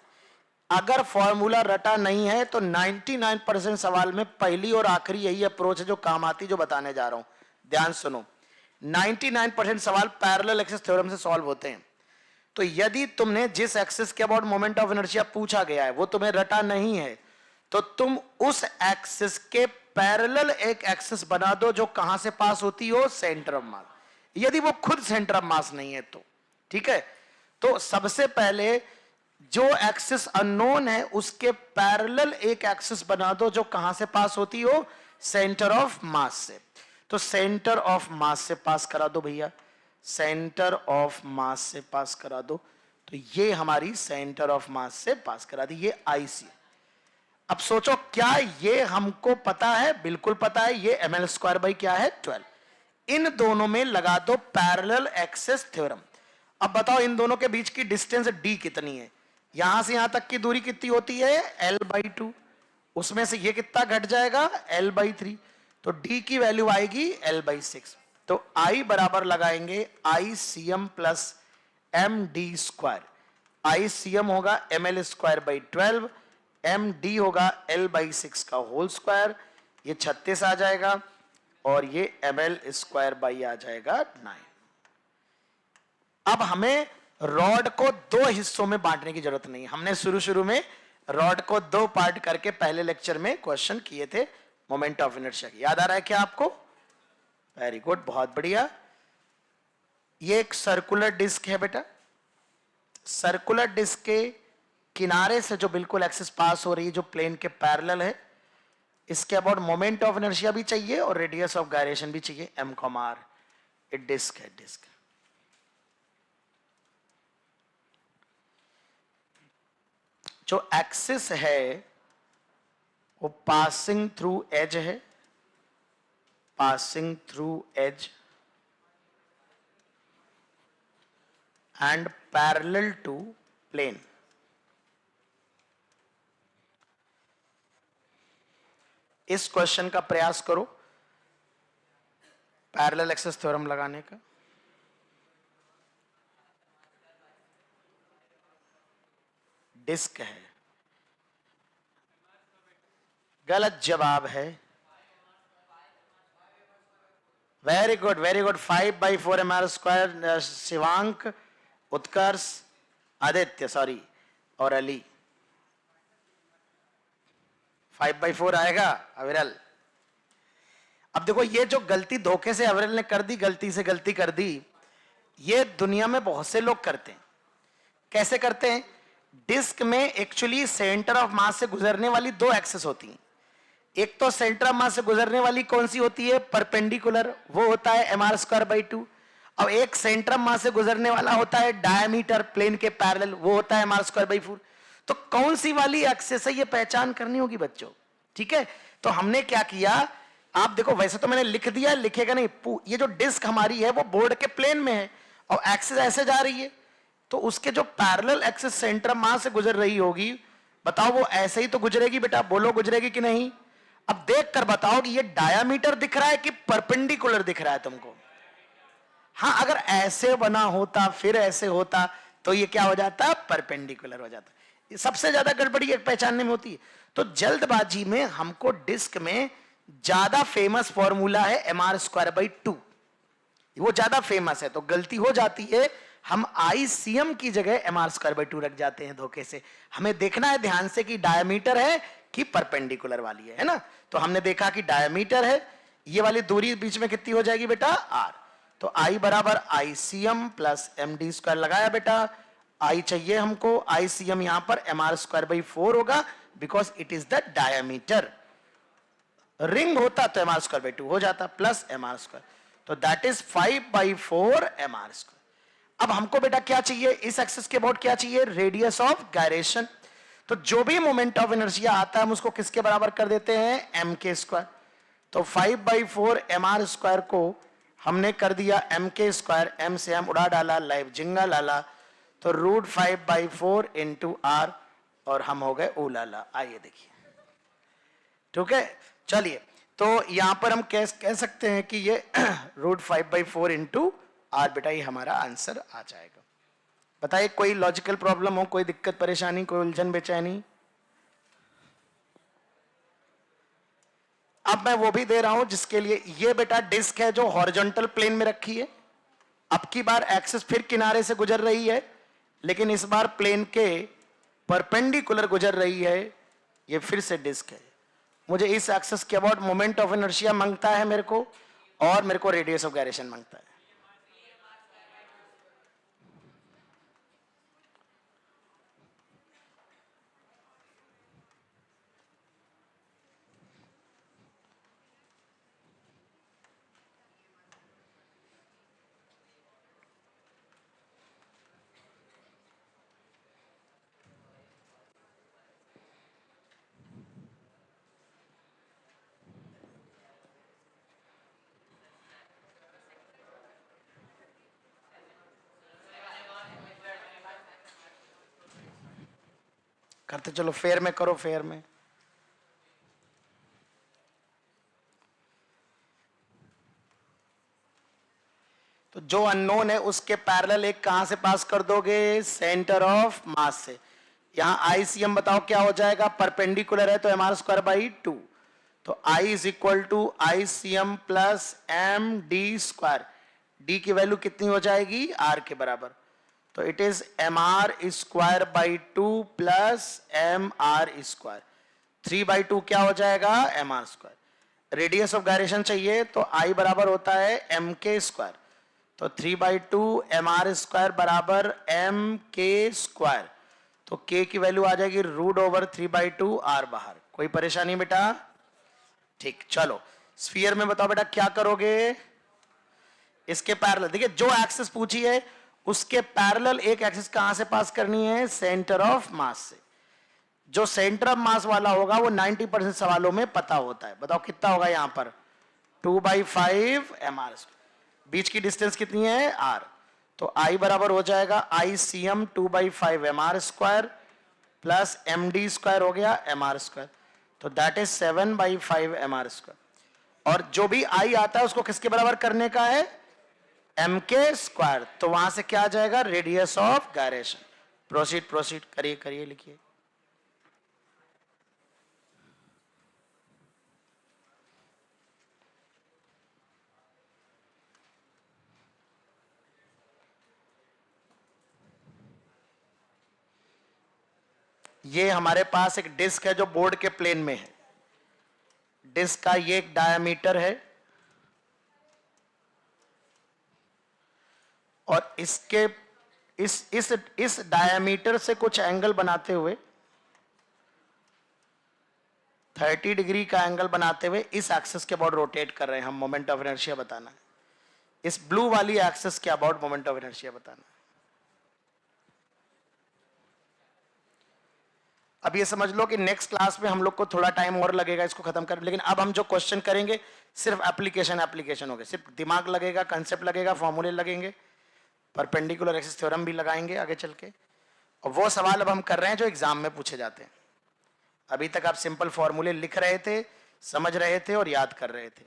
अगर फॉर्मूला रटा नहीं है तो 99% सवाल में पहली और आखिरी यही अप्रोच है जो काम आती, जो बताने जा रहा हूं। ध्यान सुनो, 99% सवाल पैरेलल एक्सिस थ्योरम से सॉल्व होते हैं। तो यदि तुमने जिस एक्सिस के अबाउट मोमेंट ऑफ इनर्शिया पूछा गया है वो तुम्हें रटा नहीं है, तो तुम उस एक्सिस के पैरेलल एक एक्सिस बना दो जो कहां से पास होती हो, सेंटर ऑफ मास, यदि वो खुद सेंटर ऑफ मास नहीं है तो। ठीक है, तो सबसे पहले जो एक्सिस अननोन है उसके पैरेलल एक एक्सिस बना दो जो कहां से पास होती हो, सेंटर ऑफ मास से। तो सेंटर ऑफ मास से पास करा दो भैया, सेंटर ऑफ मास से पास करा दो। तो ये हमारी सेंटर ऑफ मास से पास करा दी, ये आईसी। अब सोचो, क्या ये हमको पता है? बिल्कुल पता है, ये ml² क्या है, 12। इन दोनों में लगा दो पैरेलल एक्सिस थ्योरम। अब बताओ इन दोनों के बीच की डिस्टेंस d कितनी है? यहां से यहां तक की दूरी कितनी होती है, l/2। उसमें से ये कितना घट जाएगा, l/3। तो d की वैल्यू आएगी l/6। तो I बराबर लगाएंगे ICM प्लस md²। ICM होगा ml²/12, md होगा l/6 का होल स्क्वायर, ये 36 आ जाएगा, और ये ml² आ जाएगा 9। अब हमें रॉड को दो हिस्सों में बांटने की जरूरत नहीं। हमने शुरू में रॉड को दो पार्ट करके पहले लेक्चर में क्वेश्चन किए थे मोमेंट ऑफ इनर्शिया की, याद आ रहा है क्या आपको? वेरी गुड, बहुत बढ़िया। ये एक सर्कुलर डिस्क है बेटा, सर्कुलर डिस्क के किनारे से जो बिल्कुल एक्सिस पास हो रही है, जो प्लेन के पैरेलल है, इसके अबाउट मोमेंट ऑफ इनर्शिया भी चाहिए और रेडियस ऑफ गायरेशन भी चाहिए, m(r). ये डिस्क है, डिस्क। जो एक्सिस है वो पासिंग थ्रू एज है, passing through edge and parallel to plane. इस क्वेश्चन का प्रयास करो पैरेलल एक्सिस थ्योरम लगाने का। डिस्क है, गलत जवाब है। Very good, very good. 5/4 ml²। Shivank, Utkarsh, Aditya, sorry, और अली। 5/4 आएगा अविरल। अब देखो, ये जो गलती धोखे से अविरल ने कर दी, गलती से गलती कर दी, ये दुनिया में बहुत से लोग करते हैं। कैसे करते हैं? डिस्क में एक्चुअली सेंटर ऑफ मास से गुजरने वाली दो एक्सिस होती हैं। एक तो सेंटर ऑफ मास से गुजरने वाली कौन सी होती है, परपेंडिकुलर, वो होता है mr²/2। अब एक सेंटर ऑफ मास से गुजरने वाला होता है डायमीटर, प्लेन के पैरेलल, वो होता है mr²/4। तो कौन सी वाली एक्सिस है ये पहचान करनी होगी बच्चों। ठीक है, तो हमने क्या किया, आप देखो, वैसे तो मैंने लिख दिया, लिखेगा नहीं। ये जो डिस्क हमारी है वो बोर्ड के प्लेन में है और एक्सिस ऐसे जा रही है, तो उसके जो पैरेलल एक्सिस सेंटर ऑफ मास से गुजर रही होगी, बताओ वो ऐसे ही तो गुजरेगी बेटा, बोलो गुजरेगी कि नहीं? अब देख कर बताओ कि ये डायामीटर दिख रहा है कि परपेंडिकुलर दिख रहा है तुमको। हाँ, अगर ऐसे बना होता फिर ऐसे होता तो ये क्या हो जाता, परपेंडिकुलर हो जाता। ये सबसे ज्यादा गड़बड़ी एक पहचानने में होती है। तो जल्दबाजी में हमको डिस्क में ज्यादा फेमस फॉर्मूला है mr²/2, वो ज्यादा फेमस है, तो गलती हो जाती है, हम ICM की जगह mr²/2 रख जाते हैं धोखे से। हमें देखना है ध्यान से कि डायमीटर है कि परपेंडिकुलर वाली है ना। तो हमने देखा कि डायमीटर है, ये वाली दूरी बीच में कितनी हो जाएगी बेटा, r। तो I बराबर ICM प्लस md² लगाया बेटा। I चाहिए हमको, ICM यहां पर mr²/4 होगा, because it is the diameter. Ring होता तो mr²/2 हो जाता, प्लस mr², तो दैट इज 5/4 mr²। अब हमको बेटा क्या चाहिए, इस एक्सिस के अबाउट क्या चाहिए, रेडियस ऑफ गायरेशन। तो जो भी मोमेंट ऑफ इनर्शिया आता है हम उसको किसके बराबर कर देते हैं, m²। तो 5/4 mr² को हमने कर दिया m², m से m उड़ा डाला, लाइव जिंगा लाला, तो √5/4 इंटू r, और हम हो गए ओलाला। आइए देखिए, ठीक है। चलिए, तो यहां पर हम कह सकते हैं कि ये √5/4 इंटू आर बेटा, ये हमारा आंसर आ जाएगा। बताइए कोई लॉजिकल प्रॉब्लम हो, कोई दिक्कत परेशानी, कोई उलझन बेचैनी? अब मैं वो भी दे रहा हूं जिसके लिए, ये बेटा डिस्क है जो हॉरिजॉन्टल प्लेन में रखी है। अब की बार एक्सिस फिर किनारे से गुजर रही है, लेकिन इस बार प्लेन के परपेंडिकुलर गुजर रही है। ये फिर से डिस्क है, मुझे इस एक्सिस के अबाउट मोमेंट ऑफ इनर्शिया मांगता है मेरे को, और मेरे को रेडियस ऑफ गायरेशन मांगता है। करते चलो, फेयर में करो, फेयर में। तो जो अननोन है उसके पैरेलल एक कहां से पास कर दोगे, सेंटर ऑफ मास से। यहां ICM बताओ क्या हो जाएगा, परपेंडिकुलर है तो mr²/2, तो I is equal to ICM plus md²। d की वैल्यू कितनी हो जाएगी, r के बराबर, तो it is mr²/2 plus mr²। 3/2 क्या हो जाएगा, mr²। रेडियस ऑफ गायरेशन चाहिए तो I बराबर होता है mk², तो 3/2 mr² बराबर mk², तो k की वैल्यू आ जाएगी √3/2 r बाहर। कोई परेशानी बेटा? ठीक, चलो स्फीयर में बताओ बेटा क्या करोगे। इसके पैरेलल, देखिए जो एक्सिस पूछी है उसके पैरेलल एक एक्सिस कहां से पास करनी है, सेंटर ऑफ मास से। जो सेंटर ऑफ मास वाला होगा वो 90% सवालों में पता होता है। बताओ कितना होगा यहां पर, 2/5 mr²। बीच की डिस्टेंस कितनी है, r, तो I बराबर हो जाएगा ICM 2/5 mr² प्लस md² हो गया mr², तो दैट इज 7/5 mr²। और जो भी I आता है उसको किसके बराबर करने का है, mk², तो वहां से क्या आ जाएगा, radius of gyration. Proceed proceed, करिए करिए, लिखिए। ये हमारे पास एक डिस्क है जो बोर्ड के प्लेन में है। डिस्क का ये एक डायमीटर है, और इसके इस डायमीटर से कुछ एंगल बनाते हुए, 30 डिग्री का एंगल बनाते हुए इस एक्सिस के अबाउट रोटेट कर रहे हैं हम। मोमेंट ऑफ इनर्शिया बताना है, इस ब्लू वाली एक्सिस के अबाउट मोमेंट ऑफ इनर्शिया बताना है। अब ये समझ लो कि नेक्स्ट क्लास में हम लोग को थोड़ा टाइम और लगेगा इसको खत्म कर, लेकिन अब हम जो क्वेश्चन करेंगे सिर्फ एप्लीकेशन होगा, सिर्फ दिमाग लगेगा, कंसेप्ट लगेगा, फॉर्मूले लगेंगे, परपेंडिकुलर एक्सिस थ्योरम भी लगाएंगे आगे चल के। और वो सवाल अब हम कर रहे हैं जो एग्जाम में पूछे जाते हैं। अभी तक आप सिंपल फॉर्मूले लिख रहे थे, समझ रहे थे और याद कर रहे थे।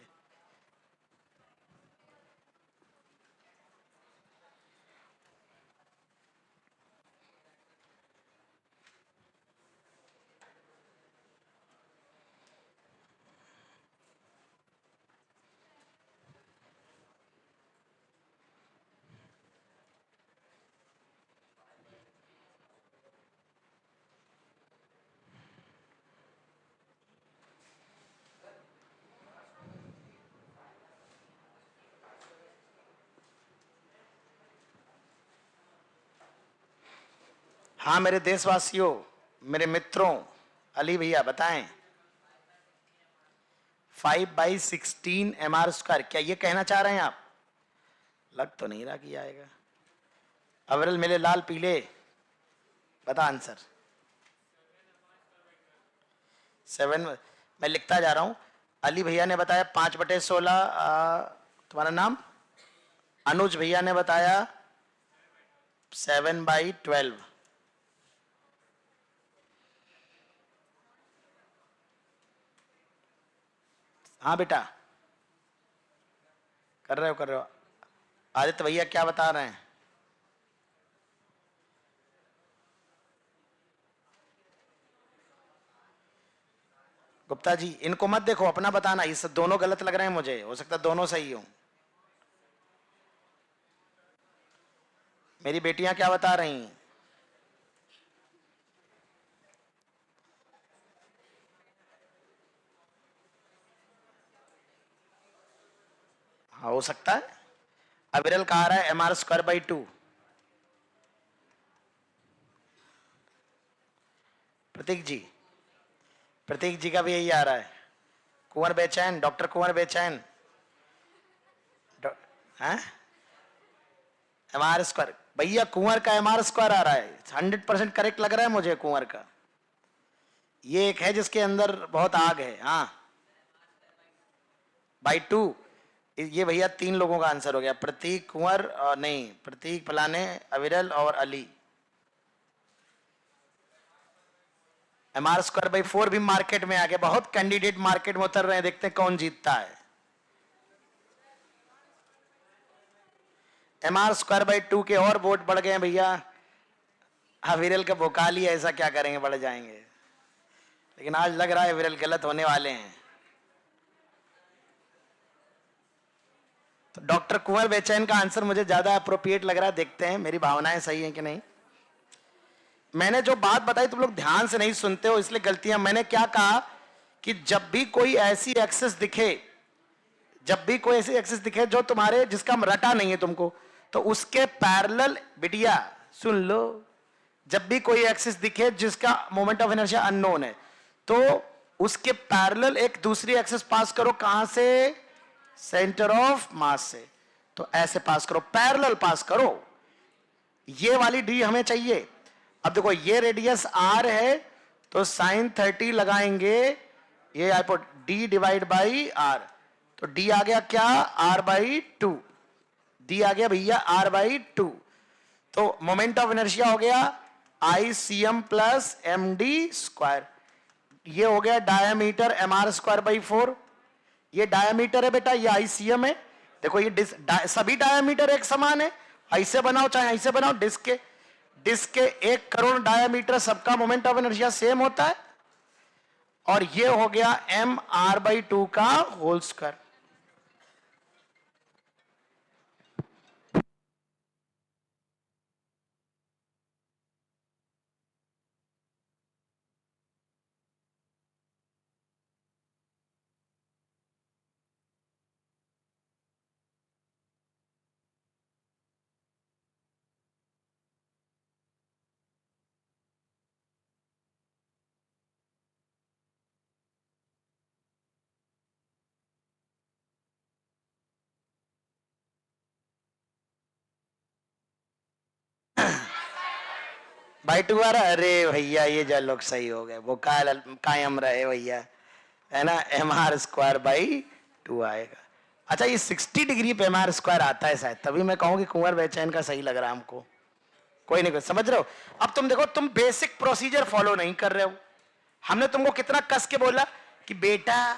हाँ मेरे देशवासियों, मेरे मित्रों, अली भैया बताएं। 5/16 mr², क्या ये कहना चाह रहे हैं आप? लग तो नहीं रहा कि आएगा। अविरल मिले लाल पीले, बता आंसर। 7, मैं लिखता जा रहा हूं। अली भैया ने बताया 5/16। तुम्हारा नाम? अनुज भैया ने बताया 7/12। हाँ बेटा, कर रहे हो। आदित्य भैया क्या बता रहे हैं? गुप्ता जी इनको मत देखो, अपना बताना। ये सब दोनों गलत लग रहे हैं मुझे, हो सकता है दोनों सही हो। मेरी बेटियां क्या बता रही हैं? हाँ हो सकता है। अविरल कहा रहा है mr²/2। प्रतीक जी का भी यही आ रहा है। कुंवर बेचैन, डॉक्टर कुंवर बेचैन। mr², भैया कुंवर का mr² आ रहा है। 100% करेक्ट लग रहा है मुझे कुंवर का। ये एक है जिसके अंदर बहुत आग है। हाँ /2। ये भैया 3 लोगों का आंसर हो गया। प्रतीक, कुंवर, नहीं प्रतीक, फलाने, अविरल और अली। mr²/4 भी मार्केट में आ गया। बहुत कैंडिडेट मार्केट में उतर रहे हैं, देखते हैं कौन जीतता है। mr²/2 के और वोट बढ़ गए हैं भैया। अविरल का भोकाल ही ऐसा, क्या करेंगे, बढ़ जाएंगे। लेकिन आज लग रहा है अविरल गलत होने वाले हैं। तो डॉक्टर कुंवर बेचैन का आंसर मुझे ज्यादा अप्रोप्रिएट लग रहा है। देखते हैं मेरी भावनाएं सही हैं कि नहीं। मैंने जो बात बताई तुम लोग ध्यान से नहीं सुनते हो, इसलिए गलतियां। मैंने क्या कहा कि जब भी कोई ऐसी एक्सिस दिखे, जो तुम्हारे, जिसका रटा नहीं है तुमको, तो उसके पैरेलल, बिटिया सुन लो, जब भी कोई एक्सिस दिखे जिसका मोमेंट ऑफ इनर्शिया अननोन है, तो उसके पैरेलल एक दूसरी एक्सिस पास करो। कहां से? सेंटर ऑफ मास से। तो ऐसे पास करो, पैरेलल पास करो। ये वाली डी हमें चाहिए। अब देखो ये रेडियस आर है, तो साइन 30 लगाएंगे। ये आपको डी डिवाइड बाई आर, तो डी आ गया क्या? r/2। डी आ गया भैया r/2। तो मोमेंट ऑफ इनर्शिया हो गया ICM प्लस md²। ये हो गया डायमीटर mr²/4। ये डायमीटर है बेटा, ये ICM है। देखो ये सभी डायमीटर एक समान है। ऐसे बनाओ चाहे ऐसे बनाओ, डिस्क के 1 करोड़ डायमीटर, सबका मोमेंट ऑफ इनर्शिया सेम होता है। और ये हो गया mr/2 का होल स्क्वायर। /2 आ रहा। अरे भैया ये जो लोग सही हो गए, वो कायम रहे भैया, है ना। mr²/2 आएगा। अच्छा ये 60 डिग्री पे mr² आता है शायद, तभी मैं कहूँ कि कुंवर बेचैन का सही लग रहा है हमको। कोई नहीं, समझ रहे हो। अब तुम देखो, तुम बेसिक प्रोसीजर फॉलो नहीं कर रहे हो। हमने तुमको कितना कस के बोला कि बेटा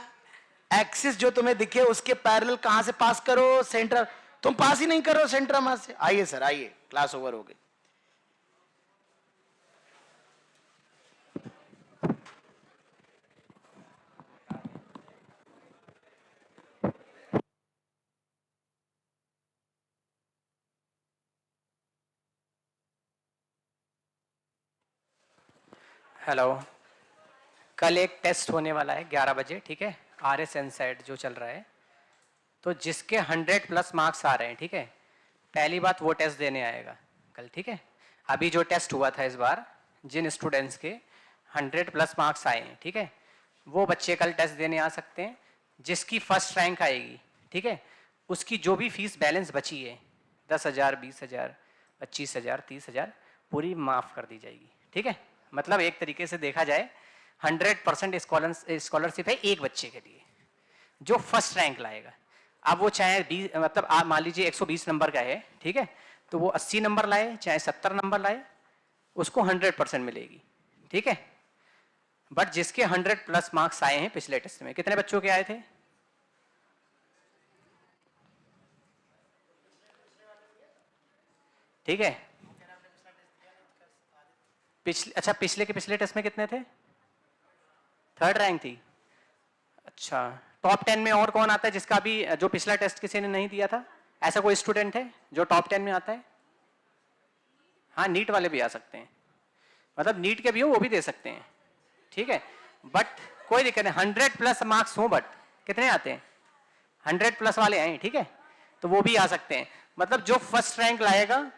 एक्सिस जो तुम्हें दिखे उसके पैरेलल कहां से पास करो? सेंटर। तुम पास ही नहीं कर रहे हो सेंटर मास से। आइए सर आइए, क्लास ओवर हो गई। हेलो, कल एक टेस्ट होने वाला है 11 बजे, ठीक है। RS इनसाइड जो चल रहा है, तो जिसके 100+ मार्क्स आ रहे हैं, ठीक है, पहली बात वो टेस्ट देने आएगा कल, ठीक है। अभी जो टेस्ट हुआ था इस बार, जिन स्टूडेंट्स के 100+ मार्क्स आए हैं, ठीक है, वो बच्चे कल टेस्ट देने आ सकते हैं। जिसकी फर्स्ट रैंक आएगी, ठीक है, उसकी जो भी फीस बैलेंस बची है 10,000, 20,000, 25,000, 30,000 पूरी माफ़ कर दी जाएगी, ठीक है। मतलब एक तरीके से देखा जाए 100% स्कॉलरशिप है एक बच्चे के लिए जो फर्स्ट रैंक लाएगा। अब वो चाहे 20, मतलब आप मान लीजिए 120 नंबर का है, ठीक है, तो वो 80 नंबर लाए चाहे 70 नंबर लाए, उसको 100% मिलेगी, ठीक है। बट जिसके 100+ मार्क्स आए हैं पिछले टेस्ट में, कितने बच्चों के आए थे? ठीक है, अच्छा पिछले के पिछले टेस्ट में कितने थे? 3rd रैंक थी। अच्छा, टॉप 10 में और कौन आता है जिसका भी जो पिछला टेस्ट किसी ने नहीं दिया था? ऐसा कोई स्टूडेंट है जो टॉप 10 में आता है? हाँ, नीट वाले भी आ सकते हैं, मतलब नीट के भी हो वो भी दे सकते हैं, ठीक है। बट कोई दिक्कत नहीं, 100+ मार्क्स हो, बट कितने आते हैं? 100+ वाले आए, ठीक है, तो वो भी आ सकते हैं। मतलब जो फर्स्ट रैंक लाएगा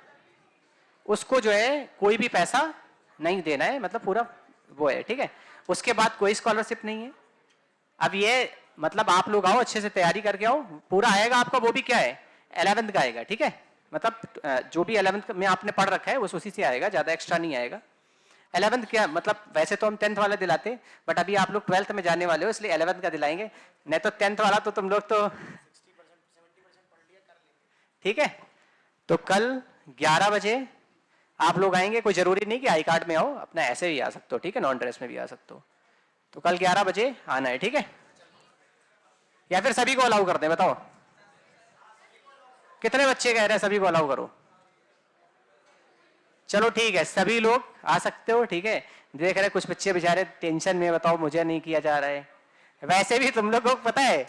उसको जो है कोई भी पैसा नहीं देना है, मतलब पूरा वो है, ठीक है। उसके बाद कोई स्कॉलरशिप नहीं है। अब ये मतलब आप लोग आओ अच्छे से तैयारी करके आओ, पूरा आएगा आपका, वो भी क्या है 11th का आएगा, ठीक है। मतलब जो भी 11th में आपने पढ़ रखा है उसी से आएगा, ज़्यादा एक्स्ट्रा नहीं आएगा। 11th क्या मतलब, वैसे तो हम 10th वाला दिलाते, बट अभी आप लोग 12th में जाने वाले हो इसलिए 11th का दिलाएंगे, नहीं तो 10th वाला तो तुम लोग तो, ठीक है। तो कल 11 बजे आप लोग आएंगे, कोई जरूरी नहीं कि आई कार्ड में आओ, अपना ऐसे भी आ सकते हो, ठीक है, नॉन ड्रेस में भी आ सकते हो। तो कल 11 बजे आना है, ठीक है। या फिर सभी को अलाउ कर दें, बताओ कितने बच्चे कह रहे हैं सभी को अलाउ करो? चलो ठीक है, सभी लोग आ सकते हो, ठीक है। देख रहे कुछ बच्चे बेचारे टेंशन में, बताओ मुझे नहीं किया जा रहा है। वैसे भी तुम लोगों को पता है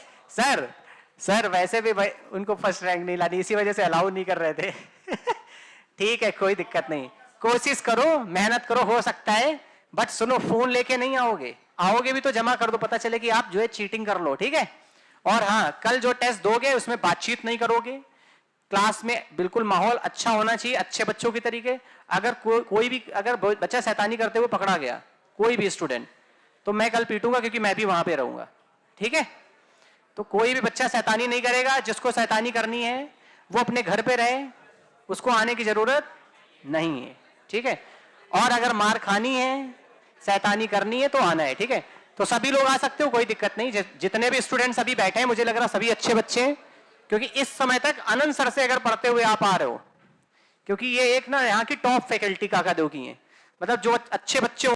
सर वैसे भी भाई उनको फर्स्ट रैंक नहीं लानी, इसी वजह से अलाउ नहीं कर रहे थे ठीक है, कोई दिक्कत नहीं, कोशिश करो, मेहनत करो, हो सकता है। बट सुनो, फोन लेके नहीं आओगे, आओगे भी तो जमा कर दो, पता चले कि आप जो है चीटिंग कर लो, ठीक है। और हाँ, कल जो टेस्ट दोगे उसमें बातचीत नहीं करोगे, क्लास में बिल्कुल माहौल अच्छा होना चाहिए, अच्छे बच्चों की तरीके। अगर कोई भी अगर बच्चा शैतानी करते हुए पकड़ा गया, कोई भी स्टूडेंट, तो मैं कल पीटूंगा, क्योंकि मैं भी वहां पे रहूंगा, ठीक है। तो कोई भी बच्चा शैतानी नहीं करेगा, जिसको शैतानी करनी है वो अपने घर पे रहे, उसको आने की जरूरत नहीं है, ठीक है। और अगर मार खानी है, शैतानी करनी है तो आना है, ठीक है। तो सभी लोग आ सकते हो, कोई दिक्कत नहीं। जितने भी स्टूडेंट्स अभी बैठे हैं, मुझे लग रहा सभी अच्छे बच्चे हैं, क्योंकि इस समय तक आनंद सर से अगर पढ़ते हुए आप आ रहे हो, क्योंकि ये एक ना यहाँ की टॉप फैकल्टी काकादेव की है, मतलब जो अच्छे बच्चे